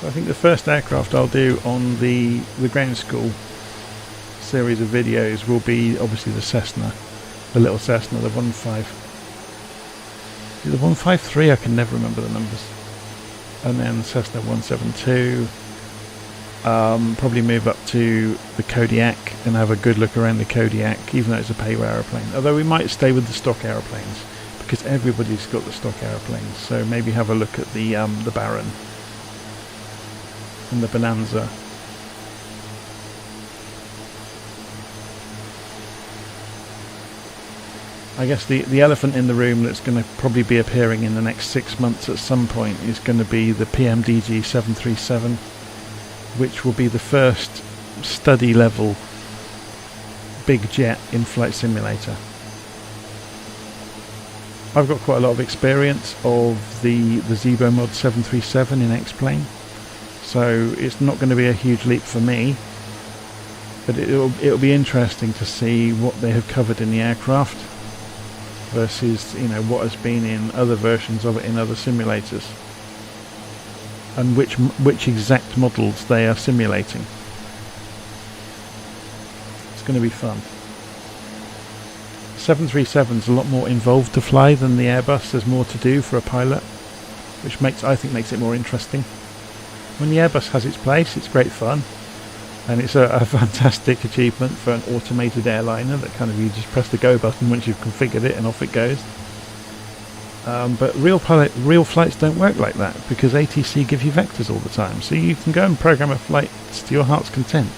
So I think the first aircraft I'll do on the ground school series of videos will be obviously the Cessna, the little Cessna, the 153, I can never remember the numbers, and then Cessna 172, probably move up to the Kodiak and have a good look around the Kodiak, even though it's a pay aeroplane, although we might stay with the stock aeroplanes because everybody's got the stock aeroplanes, so maybe have a look at the Baron and the Bonanza. I guess the elephant in the room that's going to probably be appearing in the next 6 months at some point is going to be the PMDG 737, which will be the first study level big jet in Flight Simulator. I've got quite a lot of experience of the Zebo Mod 737 in X-Plane, so it's not going to be a huge leap for me, but it'll be interesting to see what they have covered in the aircraft. versus, you know, what has been in other versions of it in other simulators, and which exact models they are simulating. It's going to be fun. 737's a lot more involved to fly than the Airbus. There's more to do for a pilot, which I think makes it more interesting. When the Airbus has its place, it's great fun, and it's a fantastic achievement for an automated airliner that kind of, you just press the go button once you've configured it and off it goes. But real flights don't work like that, because ATC give you vectors all the time, so you can go and program a flight to your heart's content.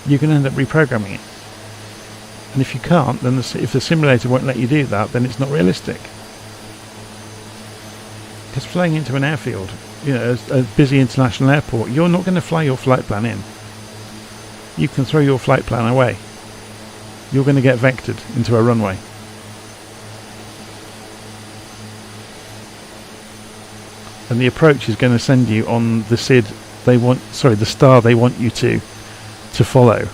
You can end up reprogramming it, and if you can't, then if the simulator won't let you do that, then it's not realistic. Because flying into an airfield, you know, a busy international airport, you're not going to fly your flight plan in. You can throw your flight plan away. You're going to get vectored into a runway. And the approach is going to send you on the the star they want you to follow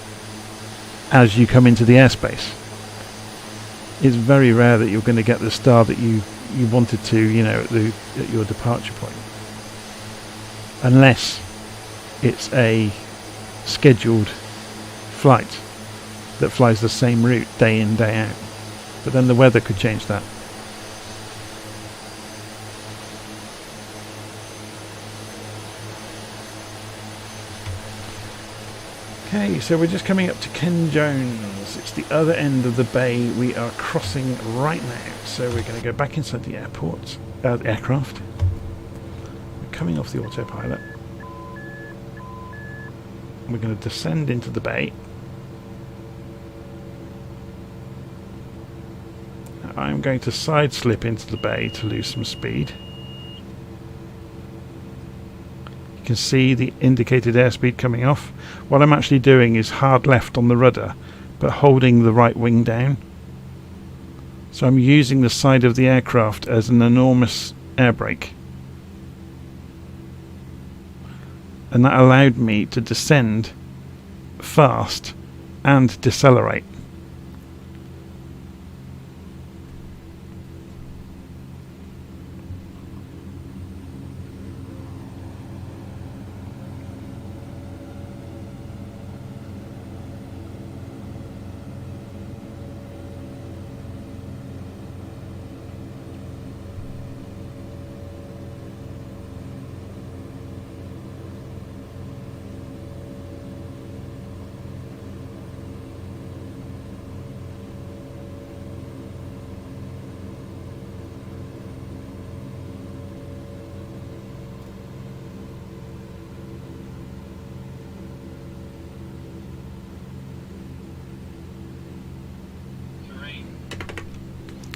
as you come into the airspace. It's very rare that you're going to get the star that you wanted to, you know, at your departure point, unless it's a scheduled flight that flies the same route day in, day out. But then the weather could change that. Okay, so we're just coming up to Ken Jones. It's the other end of the bay we are crossing right now. So we're going to go back inside the aircraft. We're coming off the autopilot. We're going to descend into the bay. Now I'm going to side slip into the bay to lose some speed. You can see the indicated airspeed coming off. What I'm actually doing is hard left on the rudder, but holding the right wing down. So I'm using the side of the aircraft as an enormous air brake. And that allowed me to descend fast and decelerate.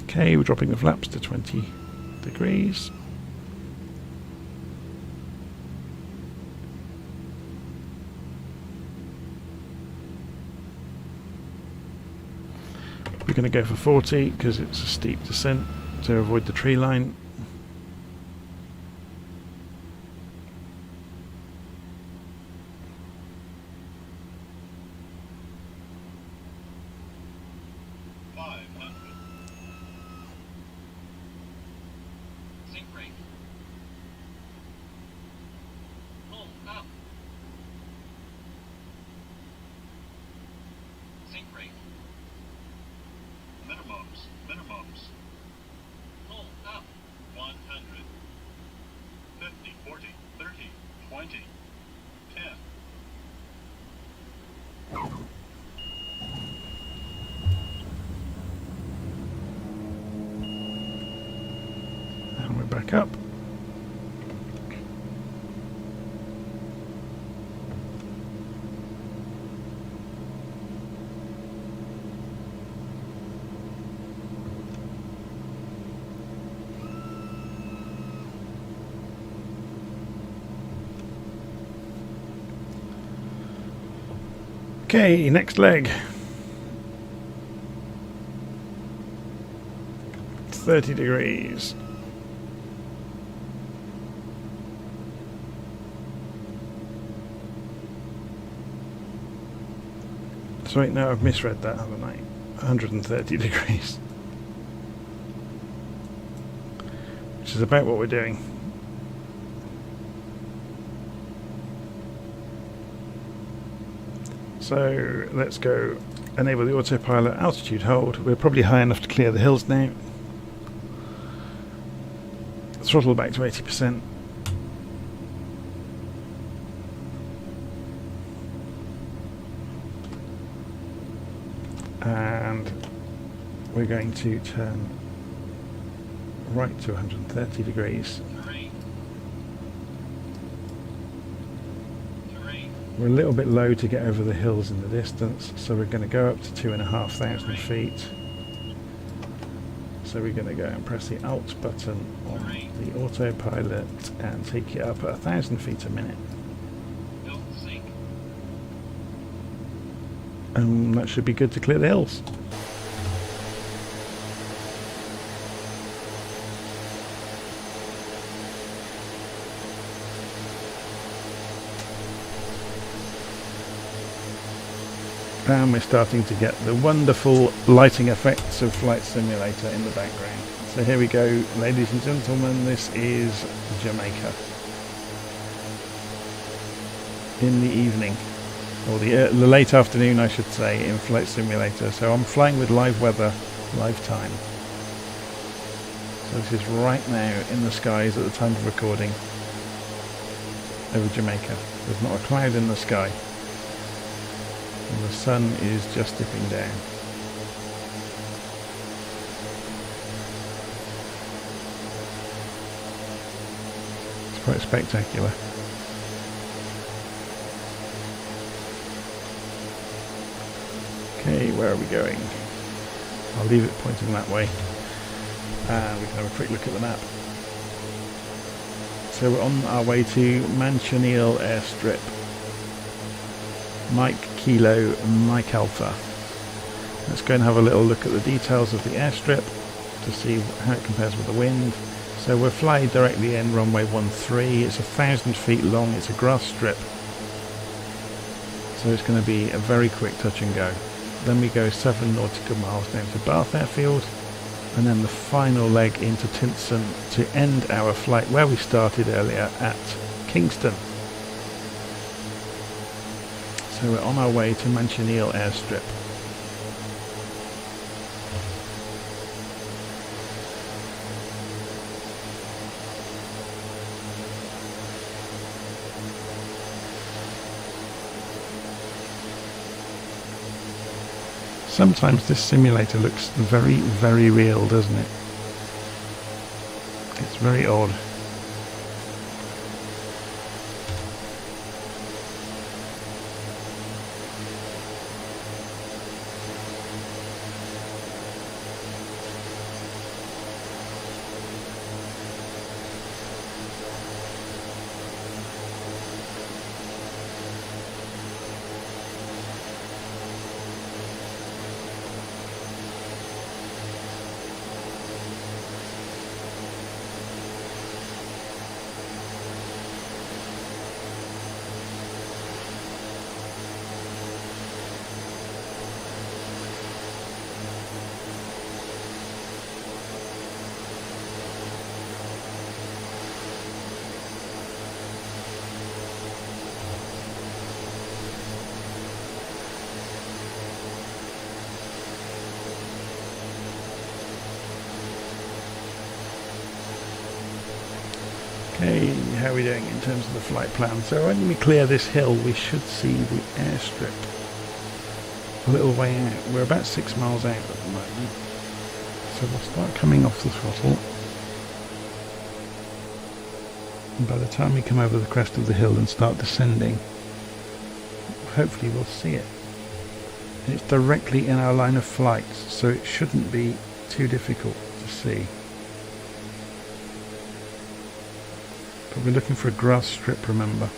Okay, we're dropping the flaps to 20 degrees. We're going to go for 40 because it's a steep descent to avoid the tree line. Minimums. Pull up. 100. 50, 40, 30, 20, 10. And we're back up. Okay, next leg. 30 degrees. So wait, no, I've misread that, haven't I? 130 degrees. which is about what we're doing. So let's go enable the autopilot, altitude hold. We're probably high enough to clear the hills now. Throttle back to 80%. And we're going to turn right to 130 degrees. We're a little bit low to get over the hills in the distance, so we're going to go up to 2,500 feet. So we're going to go and press the Alt button on the autopilot and take it up at 1,000 feet a minute. And that should be good to clear the hills. And we're starting to get the wonderful lighting effects of Flight Simulator in the background. So here we go, ladies and gentlemen, this is Jamaica. In the evening, or the late afternoon I should say, in Flight Simulator. So I'm flying with live weather, live time. So this is right now in the skies at the time of recording over Jamaica. There's not a cloud in the sky. And the sun is just dipping down. It's quite spectacular. Okay, where are we going? I'll leave it pointing that way. And we can have a quick look at the map. So we're on our way to Mountainous airstrip. Mike Kilo, Mike Alpha. Let's go and have a little look at the details of the airstrip to see how it compares with the wind. So we're flying directly in runway 13. It's 1,000 feet long. It's a grass strip. So it's going to be a very quick touch and go. Then we go 7 nautical miles down to Bath Airfield, and then the final leg into Tinston to end our flight where we started earlier at Kingston. So we're on our way to Mountainous airstrip. Sometimes this simulator looks very, very real, doesn't it? It's very odd. Okay, how are we doing in terms of the flight plan? So when we clear this hill, we should see the airstrip a little way out. We're about 6 miles out at the moment. So we'll start coming off the throttle. And by the time we come over the crest of the hill and start descending, hopefully we'll see it. It's directly in our line of flight, so it shouldn't be too difficult to see. But we're looking for a grass strip, remember.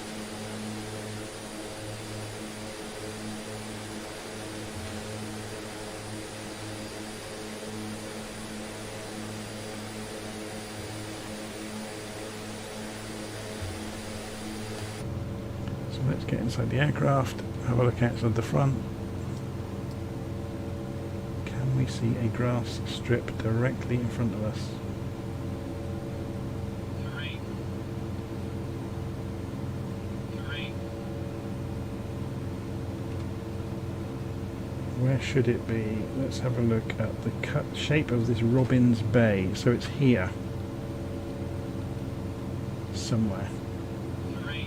So let's get inside the aircraft, have a look outside the front. Can we see a grass strip directly in front of us? where should it be? Let's have a look at the shape of this Robin's Bay. So it's here. Somewhere. 3,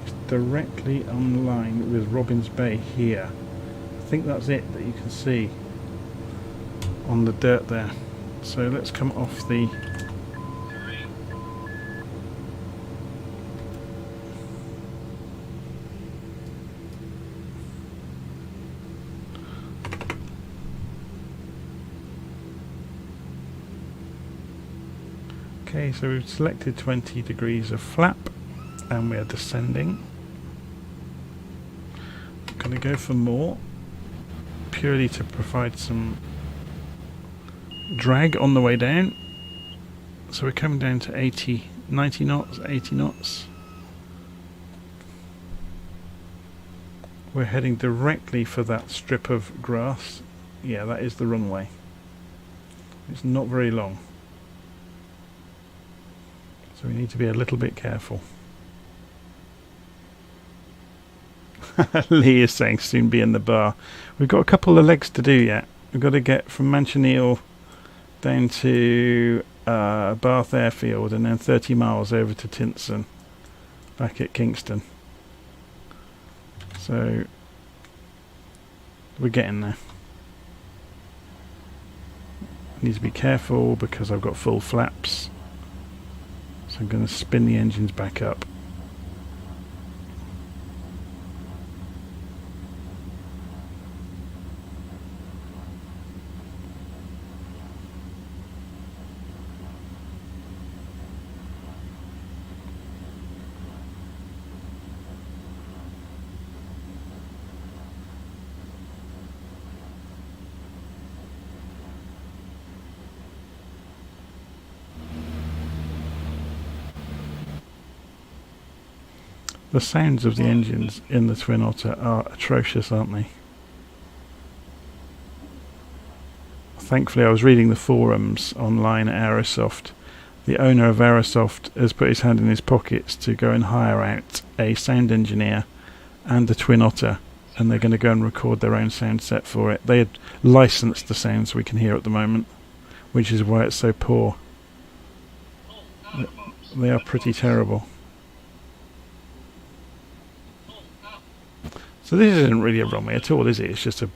It's directly on line with Robin's Bay here. I think that's it that you can see on the dirt there. So let's come off the... 3, Okay, so we've selected 20 degrees of flap and we are descending. I'm going to go for more, purely to provide some drag on the way down. So we're coming down to 90 knots, 80 knots. We're heading directly for that strip of grass. Yeah, that is the runway. It's not very long. So we need to be a little bit careful. Lee is saying soon be in the bar. We've got a couple of legs to do yet. We've got to get from Manchineal down to Bath Airfield and then 30 miles over to Tinson back at Kingston. So we're getting there. Need to be careful because I've got full flaps. So I'm going to spin the engines back up. The sounds of the engines in the Twin Otter are atrocious, aren't they? Thankfully I was reading the forums online at Aerosoft. The owner of Aerosoft has put his hand in his pockets to go and hire out a sound engineer and a Twin Otter, and they're going to go and record their own sound set for it. They had licensed the sounds we can hear at the moment, which is why it's so poor. They are pretty terrible. So this isn't really a runway at all, is it? It's just a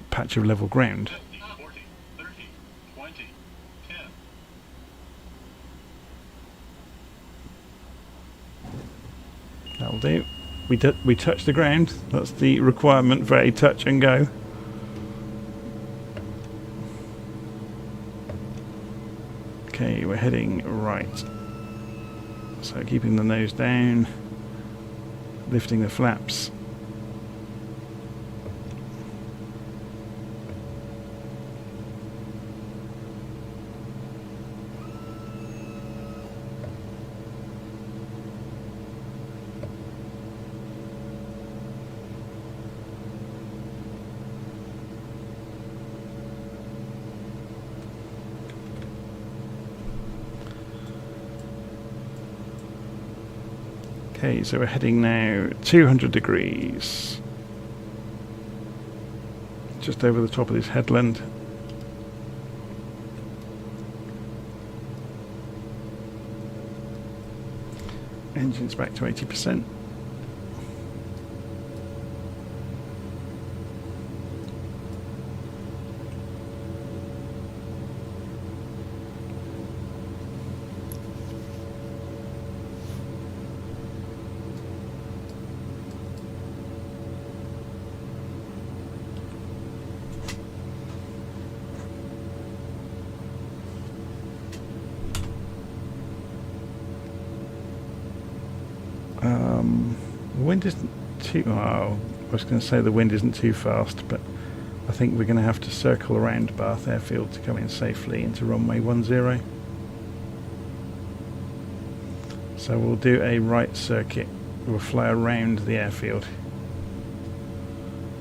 patch of level ground. 50, 40, 30, 20, 10. That'll do. We touch the ground. That's the requirement for a touch and go. Okay, we're heading right. So keeping the nose down, lifting the flaps. Okay, so we're heading now 200 degrees. Just over the top of this headland. Engine's back to 80%. The wind isn't too... Oh, I was going to say the wind isn't too fast, but I think we're going to have to circle around Bath Airfield to come in safely into runway 10. So we'll do a right circuit. We'll fly around the airfield.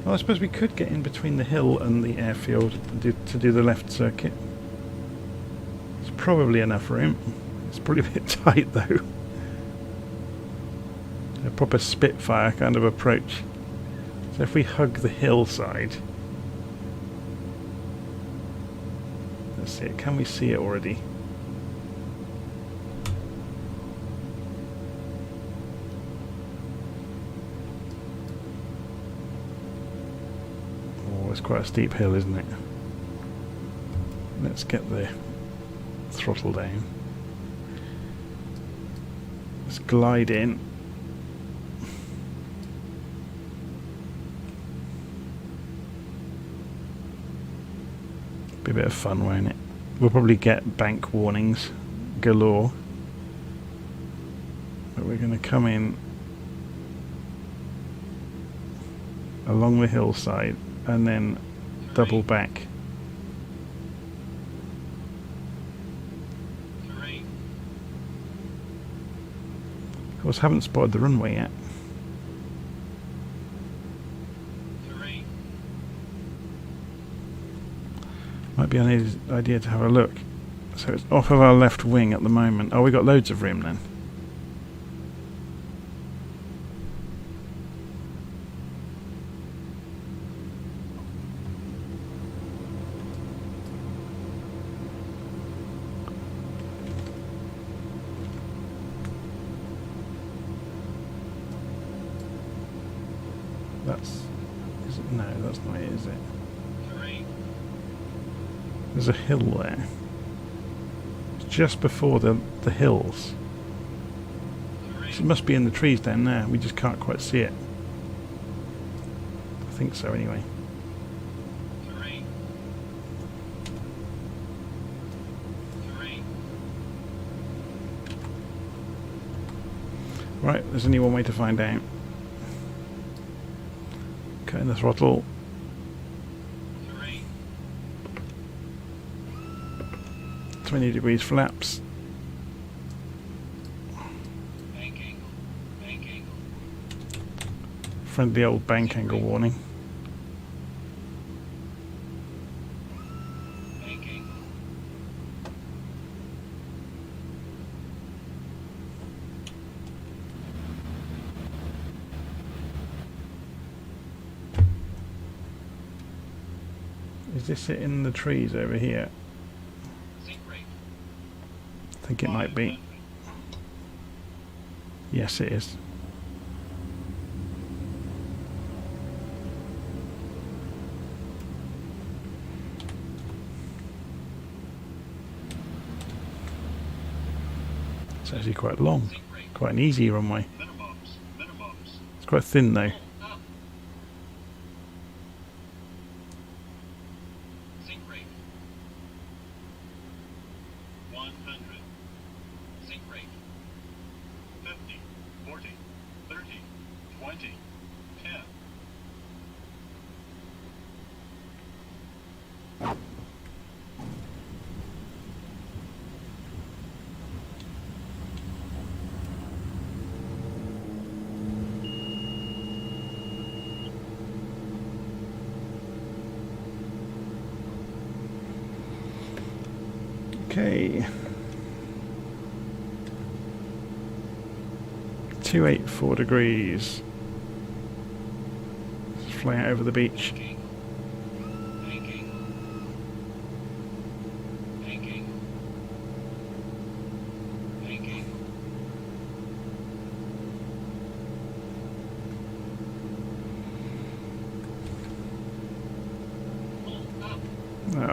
Well, I suppose we could get in between the hill and the airfield to do the left circuit. It's probably enough room. It's probably a bit tight though. A proper Spitfire kind of approach So if we hug the hillside, let's see it. Can we see it already? Oh, it's quite a steep hill, isn't it? Let's get the throttle down. Let's glide in. Be a bit of fun, won't it? We'll probably get bank warnings galore. But we're going to come in along the hillside and then double back. Of course, haven't spotted the runway yet. Might be an idea to have a look. So it's off of our left wing at the moment. Oh, we got loads of room then. Is it? No, that's not it, is it? There's a hill there. It's just before the hills. So it must be in the trees down there. We just can't quite see it. I think so anyway. Right, there's only one way to find out. Cutting the throttle. 20 degrees flaps. Friendly old bank angle warning. Is this it in the trees over here? I think it might be. Yes, it is. It's actually quite long. Quite an easy runway. It's quite thin though. Okay. 284 degrees. Just flying out over the beach.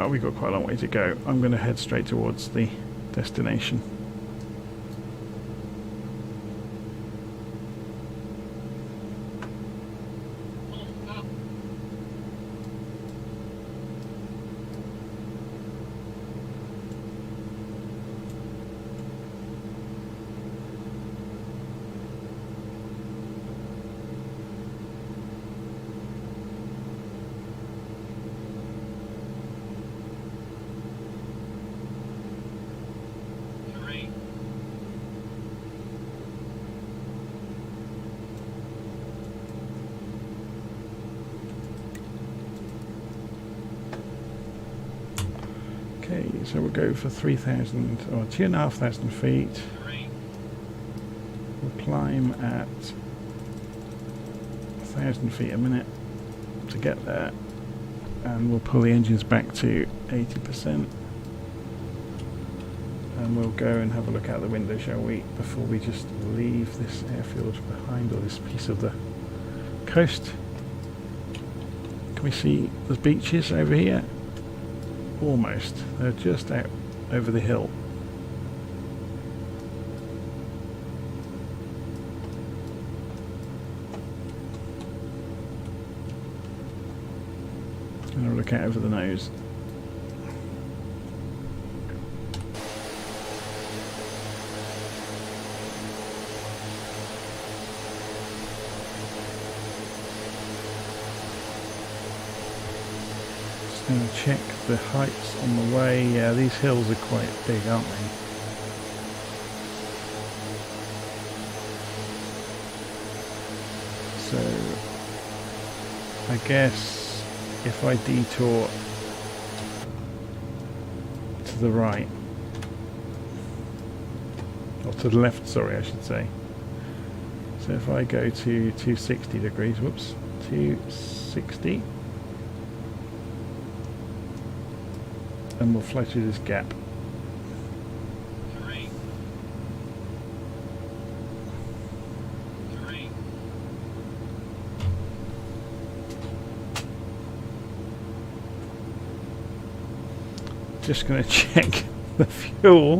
We've got quite a long way to go. I'm going to head straight towards the destination. Okay, so we'll go for 3,000 or 2,500 feet. We'll climb at 1,000 feet a minute. to get there, and we'll pull the engines back to 80%, and we'll go and have a look out the window, shall we, before we just leave this airfield behind, or this piece of the coast. Can we see the beaches over here? Almost. They're just out over the hill. And I'll look out over the nose. Just going to check the heights on the way. Yeah, these hills are quite big, aren't they? So I guess if I detour to the right, or to the left, sorry, I should say. So if I go to 260 degrees, whoops, 260, and we'll fly through this gap. 3. 3. Just going to check the fuel,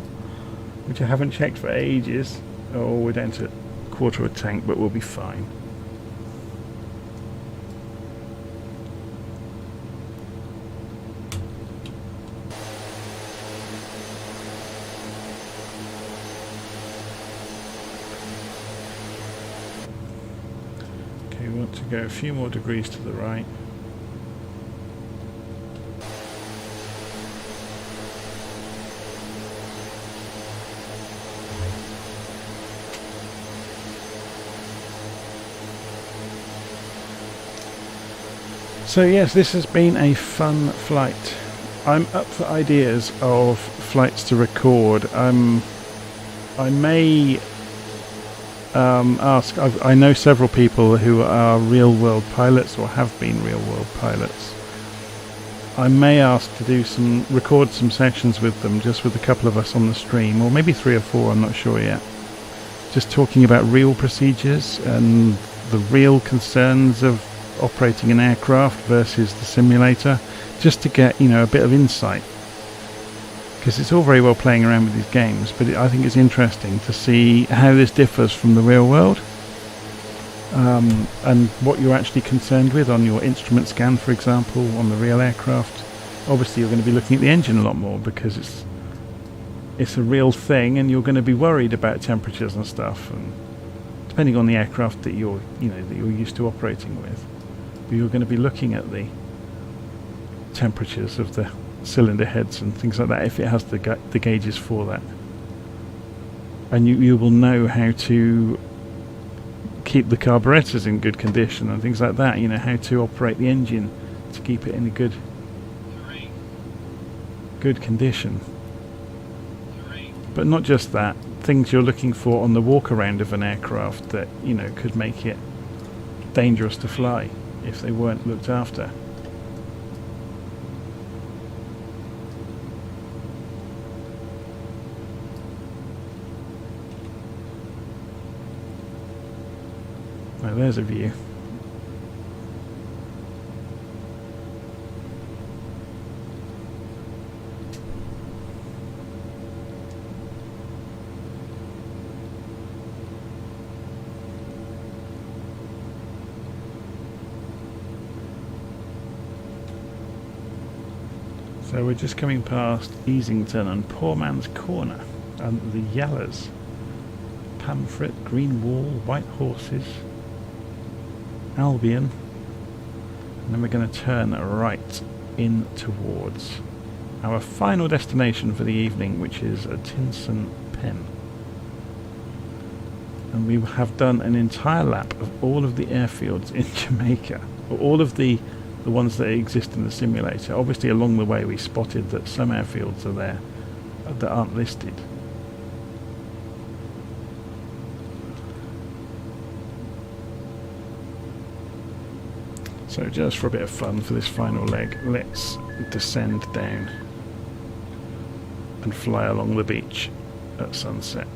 which I haven't checked for ages. Oh, we're down to a quarter of a tank, but we'll be fine. Okay, we want to go a few more degrees to the right. So yes, this has been a fun flight. I'm up for ideas of flights to record. I may ask, I know several people who are real world pilots or have been real world pilots. I may ask to do record some sessions with them, just with a couple of us on the stream, or maybe 3 or 4, I'm not sure yet. Just talking about real procedures and the real concerns of operating an aircraft versus the simulator, just to get, you know, a bit of insight, because it's all very well playing around with these games, but I think it's interesting to see how this differs from the real world, and what you're actually concerned with on your instrument scan, for example, on the real aircraft. Obviously you're going to be looking at the engine a lot more, because it's a real thing, and you're going to be worried about temperatures and stuff, and depending on the aircraft that you're used to operating with. You're going to be looking at the temperatures of the cylinder heads and things like that, if it has the gauges for that, and you will know how to keep the carburetors in good condition and things like that, you know, how to operate the engine to keep it in a good condition. 3. But not just that, things you're looking for on the walk around of an aircraft that, you know, could make it dangerous to fly if they weren't looked after. Now there's a view. So we're just coming past Easington and Poor Man's Corner and the Yallers, Pamfret, Green Wall, White Horses, Albion, and then we're going to turn right in towards our final destination for the evening, which is Tinson Pen. And we have done an entire lap of all of the airfields in Jamaica, or all of the ones that exist in the simulator. Obviously along the way we spotted that some airfields are there that aren't listed. So just for a bit of fun for this final leg, let's descend down and fly along the beach at sunset.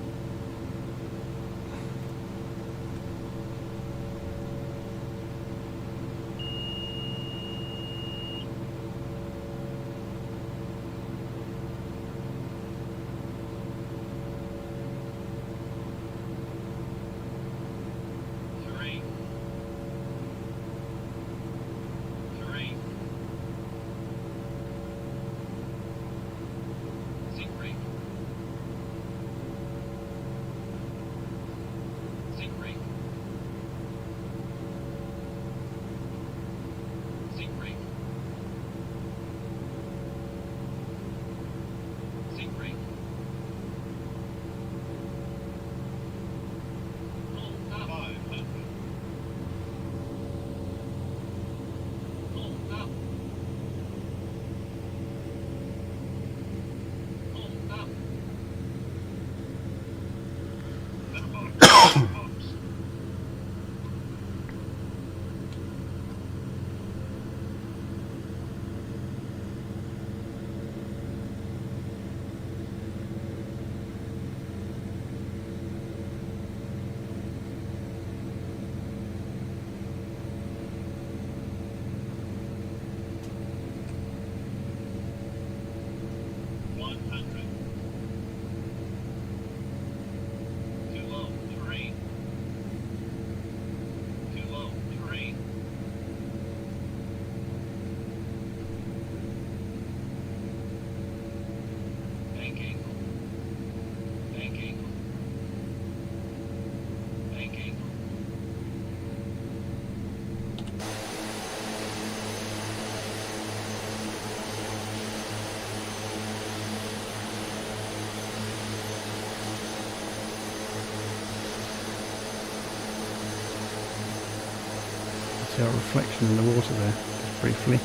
Our reflection in the water there, just briefly.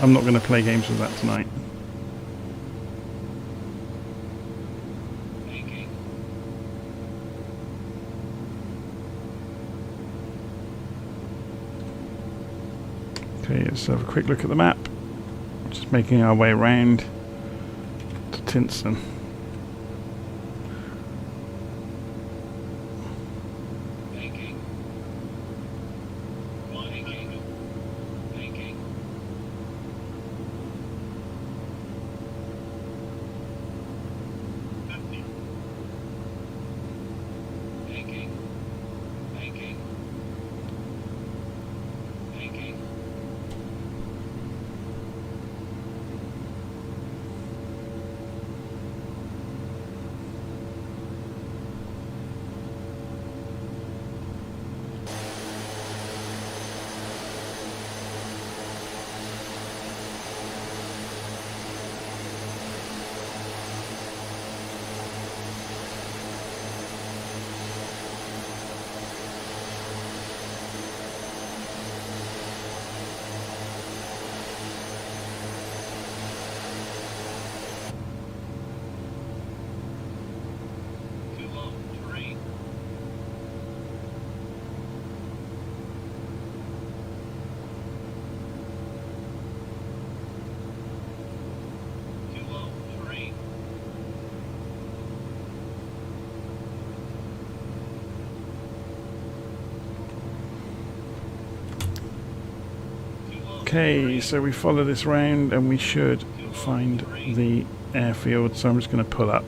I'm not going to play games with that tonight. Okay, let's have a quick look at the map. Just making our way around to Tinston. Okay, so we follow this round and we should find the airfield, so I'm just going to pull up.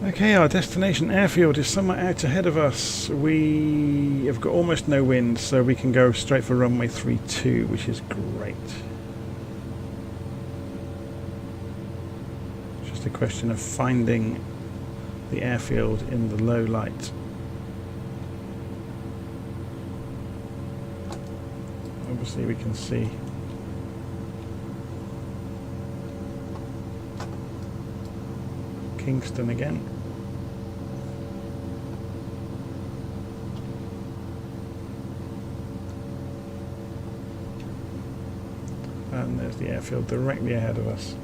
Okay, our destination airfield is somewhere out ahead of us. We have got almost no wind, so we can go straight for runway 32, which is great. It's just a question of finding the airfield in the low light. obviously we can see Kingston again. And there's the airfield directly ahead of us.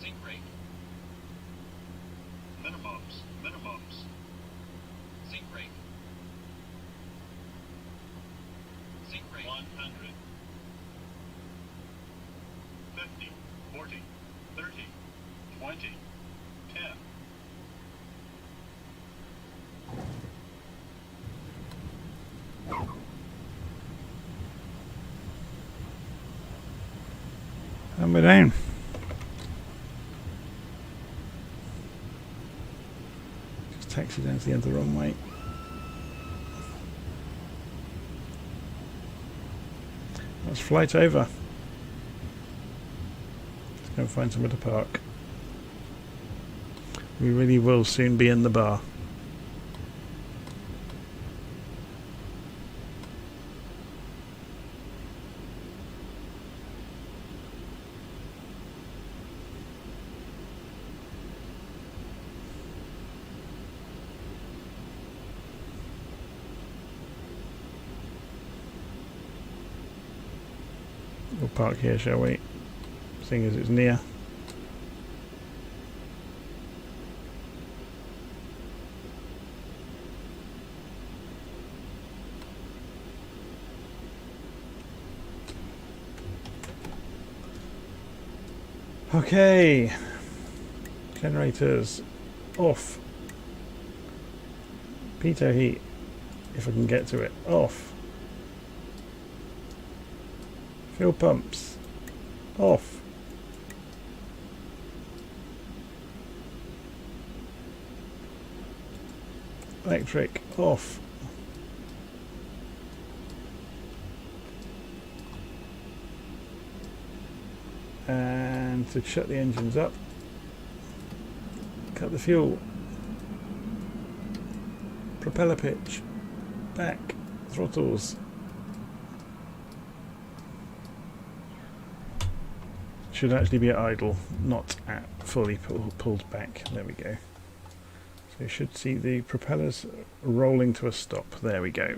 Zinc rate. Minimums. Zinc rate. Zinc rate. 100. 50, 40, 30, 20, 10. And we're down. Just taxi down to the end of the runway. Let's flight over. Let's go and find somewhere to park. We really will soon be in the bar. We'll park here, shall we? Seeing as it's near. Okay. Generators off. Pitot heat, if I can get to it, off. Fuel pumps off. Electric off. And to shut the engines up, cut the fuel. Propeller pitch back. Throttles. Should actually be at idle, not at fully pulled back. There we go. So you should see the propellers rolling to a stop. There we go.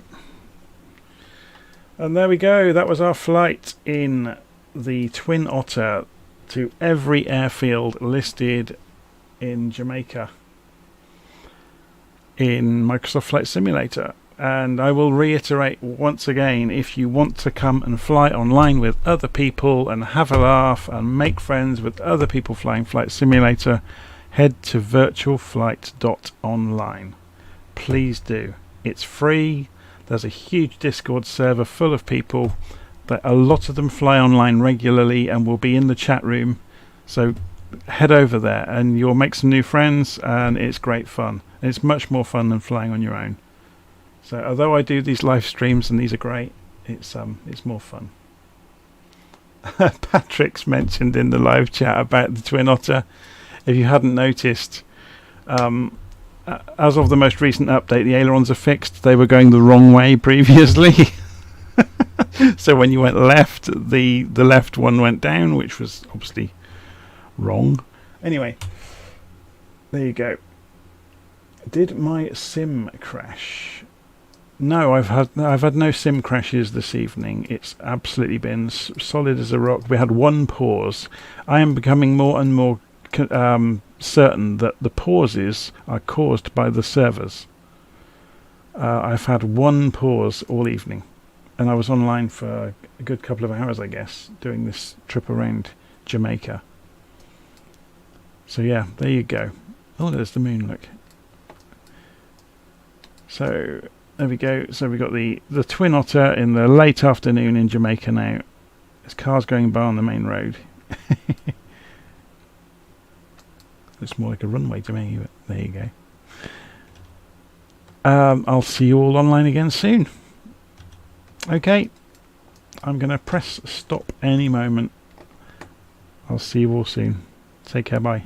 And there we go. That was our flight in the Twin Otter to every airfield listed in Jamaica in Microsoft Flight Simulator. And I will reiterate once again, if you want to come and fly online with other people and have a laugh and make friends with other people flying Flight Simulator, head to virtualflight.online. Please do. It's free. There's a huge Discord server full of people. That a lot of them fly online regularly and will be in the chat room. So head over there and you'll make some new friends, and it's great fun. And it's much more fun than flying on your own. So although I do these live streams and these are great, it's more fun. Patrick's mentioned in the live chat about the Twin Otter. If you hadn't noticed, as of the most recent update, the ailerons are fixed. They were going the wrong way previously. So when you went left, the left one went down, which was obviously wrong. Anyway, there you go. Did my sim crash? No, I've had no sim crashes this evening. It's absolutely been solid as a rock. We had one pause. I am becoming more and more certain that the pauses are caused by the servers. I've had one pause all evening, and I was online for a good couple of hours, I guess, doing this trip around Jamaica. So yeah, there you go. Oh, there's the moon, look. So there we go. So we got the Twin Otter in the late afternoon in Jamaica now. There's cars going by on the main road. Looks more like a runway to me, but there you go. I'll see you all online again soon. Okay, I'm going to press stop any moment. I'll see you all soon. Take care, bye.